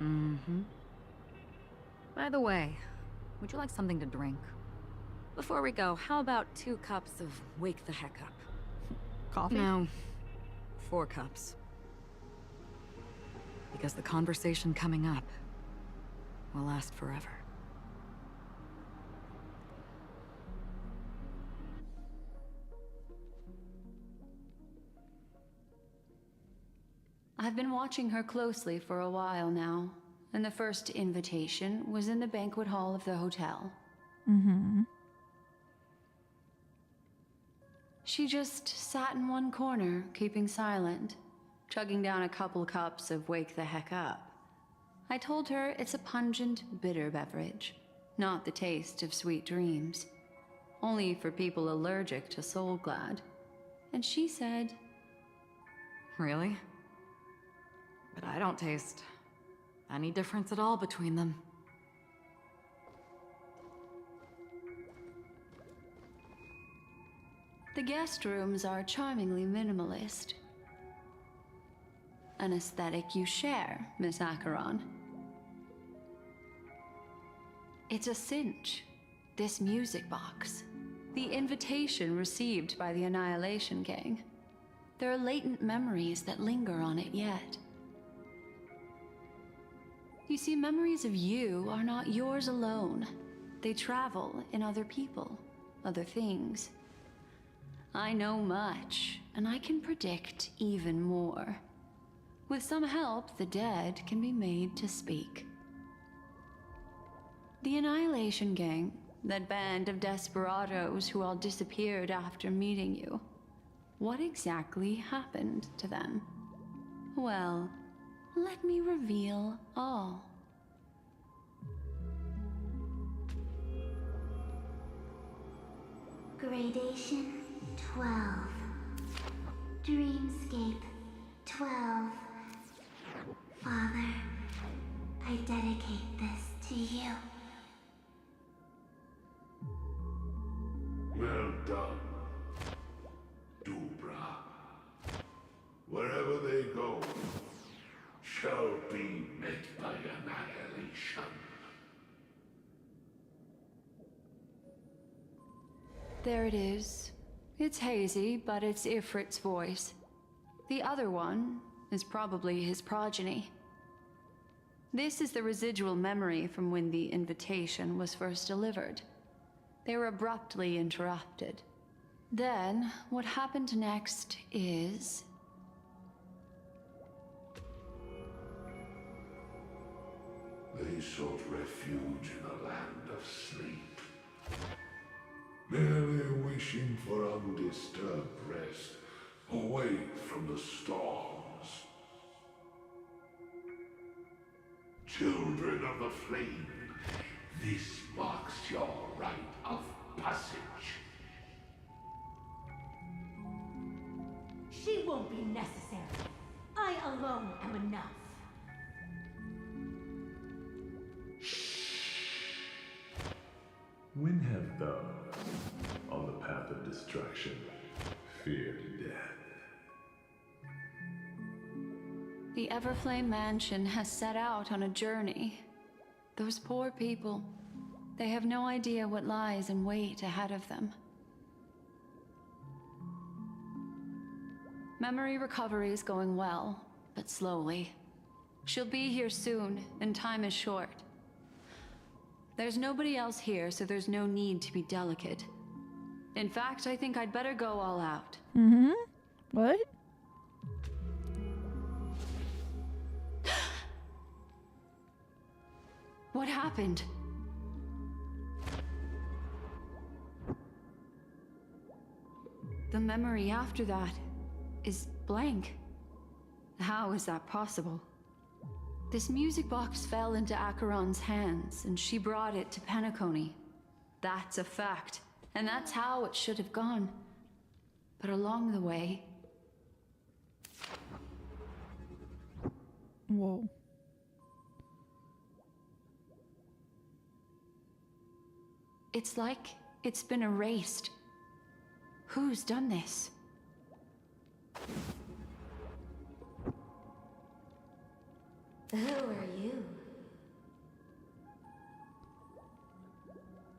Mm-hmm. By the way, would you like something to drink? Before we go, how about 2 cups of Wake the Heck Up? Coffee? No, 4 cups. Because the conversation coming up will last forever. I've been watching her closely for a while now, and the first invitation was in the banquet hall of the hotel. Mm-hmm. She just sat in one corner, keeping silent, chugging down a couple cups of Wake the Heck Up. I told her it's a pungent, bitter beverage, not the taste of sweet dreams. Only for people allergic to Soul Glad. And she said... Really? But I don't taste any difference at all between them. The guest rooms are charmingly minimalist. An aesthetic you share, Miss Acheron. It's a cinch, this music box. The invitation received by the Annihilation Gang. There are latent memories that linger on it yet. You see, memories of you are not yours alone. They travel in other people, other things. I know much, and I can predict even more. With some help, the dead can be made to speak. The Annihilation Gang, that band of desperados who all disappeared after meeting you. What exactly happened to them? Well, let me reveal all. Gradation 12. Dreamscape 12. Father, I dedicate this to you. Well done, Dubra. Wherever they go, shall be met by annihilation. There it is. It's hazy, but it's Ifrit's voice. The other one is probably his progeny. This is the residual memory from when the invitation was first delivered. They were abruptly interrupted. Then, what happened next is... They sought refuge in a land of sleep, merely wishing for undisturbed rest, away from the storms. Children of the Flame, this marks your rite of passage. She won't be necessary. I alone am enough. When have those on the path of destruction feared death? The Everflame Mansion has set out on a journey. Those poor people, they have no idea what lies in wait ahead of them. Memory recovery is going well, but slowly. She'll be here soon, and time is short. There's nobody else here, so there's no need to be delicate. In fact, I think I'd better go all out. Mm-hmm. What? What happened? The memory after that is blank. How is that possible? This music box fell into Acheron's hands, and she brought it to Penacony. That's a fact, and that's how it should have gone. But along the way... Whoa. It's like it's been erased. Who's done this? Who are you?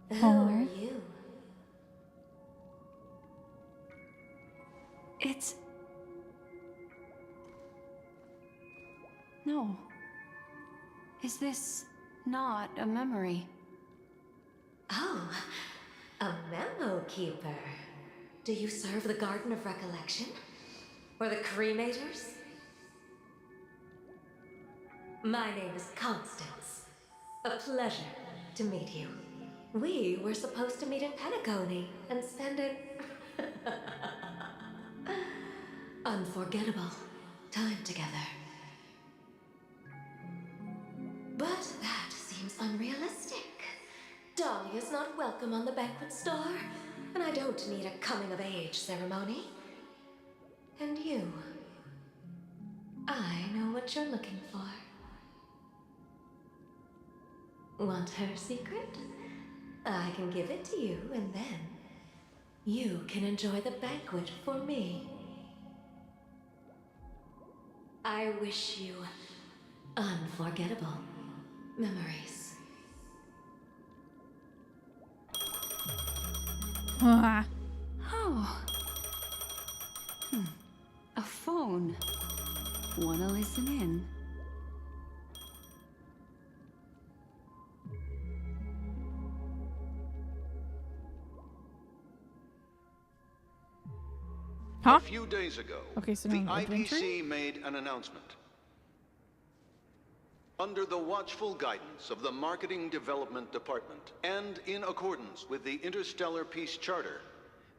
Who Aww. are you? It's... No. Is this not a memory? Oh, a memo keeper. Do you serve the Garden of Recollection? Or the Cremators? My name is Constance. A pleasure to meet you. We were supposed to meet in Penacony and spend an unforgettable time together. But that seems unrealistic. Dolly is not welcome on the banquet star, and I don't need a coming-of-age ceremony. And you, I know what you're looking for. Want her secret? I can give it to you, and then you can enjoy the banquet for me. I wish you unforgettable memories. Ah. Oh. A phone. Wanna listen in? Huh? A few days ago, Okay, so the now I'm IPC made an announcement. Under the watchful guidance of the Marketing Development Department, and in accordance with the Interstellar Peace Charter,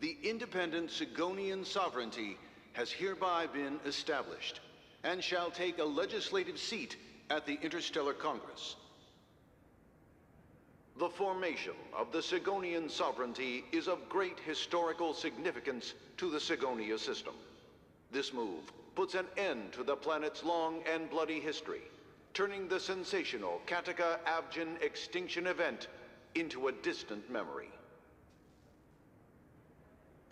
the independent Sigonian sovereignty has hereby been established, and shall take a legislative seat at the Interstellar Congress. The formation of the Sigonian sovereignty is of great historical significance to the Sigonia system. This move puts an end to the planet's long and bloody history, turning the sensational Kataka-Abjin extinction event into a distant memory.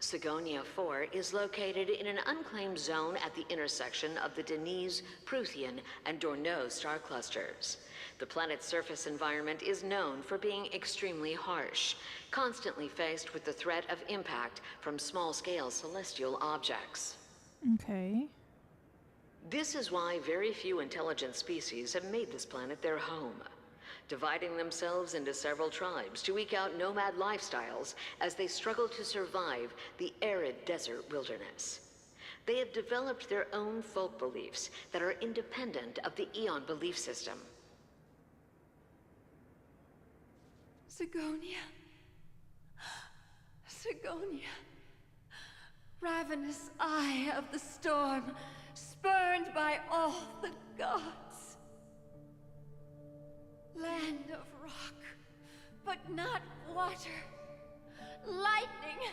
Sigonia 4 is located in an unclaimed zone at the intersection of the Denise, Prothean, and Dorneau star clusters. The planet's surface environment is known for being extremely harsh, constantly faced with the threat of impact from small-scale celestial objects. Okay. This is why very few intelligent species have made this planet their home, dividing themselves into several tribes to eke out nomad lifestyles as they struggle to survive the arid desert wilderness. They have developed their own folk beliefs that are independent of the Eon belief system. Sigonia. Sigonia. Ravenous eye of the storm, spurned by all the gods. Land of rock, but not water. Lightning,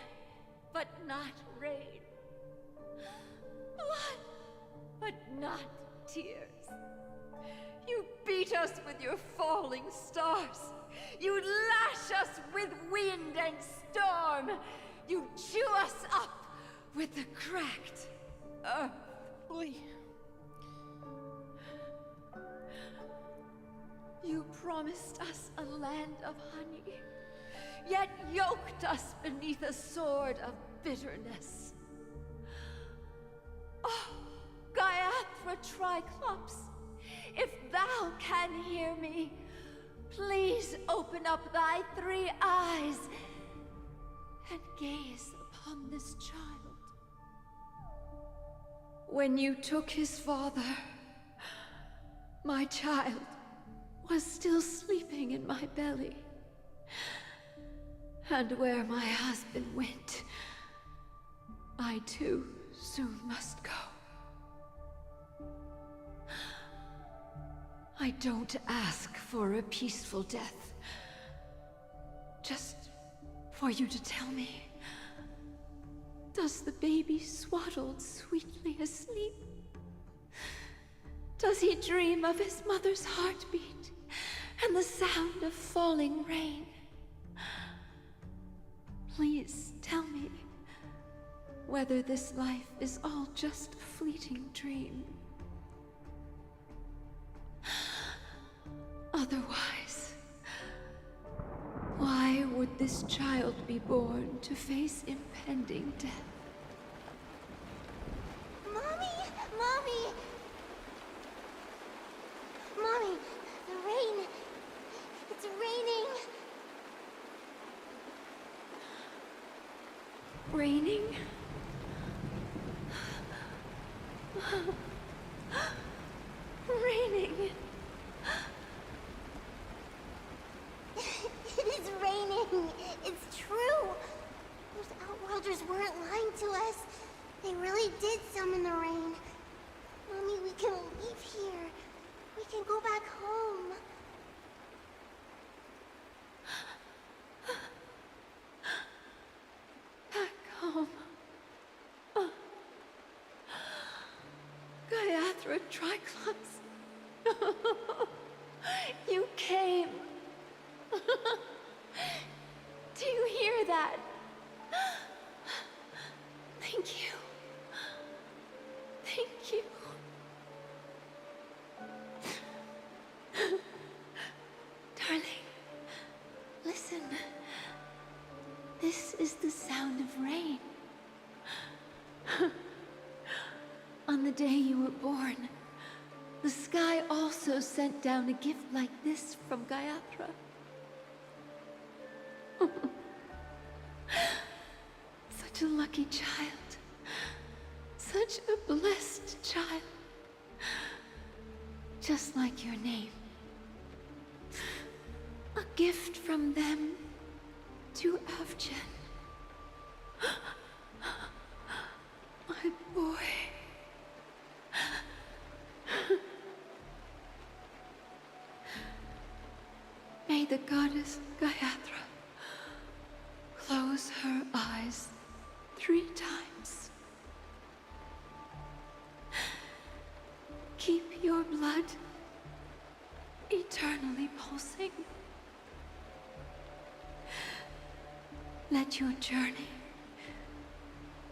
but not rain. Blood, but not tears. You beat us with your falling stars. You lash us with wind and storm. You chew us up with the cracked earth. Boy. You promised us a land of honey, yet yoked us beneath a sword of bitterness. Oh, GuangCaiArts Triclops, if thou can hear me, please open up thy 3 eyes and gaze upon this child. When you took his father, my child was still sleeping in my belly. And where my husband went, I too soon must go. I don't ask for a peaceful death. Just for you to tell me, does the baby swaddled sweetly asleep? Does he dream of his mother's heartbeat and the sound of falling rain? Please tell me whether this life is all just a fleeting dream. Otherwise, why would this child be born to face impending death? Mommy! Mommy! Mommy, the rain. It's raining. Raining? Raining. It is raining. It's true. Those Outworlders weren't lying to us. They really did summon the rain. Mommy, we can leave here. We can go back home. Back home. GuangCaiArts Triclops. You came. Do you hear that? Thank you. Thank you. Darling, listen. This is the sound of rain. On the day you were born, the sky also sent down a gift like this from GuangCaiArts. Such a lucky child. Such a blessed child. Just like your name. A gift from them to Avgen. My boy. May the goddess GuangCaiArts close her eyes 3 times. Keep your blood eternally pulsing. Let your journey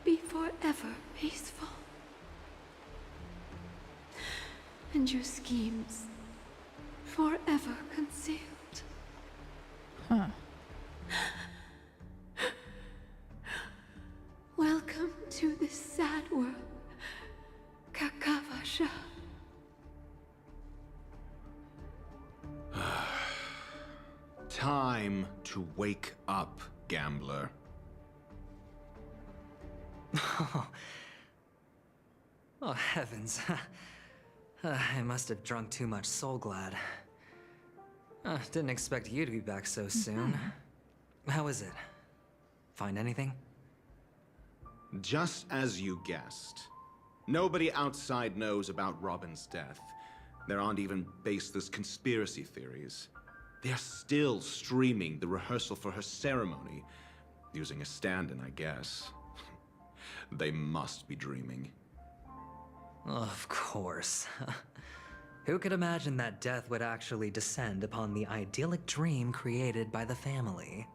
be forever peaceful. And your schemes forever concealed. Huh. Welcome to this sad world, Kakavasha. Time to wake up, gambler. Oh, heavens. I must have drunk too much Soul Glad. Didn't expect you to be back so soon. How is it? Find anything? Just as you guessed. Nobody outside knows about Robin's death. There aren't even baseless conspiracy theories. They're still streaming the rehearsal for her ceremony, using a stand-in, I guess. They must be dreaming. Of course. Who could imagine that death would actually descend upon the idyllic dream created by the family?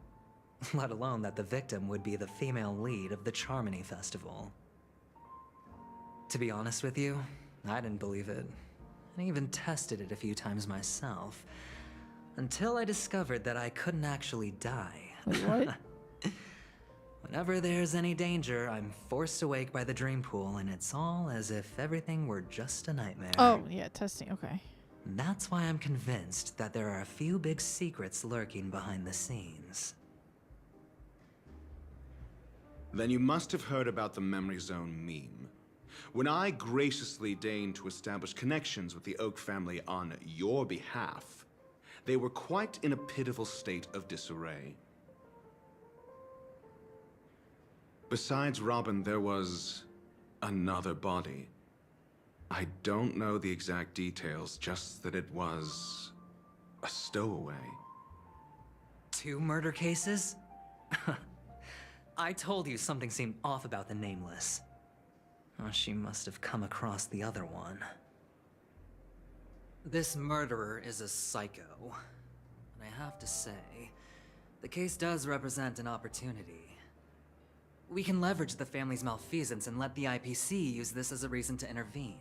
Let alone that the victim would be the female lead of the Charmony Festival. To be honest with you, I didn't believe it. I even tested it a few times myself. Until I discovered that I couldn't actually die. Wait, what? Whenever there's any danger, I'm forced awake by the dream pool, and it's all as if everything were just a nightmare. Oh, yeah, testing, okay. That's why I'm convinced that there are a few big secrets lurking behind the scenes. Then you must have heard about the Memory Zone meme. When I graciously deigned to establish connections with the Oak family on your behalf, they were quite in a pitiful state of disarray. Besides Robin, there was another body. I don't know the exact details, just that it was a stowaway. 2 murder cases? I told you something seemed off about the Nameless. Oh, she must have come across the other one. This murderer is a psycho. And I have to say, the case does represent an opportunity. We can leverage the family's malfeasance and let the IPC use this as a reason to intervene.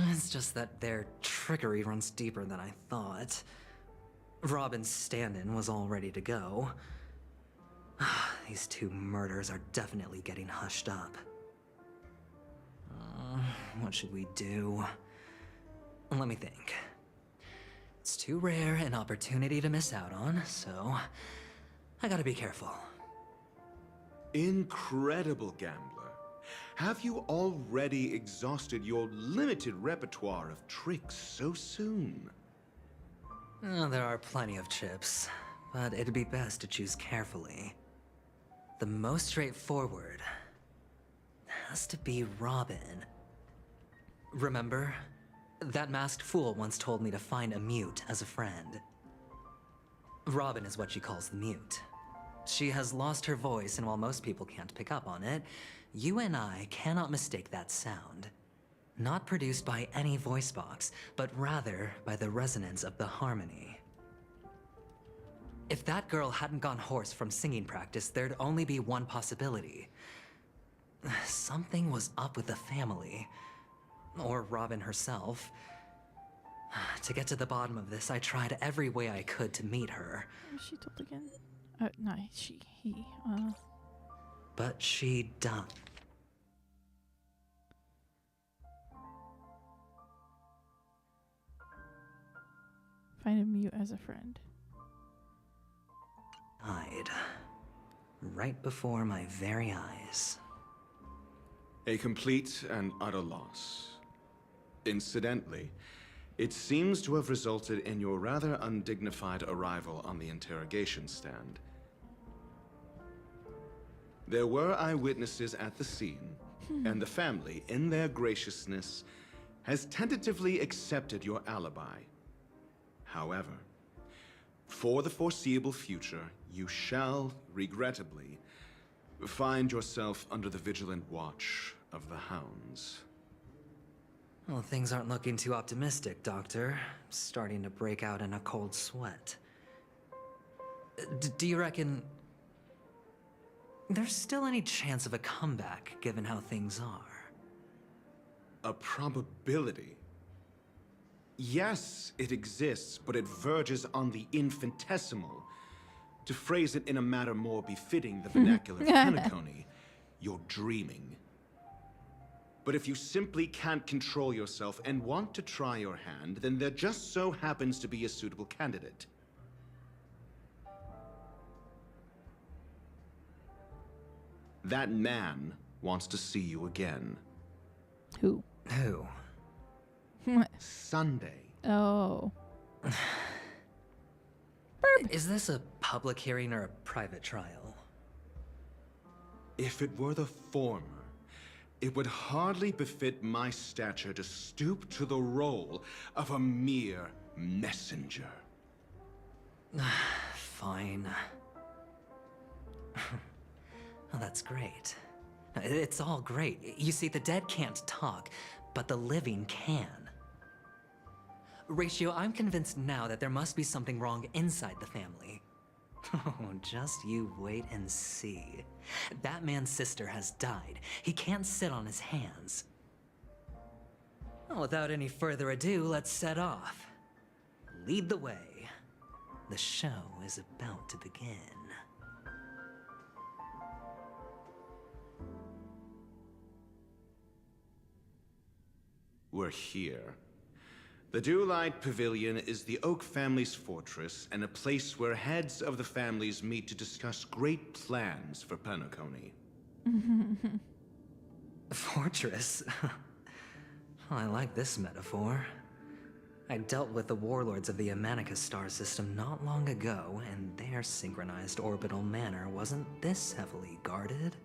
It's just that their trickery runs deeper than I thought. Robin's stand-in was all ready to go. These 2 murders are definitely getting hushed up. What should we do? Let me think. It's too rare an opportunity to miss out on, so I gotta be careful. Incredible, Gambler. Have you already exhausted your limited repertoire of tricks so soon? There are plenty of chips, but it'd be best to choose carefully. The most straightforward has to be Robin. Remember? That masked fool once told me to find a mute as a friend. Robin is what she calls the mute. She has lost her voice, and while most people can't pick up on it, you and I cannot mistake that sound. Not produced by any voice box, but rather by the resonance of the harmony. If that girl hadn't gone hoarse from singing practice, there'd only be one possibility. Something was up with the family. Or Robin herself. To get to the bottom of this, I tried every way I could to meet her. What was she told again? No, he. But she died. Find a mute as a friend. Died. Right before my very eyes. A complete and utter loss. Incidentally, it seems to have resulted in your rather undignified arrival on the interrogation stand. There were eyewitnesses at the scene, and the family, in their graciousness, has tentatively accepted your alibi. However, for the foreseeable future, you shall, regrettably, find yourself under the vigilant watch of the hounds. Well, things aren't looking too optimistic, Doctor. I'm starting to break out in a cold sweat. Do you reckon there's still any chance of a comeback, given how things are? A probability? Yes, it exists, but it verges on the infinitesimal. To phrase it in a manner more befitting the vernacular of Penacony, you're dreaming. But if you simply can't control yourself and want to try your hand, then there just so happens to be a suitable candidate. That man wants to see you again. Who? Who? What? Sunday. Oh. Is this a public hearing or a private trial? If it were the former, it would hardly befit my stature to stoop to the role of a mere messenger. Fine. Oh, that's great. It's all great. You see, the dead can't talk, but the living can. Ratio, I'm convinced now that there must be something wrong inside the family. Oh, just you wait and see. That man's sister has died. He can't sit on his hands. Well, without any further ado, let's set off. Lead the way. The show is about to begin. We're here. The Dewlight Pavilion is the Oak family's fortress and a place where heads of the families meet to discuss great plans for Penacony. Fortress? I like this metaphor. I dealt with the warlords of the Amanicus star system not long ago, and their synchronized orbital manor wasn't this heavily guarded.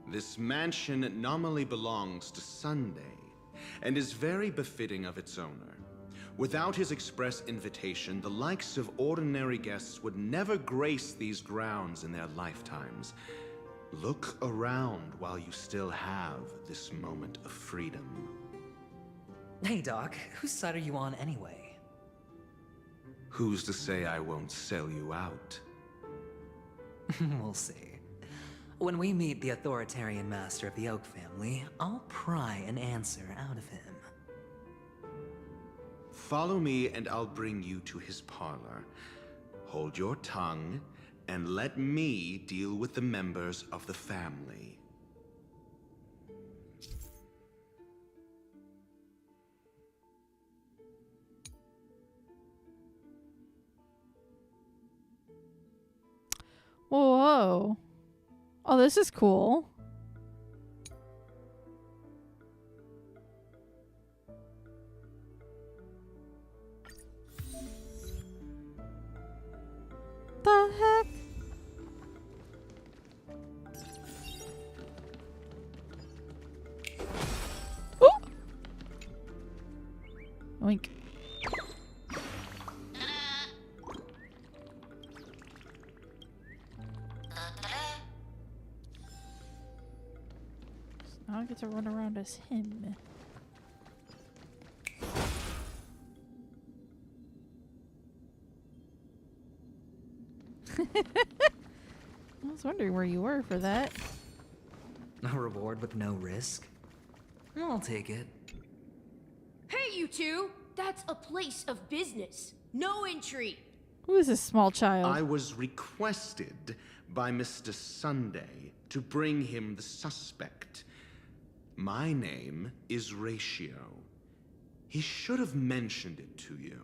This mansion nominally belongs to Sunday, and is very befitting of its owner. Without his express invitation, the likes of ordinary guests would never grace these grounds in their lifetimes. Look around while you still have this moment of freedom. Hey, Doc, whose side are you on anyway? Who's to say I won't sell you out? We'll see. When we meet the authoritarian master of the Oak family, I'll pry an answer out of him. Follow me and I'll bring you to his parlor. Hold your tongue and let me deal with the members of the family. Whoa. Oh, this is cool. The heck? Ooh! Oink. Now I get to run around as him. I was wondering where you were for that. A reward with no risk? I'll take it. Hey, you two! That's a place of business. No entry. Who is this small child? I was requested by Mr. Sunday to bring him the suspect. My name is Ratio. He should have mentioned it to you.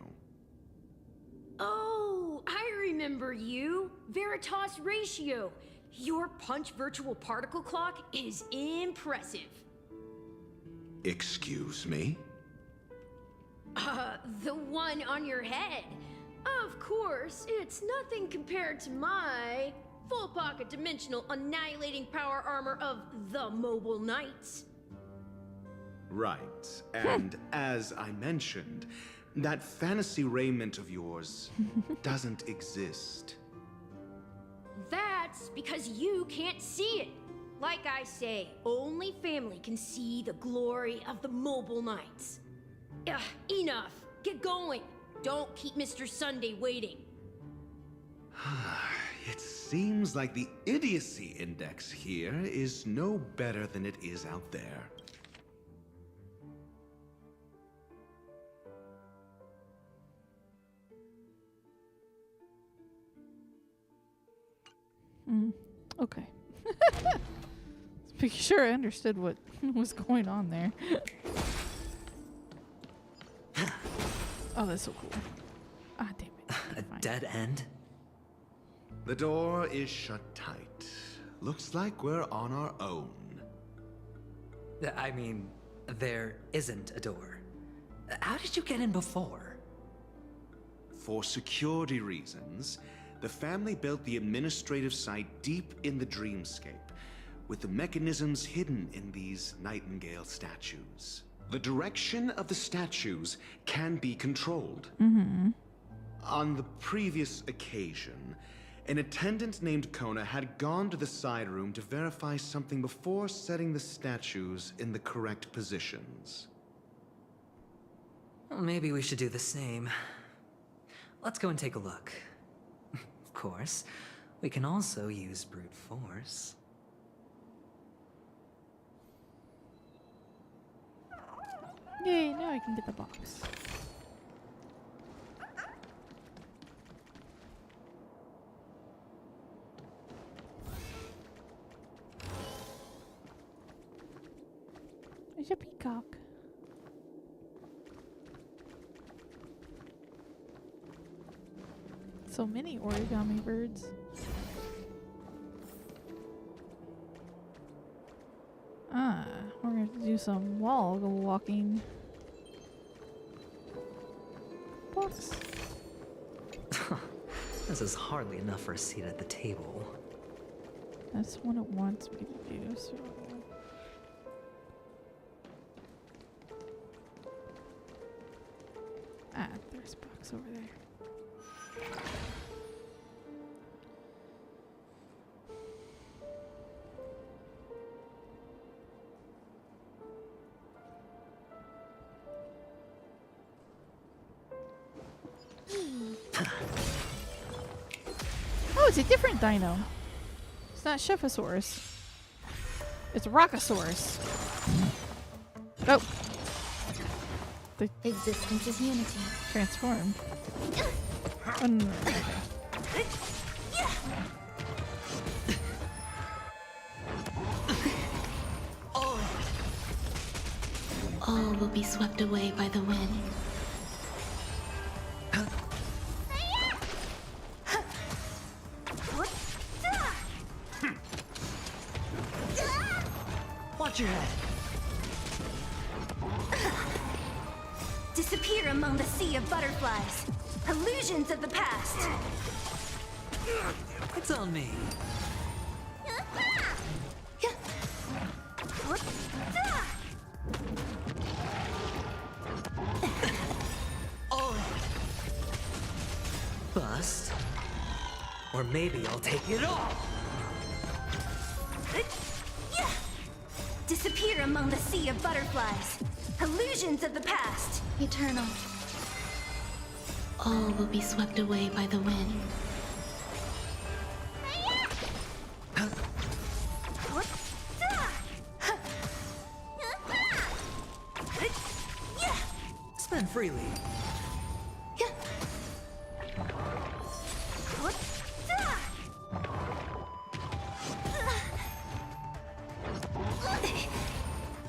Oh, I remember you. Veritas Ratio. Your punch virtual particle clock is impressive. Excuse me? The one on your head. Of course, it's nothing compared to my full pocket dimensional annihilating power armor of the Mobile Knights. Right, and as I mentioned, that fantasy raiment of yours doesn't exist. That's because you can't see it. Like I say, only family can see the glory of the Mobile Knights. Ugh, enough. Get going. Don't keep Mr. Sunday waiting. It seems like the idiocy index here is no better than it is out there. Okay. Just making sure I understood what was going on there. Oh, that's so cool. Ah, damn it. A dead end? The door is shut tight. Looks like we're on our own. I mean, there isn't a door. How did you get in before? For security reasons, the family built the administrative site deep in the dreamscape, with the mechanisms hidden in these Nightingale statues. The direction of the statues can be controlled. On the previous occasion, an attendant named Kona had gone to the side room to verify something before setting the statues in the correct positions. Well, maybe we should do the same. Let's go and take a look. Of course, we can also use brute force. Yay, now I can get the box. There's a peacock. So many origami birds. Ah, we're gonna have to do some wall walking. Box. This is hardly enough for a seat at the table. That's what it wants me to do, so... Ah, there's a box over there. Oh, it's a different dino. It's not Shephosaurus. It's Rockosaurus. Oh. The existence is unity. Transform. Oh, no. All will be swept away by the wind. Watch your head. Disappear among the sea of butterflies. Illusions of the past. It's on me. Bust. Or maybe I'll take it all. Disappear among the sea of butterflies. Illusions of the past. Eternal. All will be swept away by the wind. Spend freely.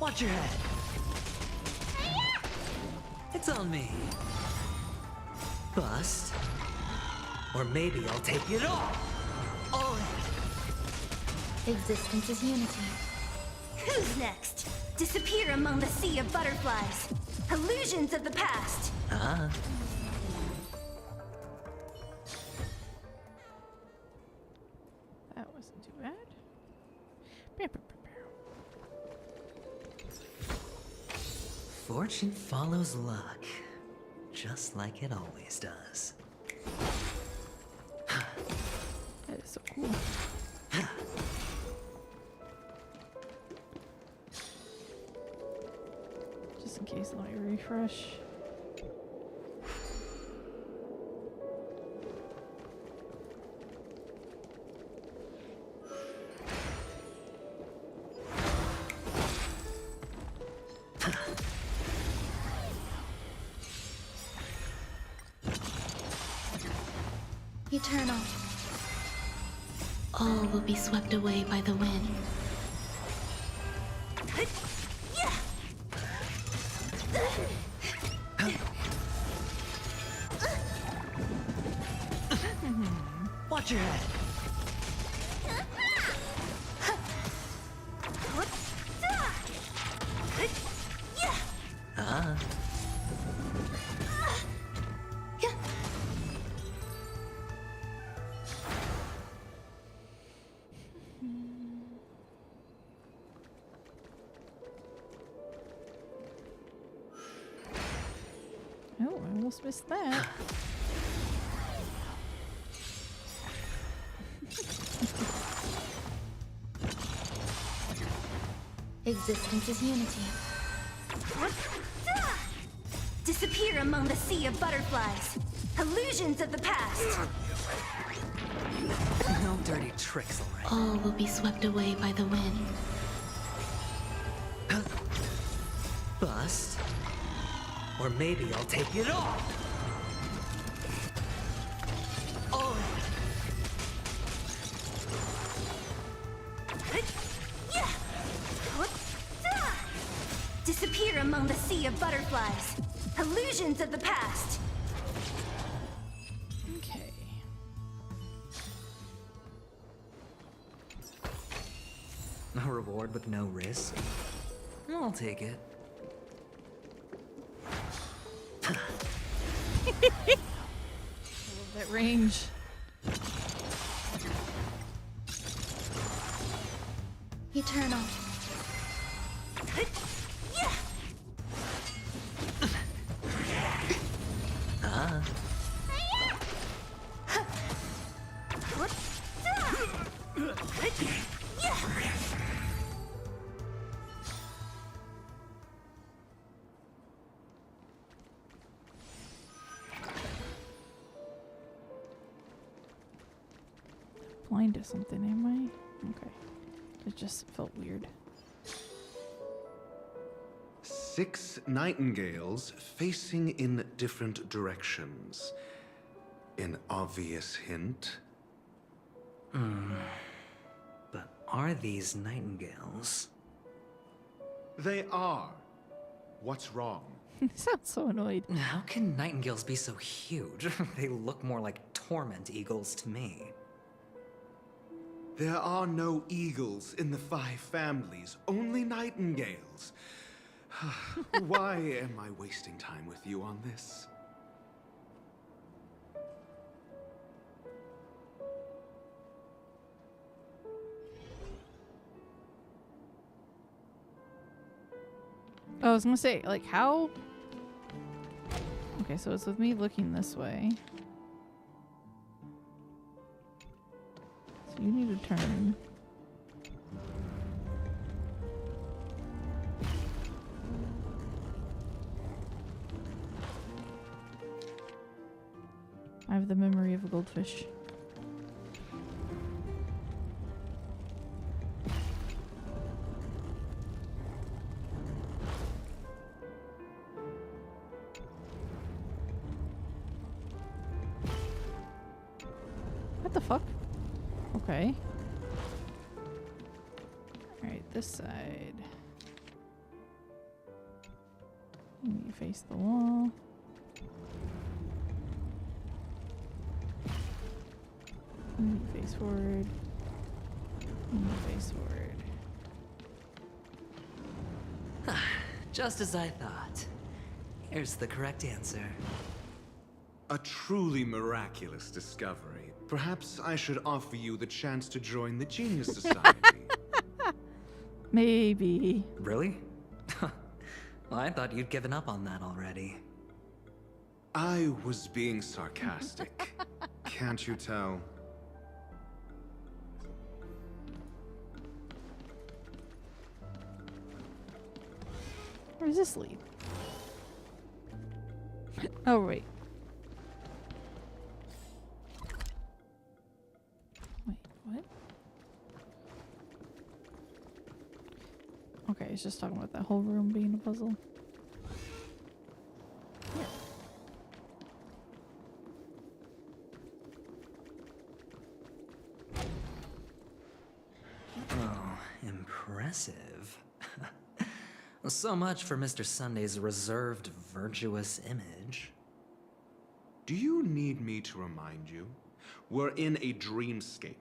Watch your head. It's on me. Bust. Or maybe I'll take it all. Existence is unity. Who's next? Disappear among the sea of butterflies. Illusions of the past. Ah. That wasn't too bad. Fortune follows luck, just like it always does. That is so cool. Just in case, let me refresh. Eternal. All will be swept away by the wind. Watch your head. Ah. Oh, I almost missed that. Existence is unity. Disappear among the sea of butterflies. Illusions of the past. No dirty tricks, alright. All will be swept away by the wind. Bust. Or maybe I'll take it all. Oh. Disappear among the sea of butterflies. Illusions of the past. Okay. A reward with no risk. I'll take it. I love that range. Eternal. Blind to something, am I? Okay. It just felt weird. 6 nightingales facing in different directions. An obvious hint. But are these nightingales? They are. What's wrong? He sounds so annoyed. How can nightingales be so huge? They look more like torment eagles to me. There are no eagles in the 5 families, only nightingales. Why am I wasting time with you on this? Oh, I was gonna say, like, how? Okay, so it's with me looking this way. So you need to turn. I have the memory of a goldfish. What the fuck? Okay. Alright, this side. You need to face the wall. You need to face forward. You need to face forward. Just as I thought. Here's the correct answer. A truly miraculous discovery. Perhaps I should offer you the chance to join the Genius Society. Maybe. Really? Well, I thought you'd given up on that already. I was being sarcastic. Can't you tell? Where does this lead? Oh, wait. Wait, what? Okay, it's just talking about that whole room being a puzzle. Yeah. Oh, impressive. So much for Mr. Sunday's reserved, virtuous image. Do you need me to remind you? We're in a dreamscape.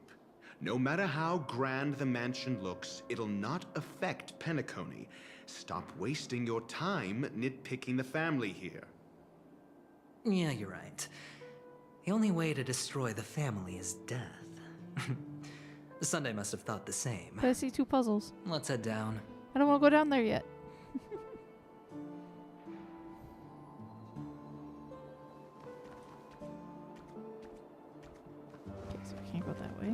No matter how grand the mansion looks, it'll not affect Penacony. Stop wasting your time nitpicking the family here. Yeah, you're right. The only way to destroy the family is death. Sunday must have thought the same. But I see 2 puzzles. Let's head down. I don't want to go down there yet. Don't go that way.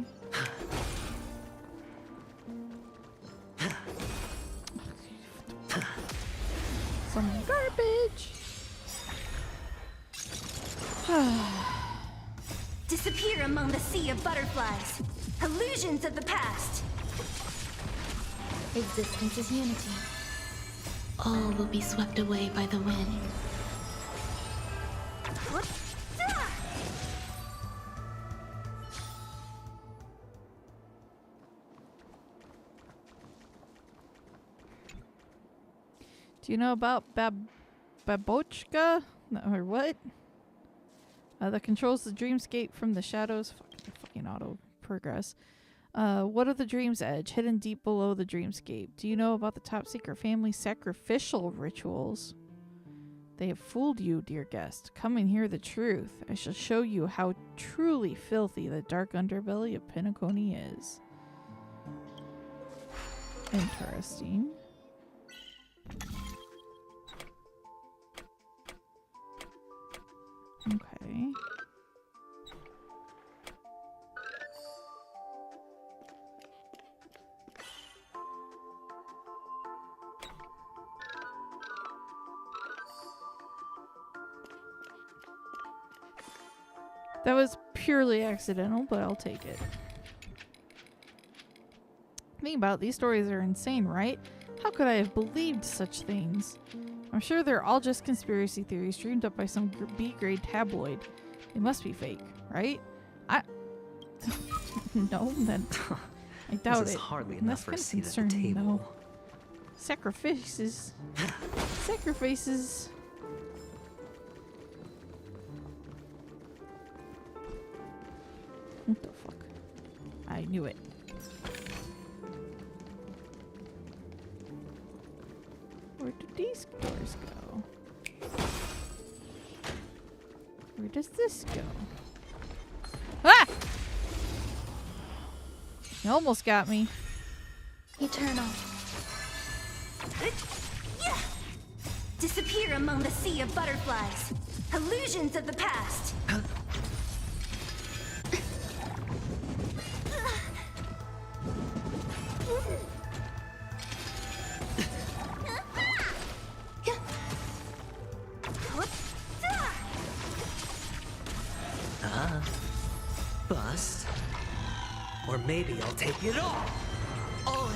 Some garbage. Disappear among the sea of butterflies. Illusions of the past. Existence is unity. All will be swept away by the wind. Do you know about Babochka? Or what? That controls the dreamscape from the shadows. Fucking auto progress. What are the dream's edge, hidden deep below the dreamscape? Do you know about the top secret family sacrificial rituals? They have fooled you, dear guest. Come and hear the truth. I shall show you how truly filthy the dark underbelly of Penacony is. Interesting. Okay. That was purely accidental, but I'll take it. Think about it, these stories are insane, right? How could I have believed such things? I'm sure they're all just conspiracy theories dreamed up by some B-grade tabloid. They must be fake, right? No, then I doubt this is it. hardly And enough that's for a kinda seat at the concerning, table. though. Sacrifices. Sacrifices. What the fuck? I knew it. Where do these doors go? Where does this go? Ah! You almost got me. Eternal. Disappear among the sea of butterflies. Illusions of the past. Bust. Or maybe I'll take it all. Oh.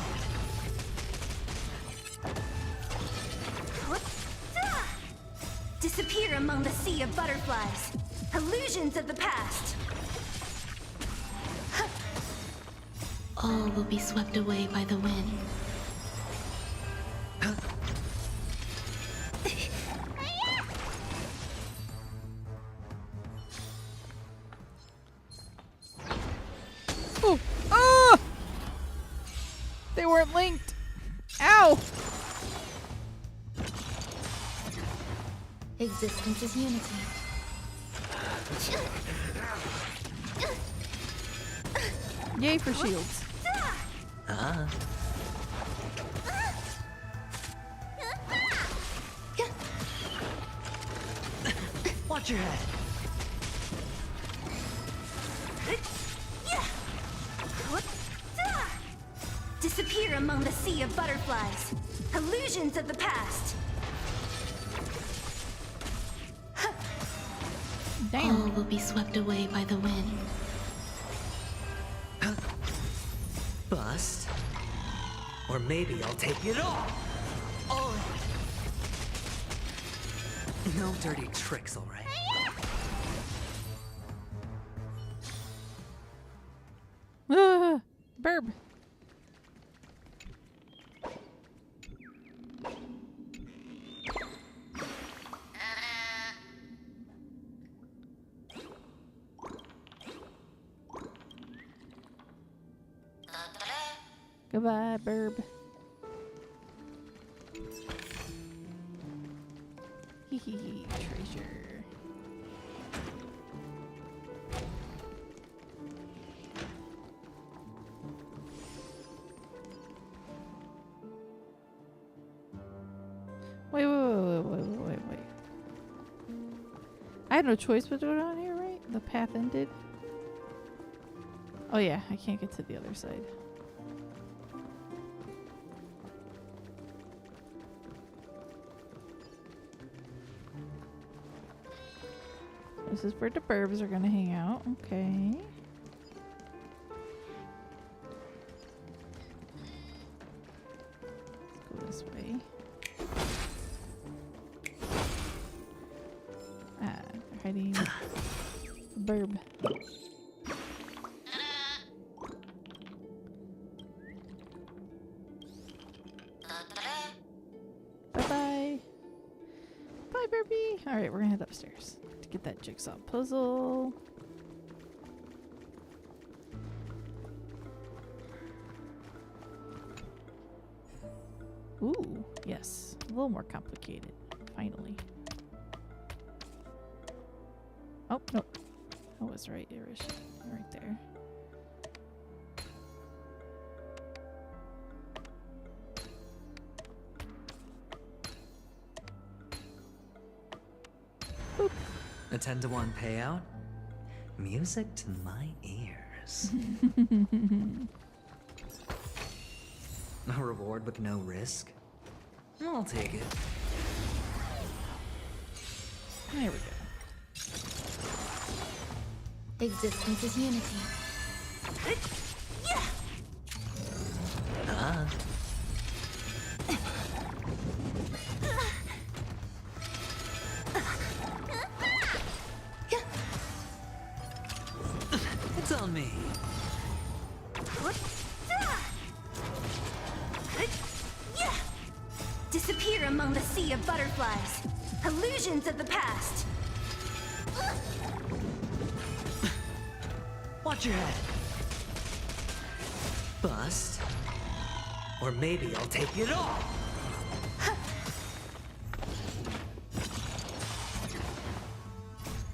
Disappear among the sea of butterflies. Illusions of the past. All will be swept away by the wind. Oh! Ah! They weren't linked. Ow! Existence is unity. Yay for shields. Watch your head. Disappear among the sea of butterflies. Illusions of the past. Damn. All will be swept away by the wind. Bust. Or maybe I'll take it all. Oh. No dirty tricks, all right? Burb. Goodbye, Burb. Hee hee hee, treasure. Wait. I had no choice but to go down here, right? The path ended. Oh yeah, I can't get to the other side. This is where the burbs are gonna hang out. Okay. Let's go this way. Ah, they're hiding. Burb. Bye-bye. Bye, Burby. Alright, we're gonna head upstairs to get that jigsaw puzzle. Ooh, yes. A little more complicated. Finally. Oh, no. I was right. There is right there. Boop. A 10-to-1 payout? Music to my ears. A reward with no risk? I'll take it. There we go. Existence is unity. Ah. It's on me. Disappear among the sea of butterflies. Illusions of the past. Watch your head. Bust. Or maybe I'll take it all.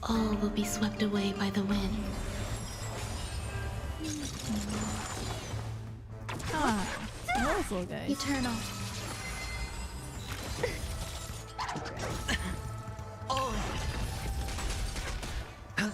All will be swept away by the wind. Ah, those little guys. Eternal. Oh. Ah.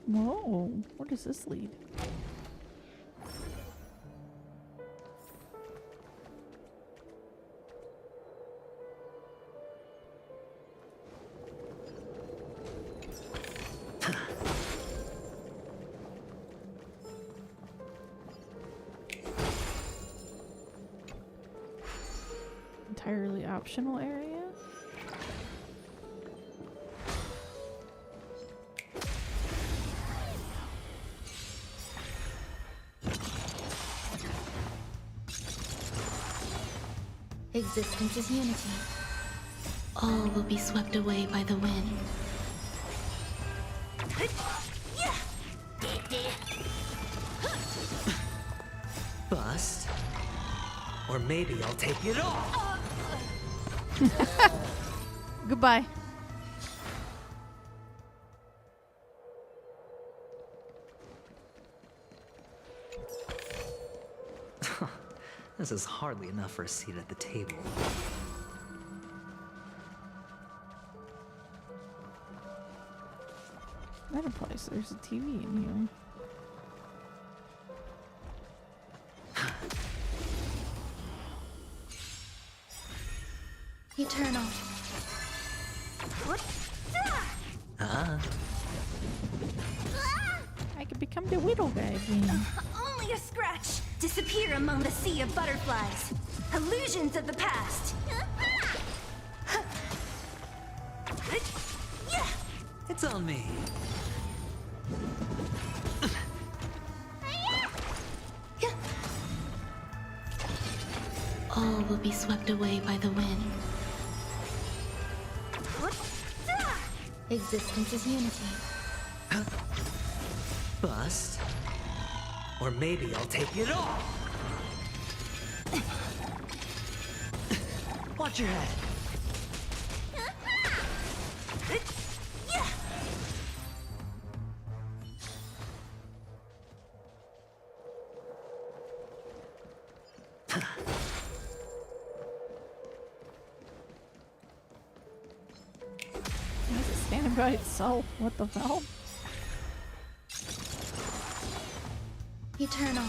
Whoa, where does this lead? Entirely optional area? Existence is unity. All will be swept away by the wind. Bust. Or maybe I'll take it all. Goodbye. This is hardly enough for a seat at the table. That implies there's a TV in here. Eternal. Ah. I could become the widow guy again. Only a scratch. Disappear among the sea of butterflies. Illusions of the past. It's on me. All will be swept away by the wind. Existence is unity. Bust. Or maybe I'll take it all. Watch your head. Is it standing by itself? What the hell? Eternal.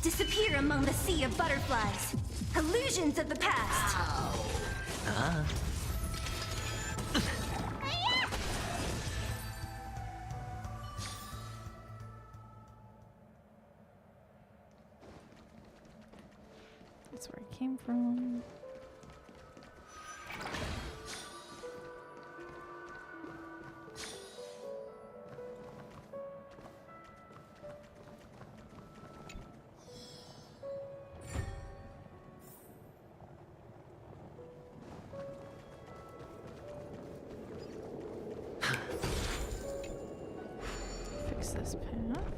Disappear among the sea of butterflies. Illusions of the past. That's where I came from. Fix this path.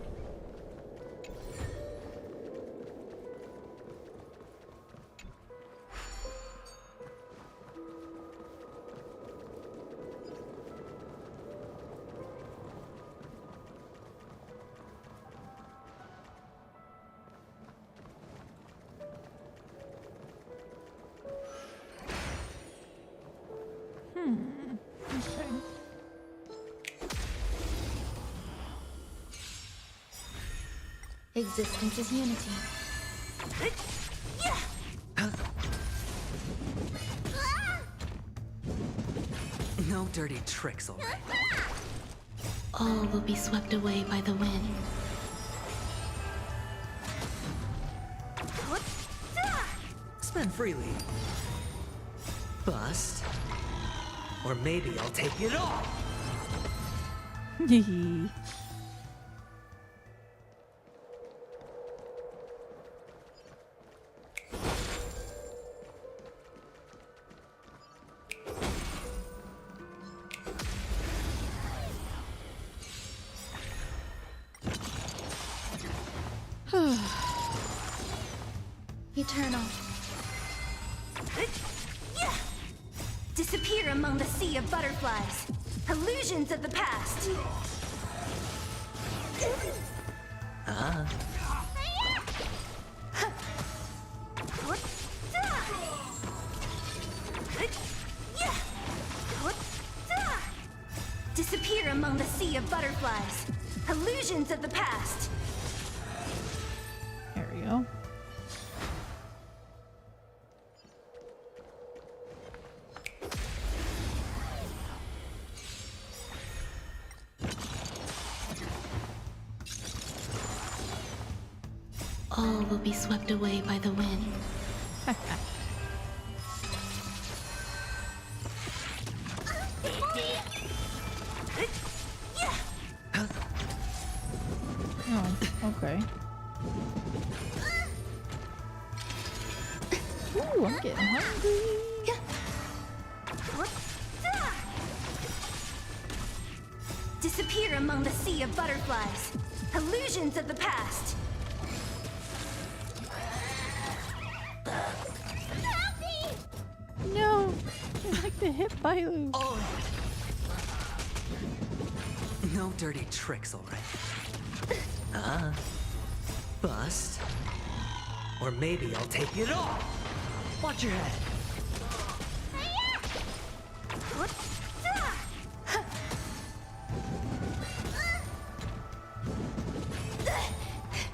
Okay. Existence is unity. No dirty tricks, alright? All will be swept away by the wind. Spend freely. Bust. Or maybe I'll take it all. Hee. Eternal. Disappear among the sea of butterflies. Illusions of the past. Disappear among the sea of butterflies. Illusions of the past. There we go. All will be swept away by the wind. Oh, okay. Ooh, I'm getting hungry. Disappear among the sea of butterflies. Illusions of the past. No, I like the hit by Lou. No dirty tricks, alright? Bust. Or maybe I'll take it all. Watch your head.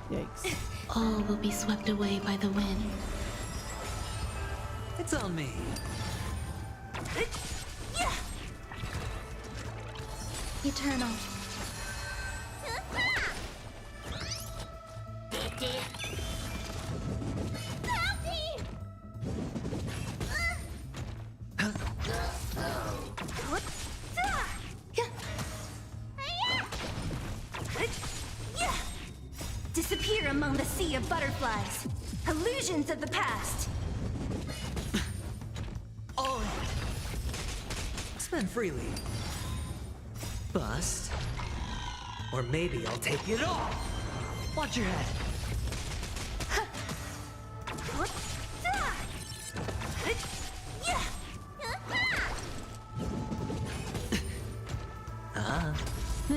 Yikes. All will be swept away by the wind. It's on me. Eternal. Disappear among the sea of butterflies. Illusions of the past. Spend freely. Bust. Or maybe I'll take it all. Watch your head.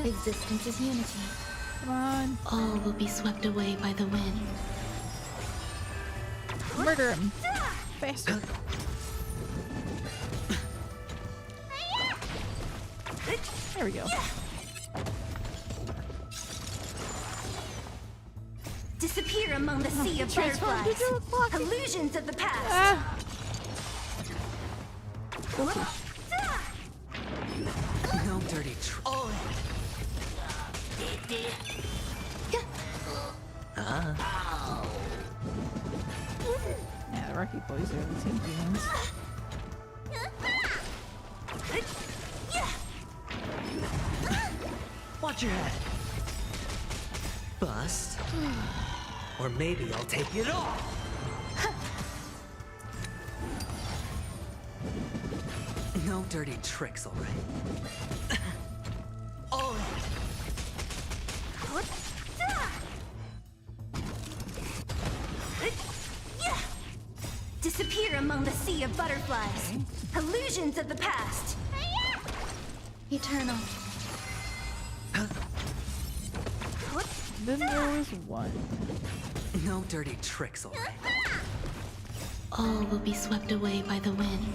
Existence is unity. Come on. All will be swept away by the wind. Murder him. Faster. There we go. Disappear among the sea of butterflies. Illusions of the past. No dirty Yeah, the Rocky Boys are the team demons. Watch your head. Bust. Or maybe I'll take it all. No dirty tricks, all right? Oh. Disappear among the sea of butterflies. Illusions of the past. Eternal. Then there was one. No dirty tricks, all right? All will be swept away by the wind.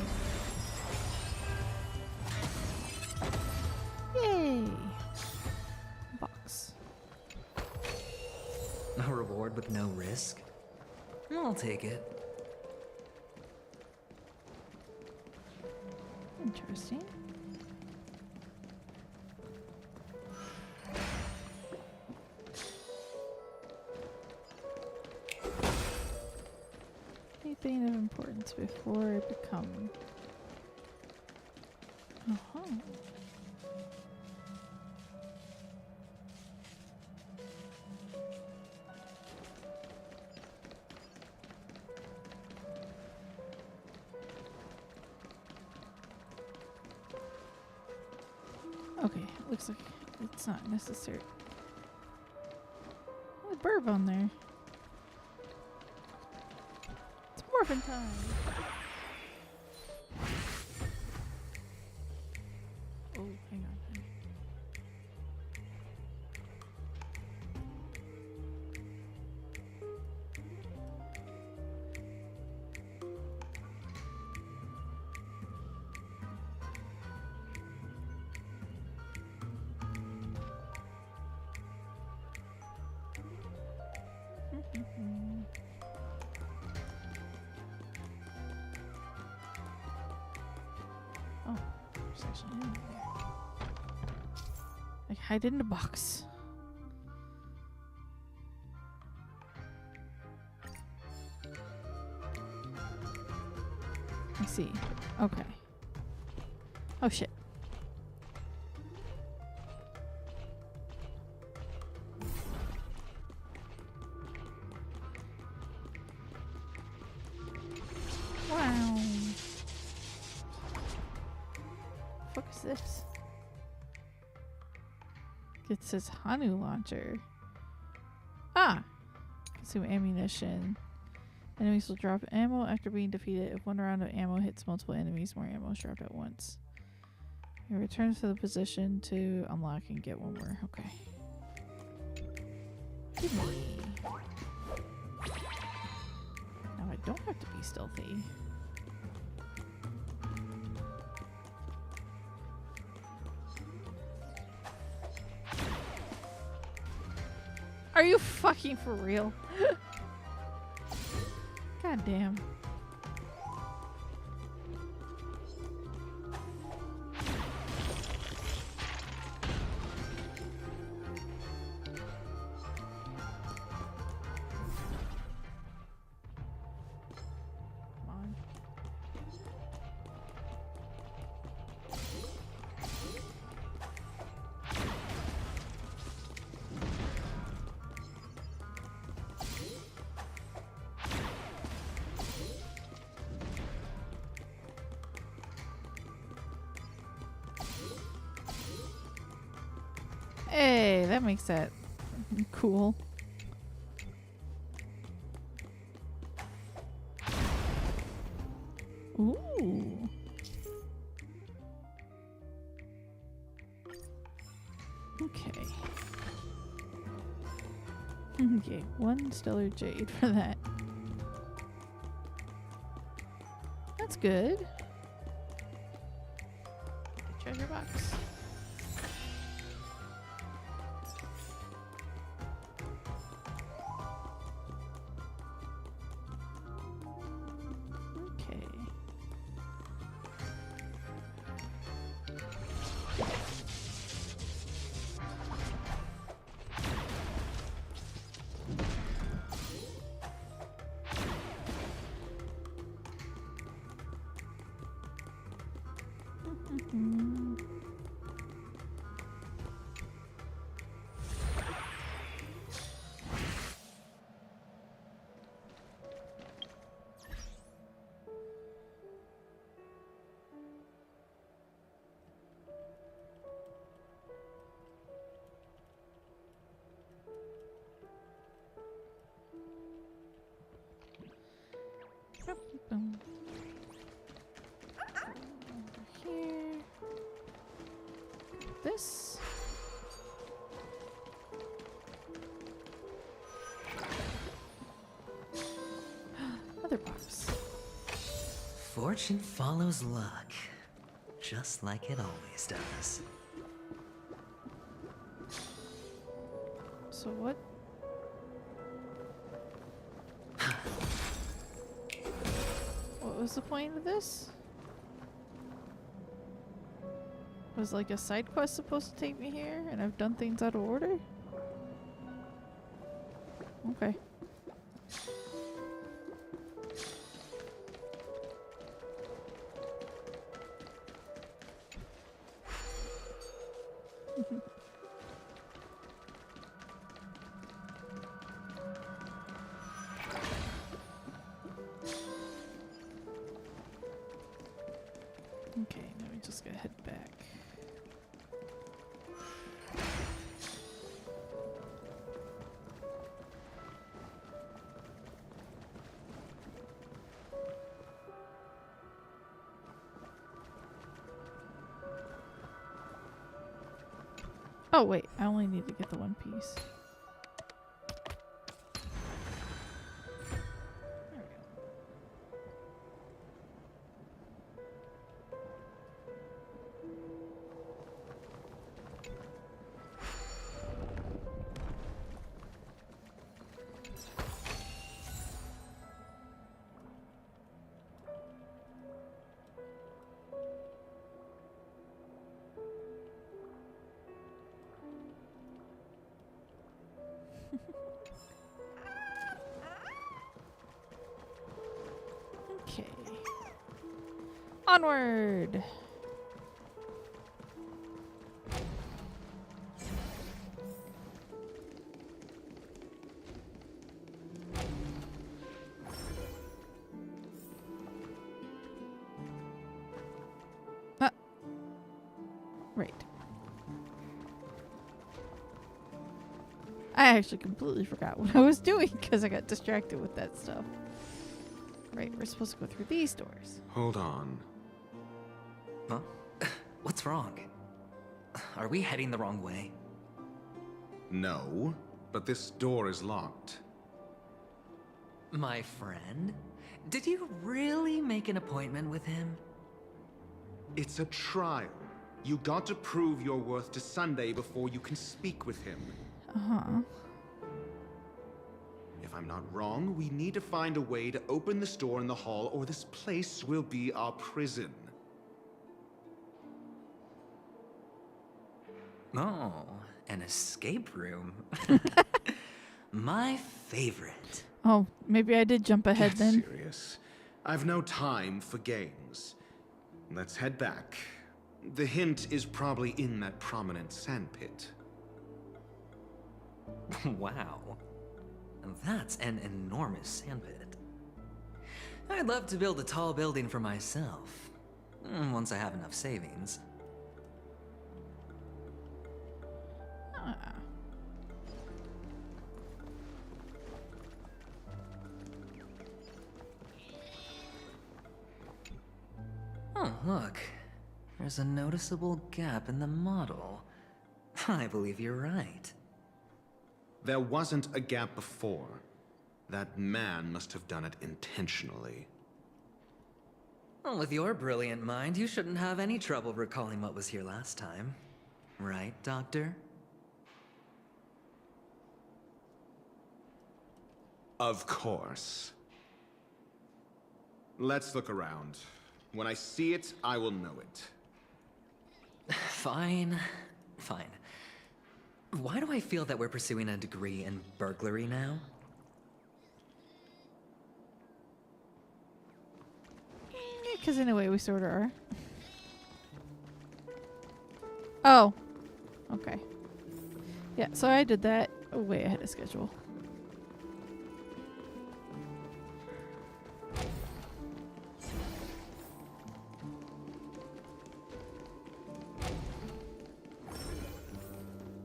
Yay! Box. A reward with no risk. I'll take it. Interesting. Anything of importance before I become... Uh-huh. Okay, looks like it's not necessary. Oh, a burb on there. It's morphin' time. Oh, hang on. Oh, there's actually in there. Like hide in the box. I see. Okay. Oh shit. Wow. What is this? It says Hanu launcher. Ah! Consume ammunition. Enemies will drop ammo after being defeated. If one round of ammo hits multiple enemies, more ammo is dropped at once. It returns to the position to unlock and get one more. Okay. Give me. Now I don't have to be stealthy. Are you fucking for real? God damn. Come on. Hey, that makes that cool. Ooh. Okay. Okay, 1 stellar jade for that. That's good. Treasure box. Okay. Boom. Over here. This. Other box. Fortune follows luck, just like it always does. So what? What was the point of this? Was like a side quest supposed to take me here and I've done things out of order? Okay. Okay, now we just gotta head back. Oh wait, I only need to get the one piece. There we go. Okay. Onward! Right. I actually completely forgot what I was doing because I got distracted with that stuff. Right, we're supposed to go through these doors. Hold on. Huh? What's wrong? Are we heading the wrong way? No, but this door is locked. My friend? Did you really make an appointment with him? It's a trial. You got to prove your worth to Sunday before you can speak with him. Uh-huh. If I'm not wrong, we need to find a way to open this door in the hall or this place will be our prison. Oh, an escape room. My favorite. Oh, maybe I did jump ahead Get then. serious. I've no time for games. Let's head back. The hint is probably in that prominent sandpit. Wow. That's an enormous sandpit. I'd love to build a tall building for myself. Once I have enough savings. Oh, look. There's a noticeable gap in the model. I believe you're right. There wasn't a gap before. That man must have done it intentionally. Well, with your brilliant mind, you shouldn't have any trouble recalling what was here last time. Right, Doctor? Of course. Let's look around. When I see it, I will know it. Fine. Fine. Why do I feel that we're pursuing a degree in burglary now? Because in a way we sort of are. Oh. Okay. Yeah, so I did that way ahead of schedule.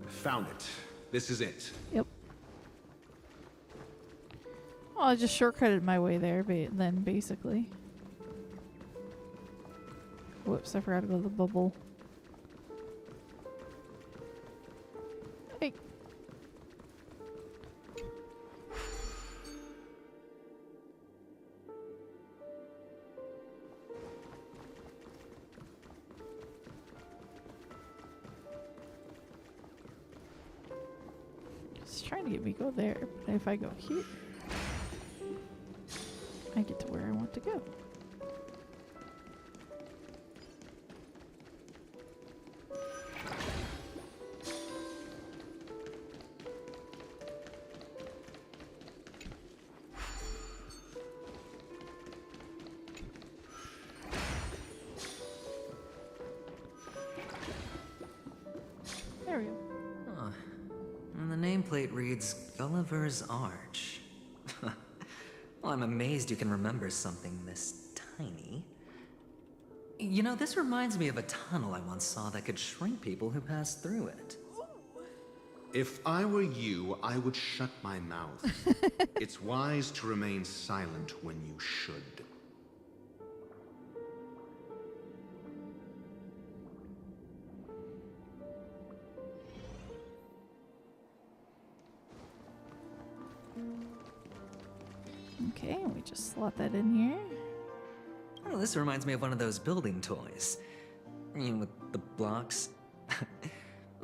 Found it. This is it. Yep. Well, I just shortcutted my way there, then basically. Whoops, I forgot to go to the bubble. Hey. It's trying to get me to go there, but if I go here, I get to where I want to go. There we go. Huh. And the nameplate reads Gulliver's Arch. Well, I'm amazed you can remember something this tiny. You know, this reminds me of a tunnel I once saw that could shrink people who passed through it. If I were you, I would shut my mouth. It's wise to remain silent when you should. Okay, we just slot that in here. Oh, this reminds me of one of those building toys. You know, with the blocks.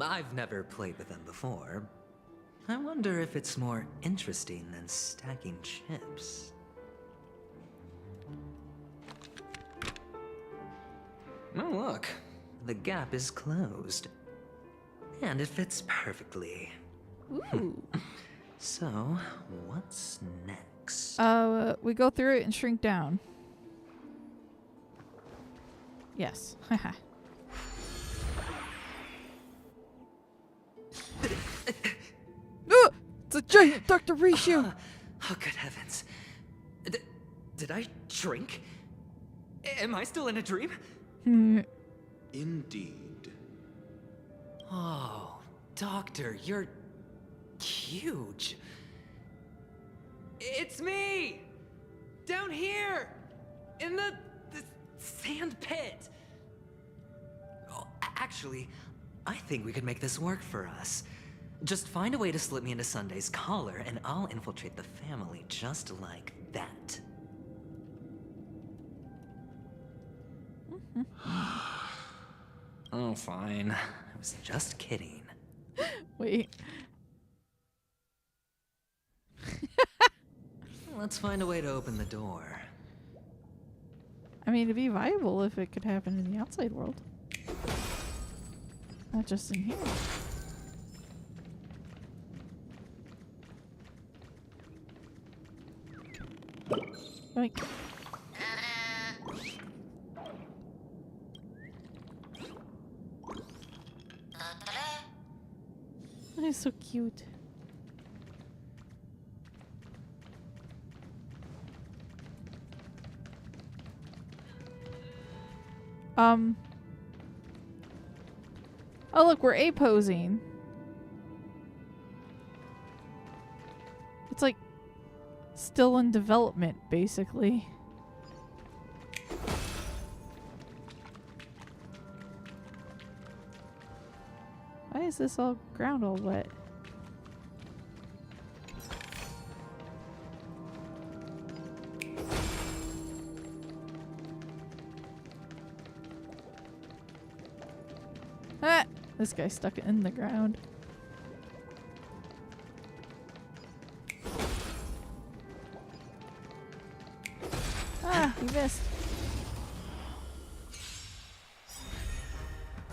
I've never played with them before. I wonder if it's more interesting than stacking chips. Oh, look. The gap is closed. And it fits perfectly. Ooh. So, what's next? We go through it and shrink down. Yes. Haha. It's a giant Dr. Ratio! Oh, good heavens. Did I shrink? Am I still in a dream? Indeed. Oh, Doctor, you're huge. It's me! Down here! In the sand pit! Oh, actually, I think we could make this work for us. Just find a way to slip me into Sunday's collar, and I'll infiltrate the family just like that. Oh, fine. I was just kidding. Wait. Let's find a way to open the door. I mean, it'd be viable if it could happen in the outside world. Not just in here. Yoink. That is so cute. Oh look, we're A-posing. It's like still in development, basically. Why is this all ground all wet? Ah! This guy's stuck in the ground. Ah, you missed.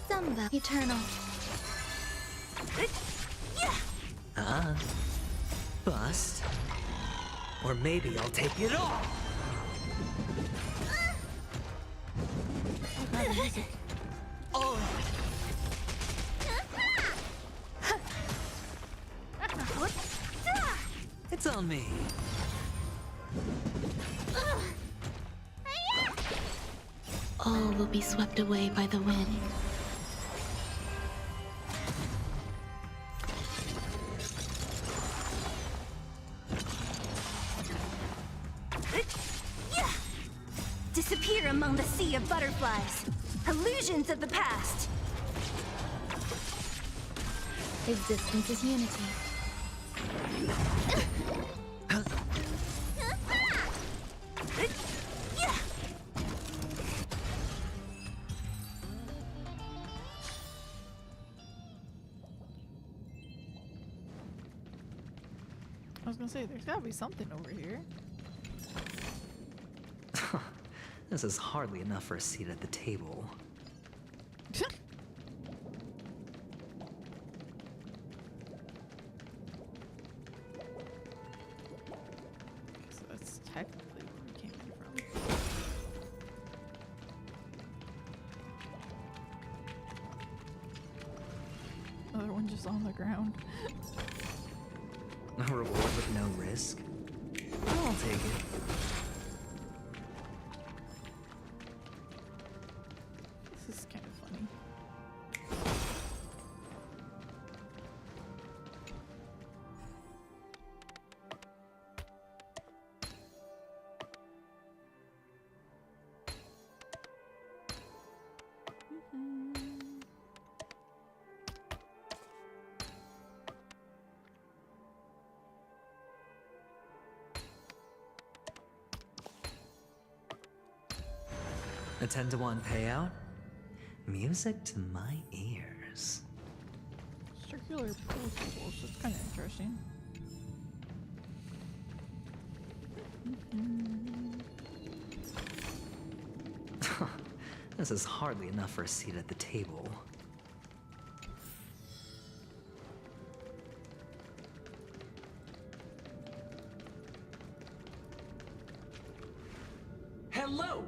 Samba eternal. Bust. Or maybe I'll take it all. Oh, God, the music. Oh. It's on me. All will be swept away by the wind. Disappear among the sea of butterflies. Illusions of the past. Existence is unity. I was gonna say, there's gotta be something over here. This is hardly enough for a seat at the table. So that's technically where we came in from. Another one just on the ground. A reward with no risk? I'll take it. This is kind of funny. A 10-to-1 payout? Music to my ears. Circular pool tables. That's kind of interesting. This is hardly enough for a seat at the table. Hello!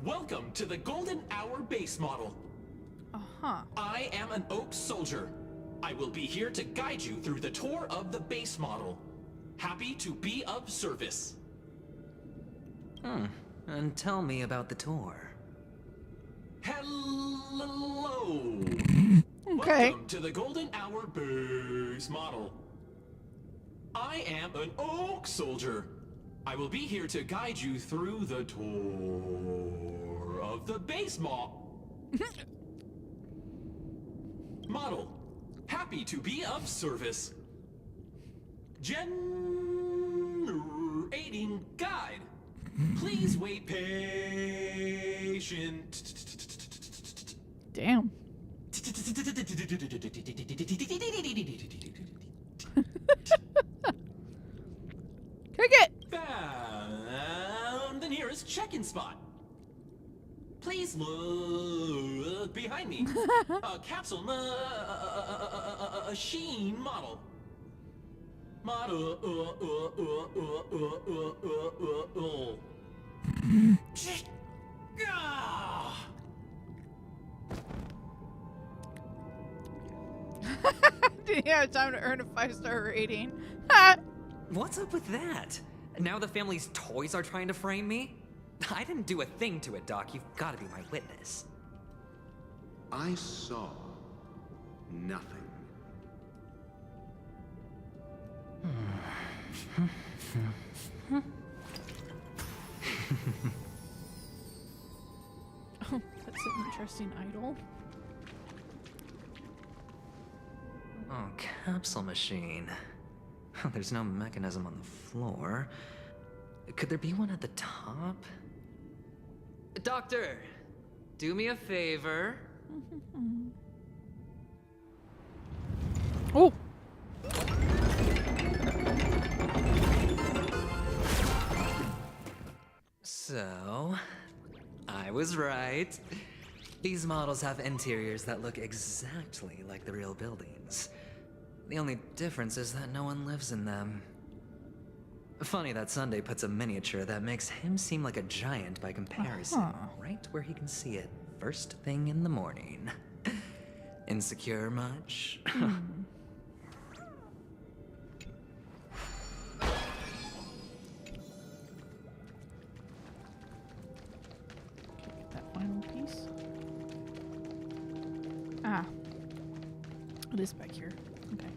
Welcome to the Golden Hour base model. Uh-huh. I am an Oak Soldier. I will be here to guide you through the tour of the base model. Happy to be of service. And tell me about the tour. Hello! Okay. Welcome to the Golden Hour base model. I am an Oak Soldier. I will be here to guide you through the tour of the base model. Happy to be of service. Generating guide. Please wait patient. Damn. Cricket! Found the nearest check-in spot. Please look behind me. A capsule machine model. Didn't have time to earn a 5-star rating. What's up with that? Now the family's toys are trying to frame me? I didn't do a thing to it, Doc. You've got to be my witness. I saw nothing. Oh, that's an interesting idol. Oh, capsule machine. There's no mechanism on the floor. Could there be one at the top? Doctor, do me a favor. Oh! So, I was right. These models have interiors that look exactly like the real buildings. The only difference is that no one lives in them. Funny that Sunday puts a miniature that makes him seem like a giant by comparison, right where he can see it first thing in the morning. Insecure much? That final piece. Ah. It is back here. Okay.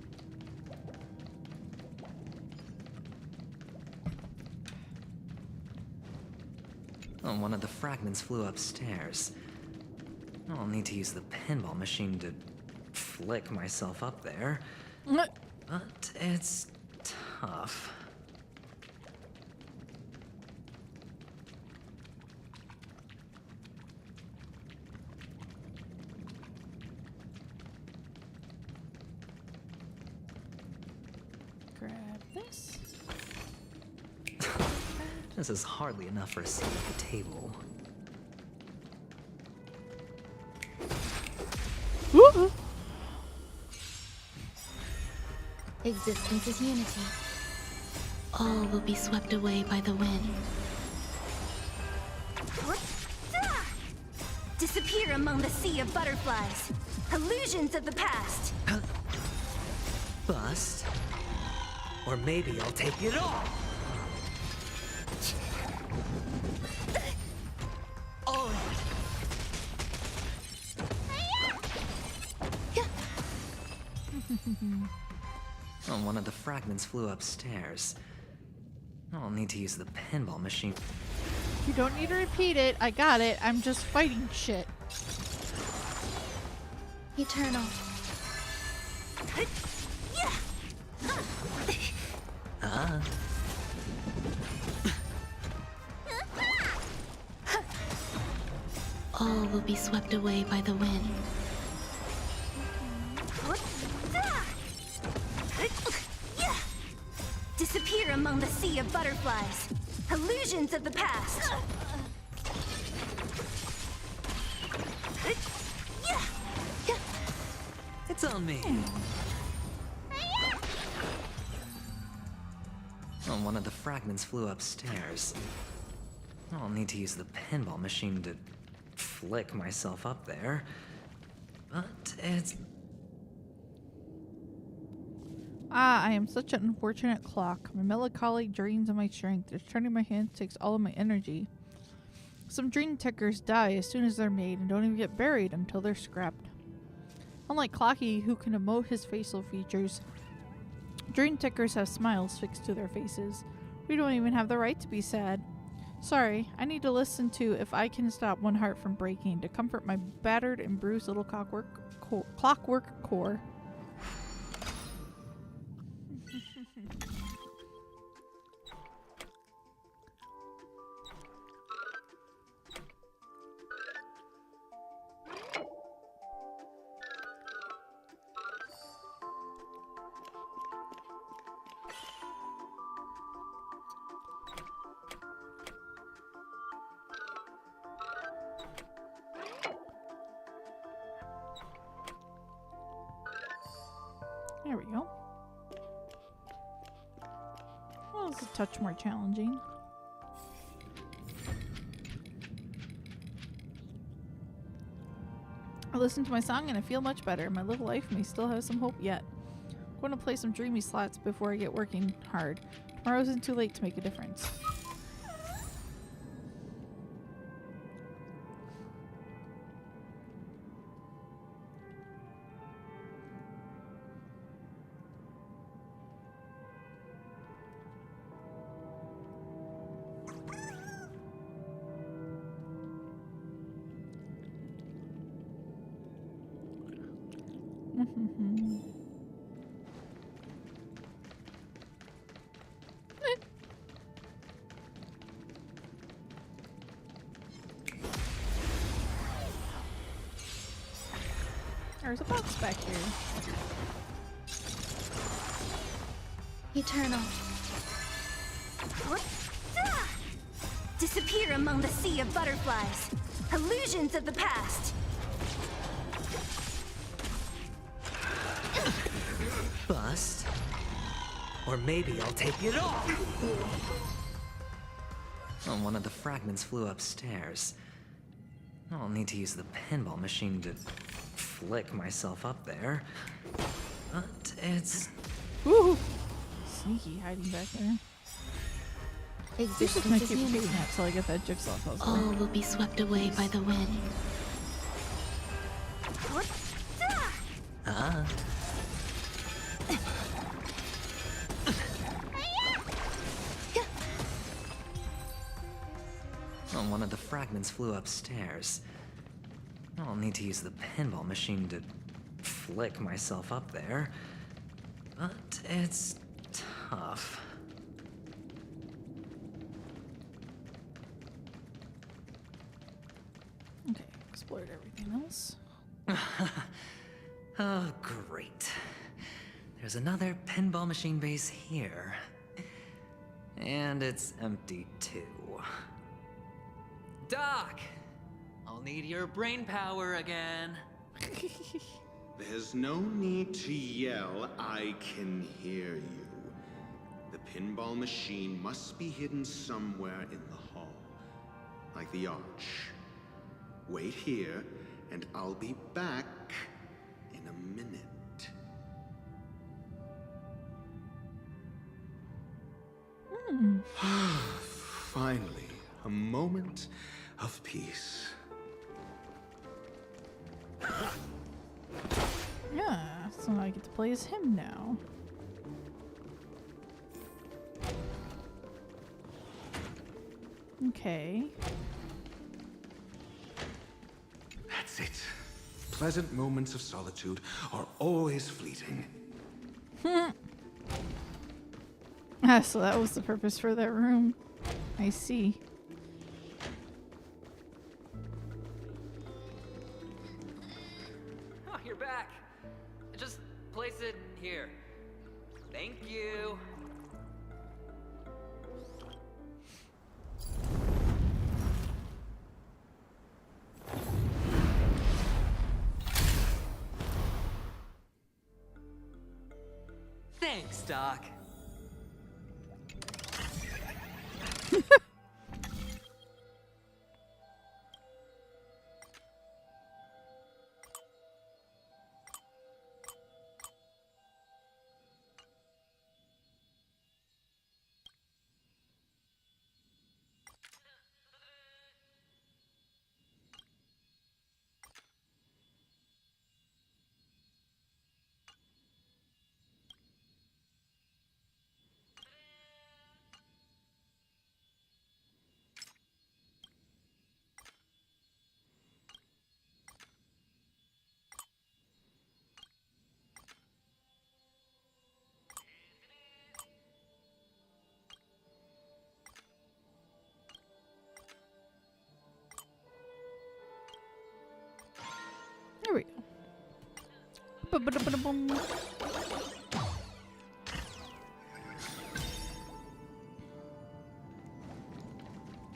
Oh, one of the fragments flew upstairs. I'll need to use the pinball machine to flick myself up there. But it's tough. Grab this. This is hardly enough for a seat at the table. Woo! Existence is unity. All will be swept away by the wind. Disappear among the sea of butterflies. Illusions of the past. Bust. Or maybe I'll take it all. All of it. Oh, one of the fragments flew upstairs. I'll need to use the pinball machine. You don't need to repeat it. I got it. I'm just fighting shit. Eternal. Ah. All will be swept away by the wind. Disappear among the sea of butterflies. Illusions of the past. It's on me. Oh, one of the fragments flew upstairs. I'll need to use the pinball machine to flick myself up there. But it's... Ah, I am such an unfortunate clock. My melancholy drains on my strength. Returning my hands takes all of my energy. Some dream tickers die as soon as they're made and don't even get buried until they're scrapped. Unlike Clocky, who can emote his facial features, dream tickers have smiles fixed to their faces. We don't even have the right to be sad. Sorry, I need to listen to If I Can Stop One Heart from Breaking to comfort my battered and bruised little clockwork core. There we go. Well, it's a touch more challenging. I listen to my song and I feel much better. My little life may still have some hope yet. I'm going to play some dreamy slots before I get working hard. Tomorrow isn't too late to make a difference. There's a box back here. Eternal. What? Disappear among the sea of butterflies. Illusions of the past. Bust. Or maybe I'll take it off. Oh, one of the fragments flew upstairs. I'll need to use the pinball machine to flick myself up there. But it's... Woo! Sneaky hiding back there. Existence is keep unity. doing that till I get that jigsaw puzzle. All will be swept away by the wind. What? Ah. Oh, one of the fragments flew upstairs. I'll need to use the pinball machine to flick myself up there. But it's tough. Okay, explored everything else. Oh, great. There's another pinball machine base here. And it's empty too. Doc! I'll need your brain power again. There's no need to yell, I can hear you. The pinball machine must be hidden somewhere in the hall. Like the arch. Wait here, and I'll be back in a minute. Finally, a moment of peace. Yeah, so I get to play as him now. Okay. That's it. Pleasant moments of solitude are always fleeting. Ah, so that was the purpose for that room. I see. Oh, you're back. Just place it here. Thank you. Thanks, Doc. There we go. Ba-ba-da-ba-da-bum.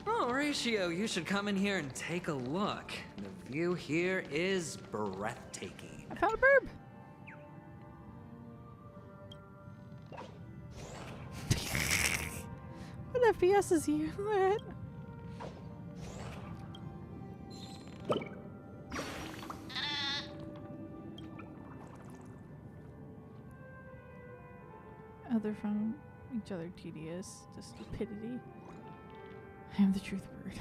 Oh, Horatio, you should come in here and take a look. The view here is breathtaking. I found a burb. What FPS is he at? Other found each other tedious, just stupidity. I am the truth bird.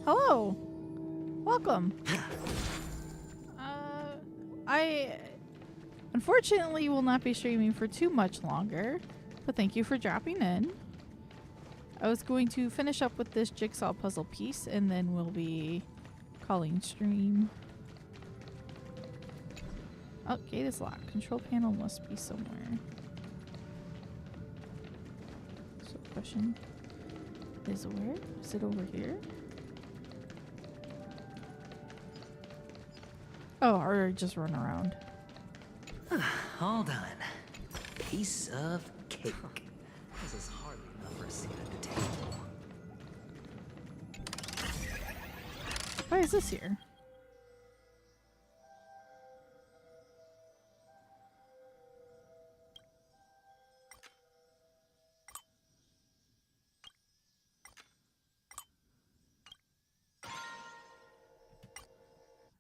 Hello! Welcome! I unfortunately will not be streaming for too much longer, but thank you for dropping in. I was going to finish up with this jigsaw puzzle piece and then we'll be calling stream. Oh, gate is locked. Control panel must be somewhere. question is where? Is it over here? Oh, or just run around. Hold on. Piece of cake. This is hardly enough for a seat at the table. Why is this here?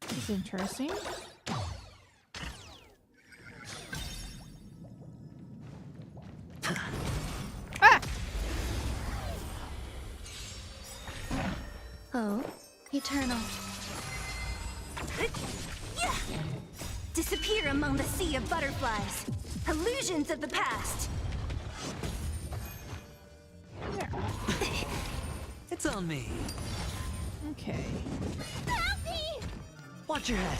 This is interesting. Oh, eternal. Disappear among the sea of butterflies. Illusions of the past. It's on me. Okay. Watch your head.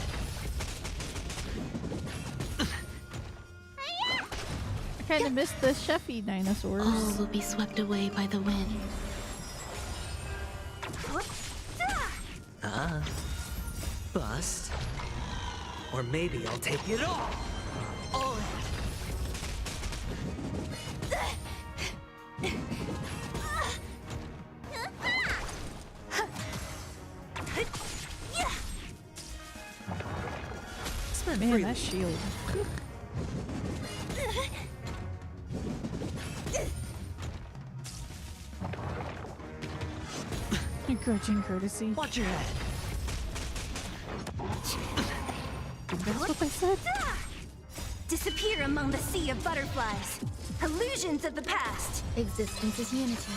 I kind of missed the Sheffy dinosaurs. All will be swept away by the wind. Bust. Or maybe I'll take it all. Man, that shield. Grudging courtesy. Watch your head. That's what I said. Disappear among the sea of butterflies. Illusions of the past. Existence is unity.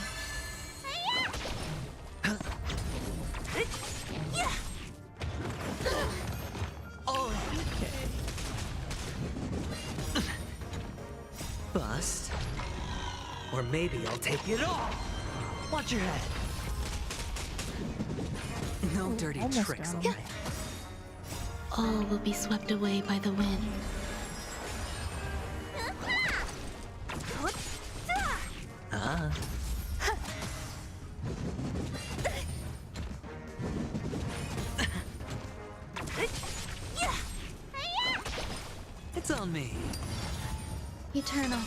Bust. Or maybe I'll take it all. Watch your head. No dirty tricks, all right? All will be swept away by the wind. It's on me. Eternal.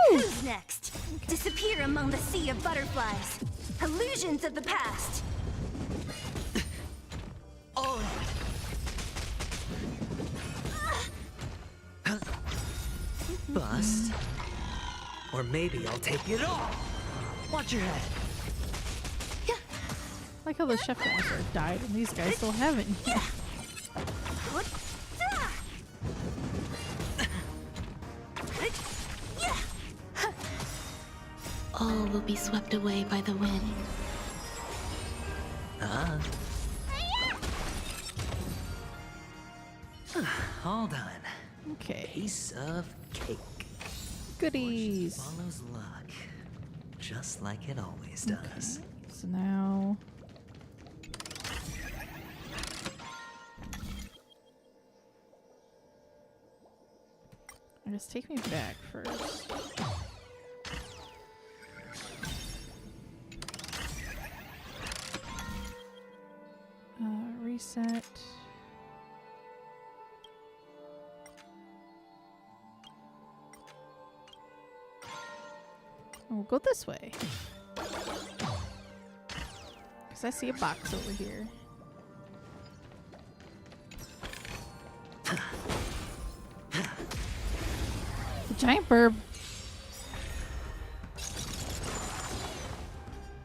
Who's next? Disappear among the sea of butterflies. Illusions of the past. Bust. Or maybe I'll take it all. Watch your head. Like how the chef dinosaur died and these guys still haven't yet. All will be swept away by the wind. Hold on. Okay. Piece of cake. Goodies. Follows luck. Just like it always does. Okay. So now... I guess take me back first. Reset. We'll go this way. Because I see a box over here. The giant burb.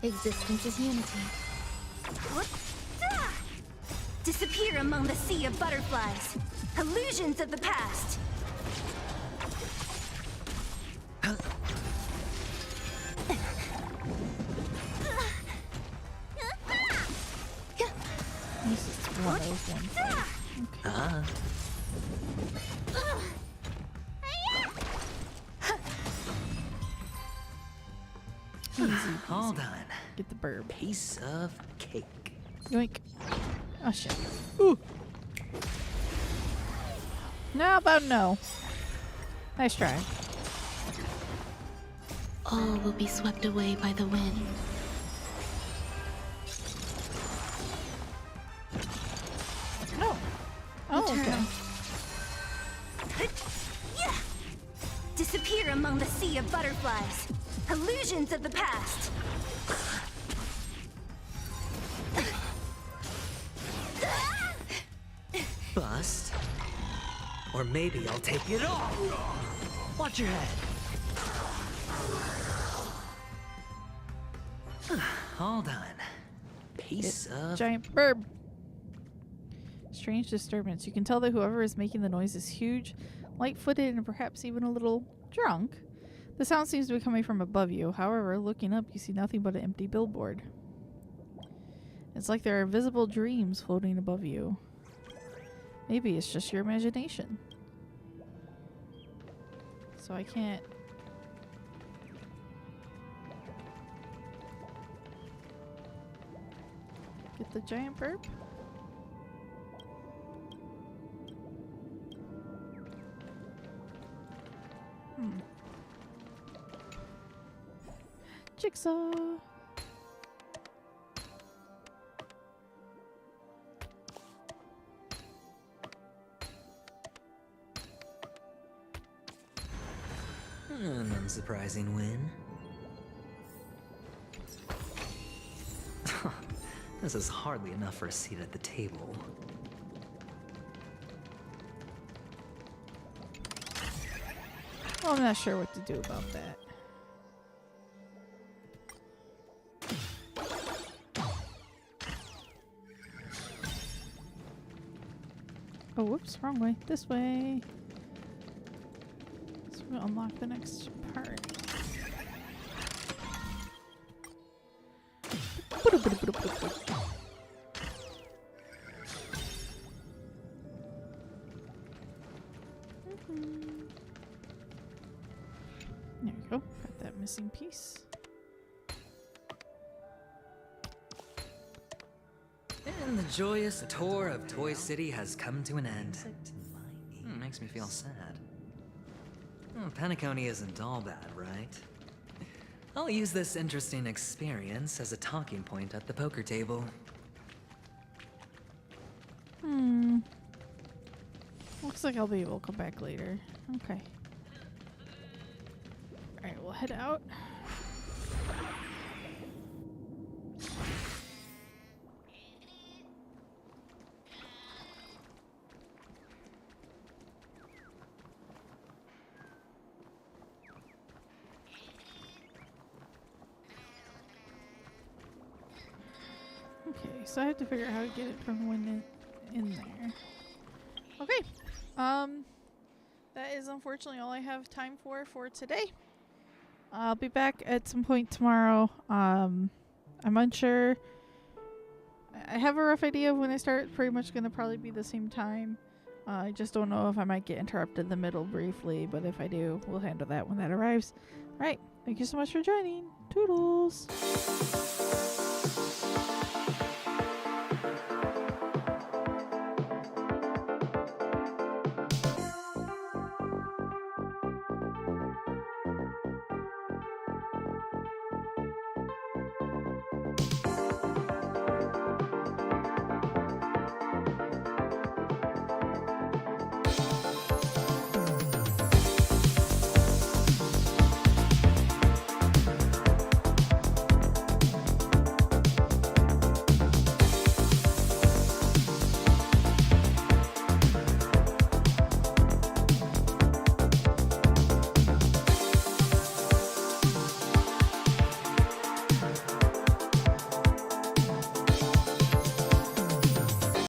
Existence is unity. Disappear among the sea of butterflies. Illusions of the past. This is one of those ones. Okay. Easy. Hold on. Get the burb. Piece of cake. Yoink. Oh shit. Ooh. No, about no. Nice try. All will be swept away by the wind. Oh, okay. Yeah. Disappear among the sea of butterflies. Illusions of the past. Bust. Or maybe I'll take it off. Watch your head. All done. Piece of Giant burb. Strange disturbance. You can tell that whoever is making the noise is huge, light-footed, and perhaps even a little drunk. The sound seems to be coming from above you. However, looking up, you see nothing but an empty billboard. It's like there are invisible dreams floating above you. Maybe it's just your imagination. So I can't... get the giant burp? Jigsaw. An unsurprising win. This is hardly enough for a seat at the table. Well, I'm not sure what to do about that. Oh, whoops, wrong way. This way. So we'll unlock the next part. There we go. Got that missing piece. And the joyous tour of Toy City has come to an end. Makes me feel sad. Penacony isn't all bad, right? I'll use this interesting experience as a talking point at the poker table. Looks like I'll be able to come back later. Okay. Alright, we'll head out. Okay, so I have to figure out how to get it from when in there. Okay. That is unfortunately all I have time for today. I'll be back at some point tomorrow. I'm unsure. I have a rough idea of when I start. Pretty much going to probably be the same time. I just don't know if I might get interrupted in the middle briefly, but if I do, we'll handle that when that arrives. All right. Thank you so much for joining. Toodles.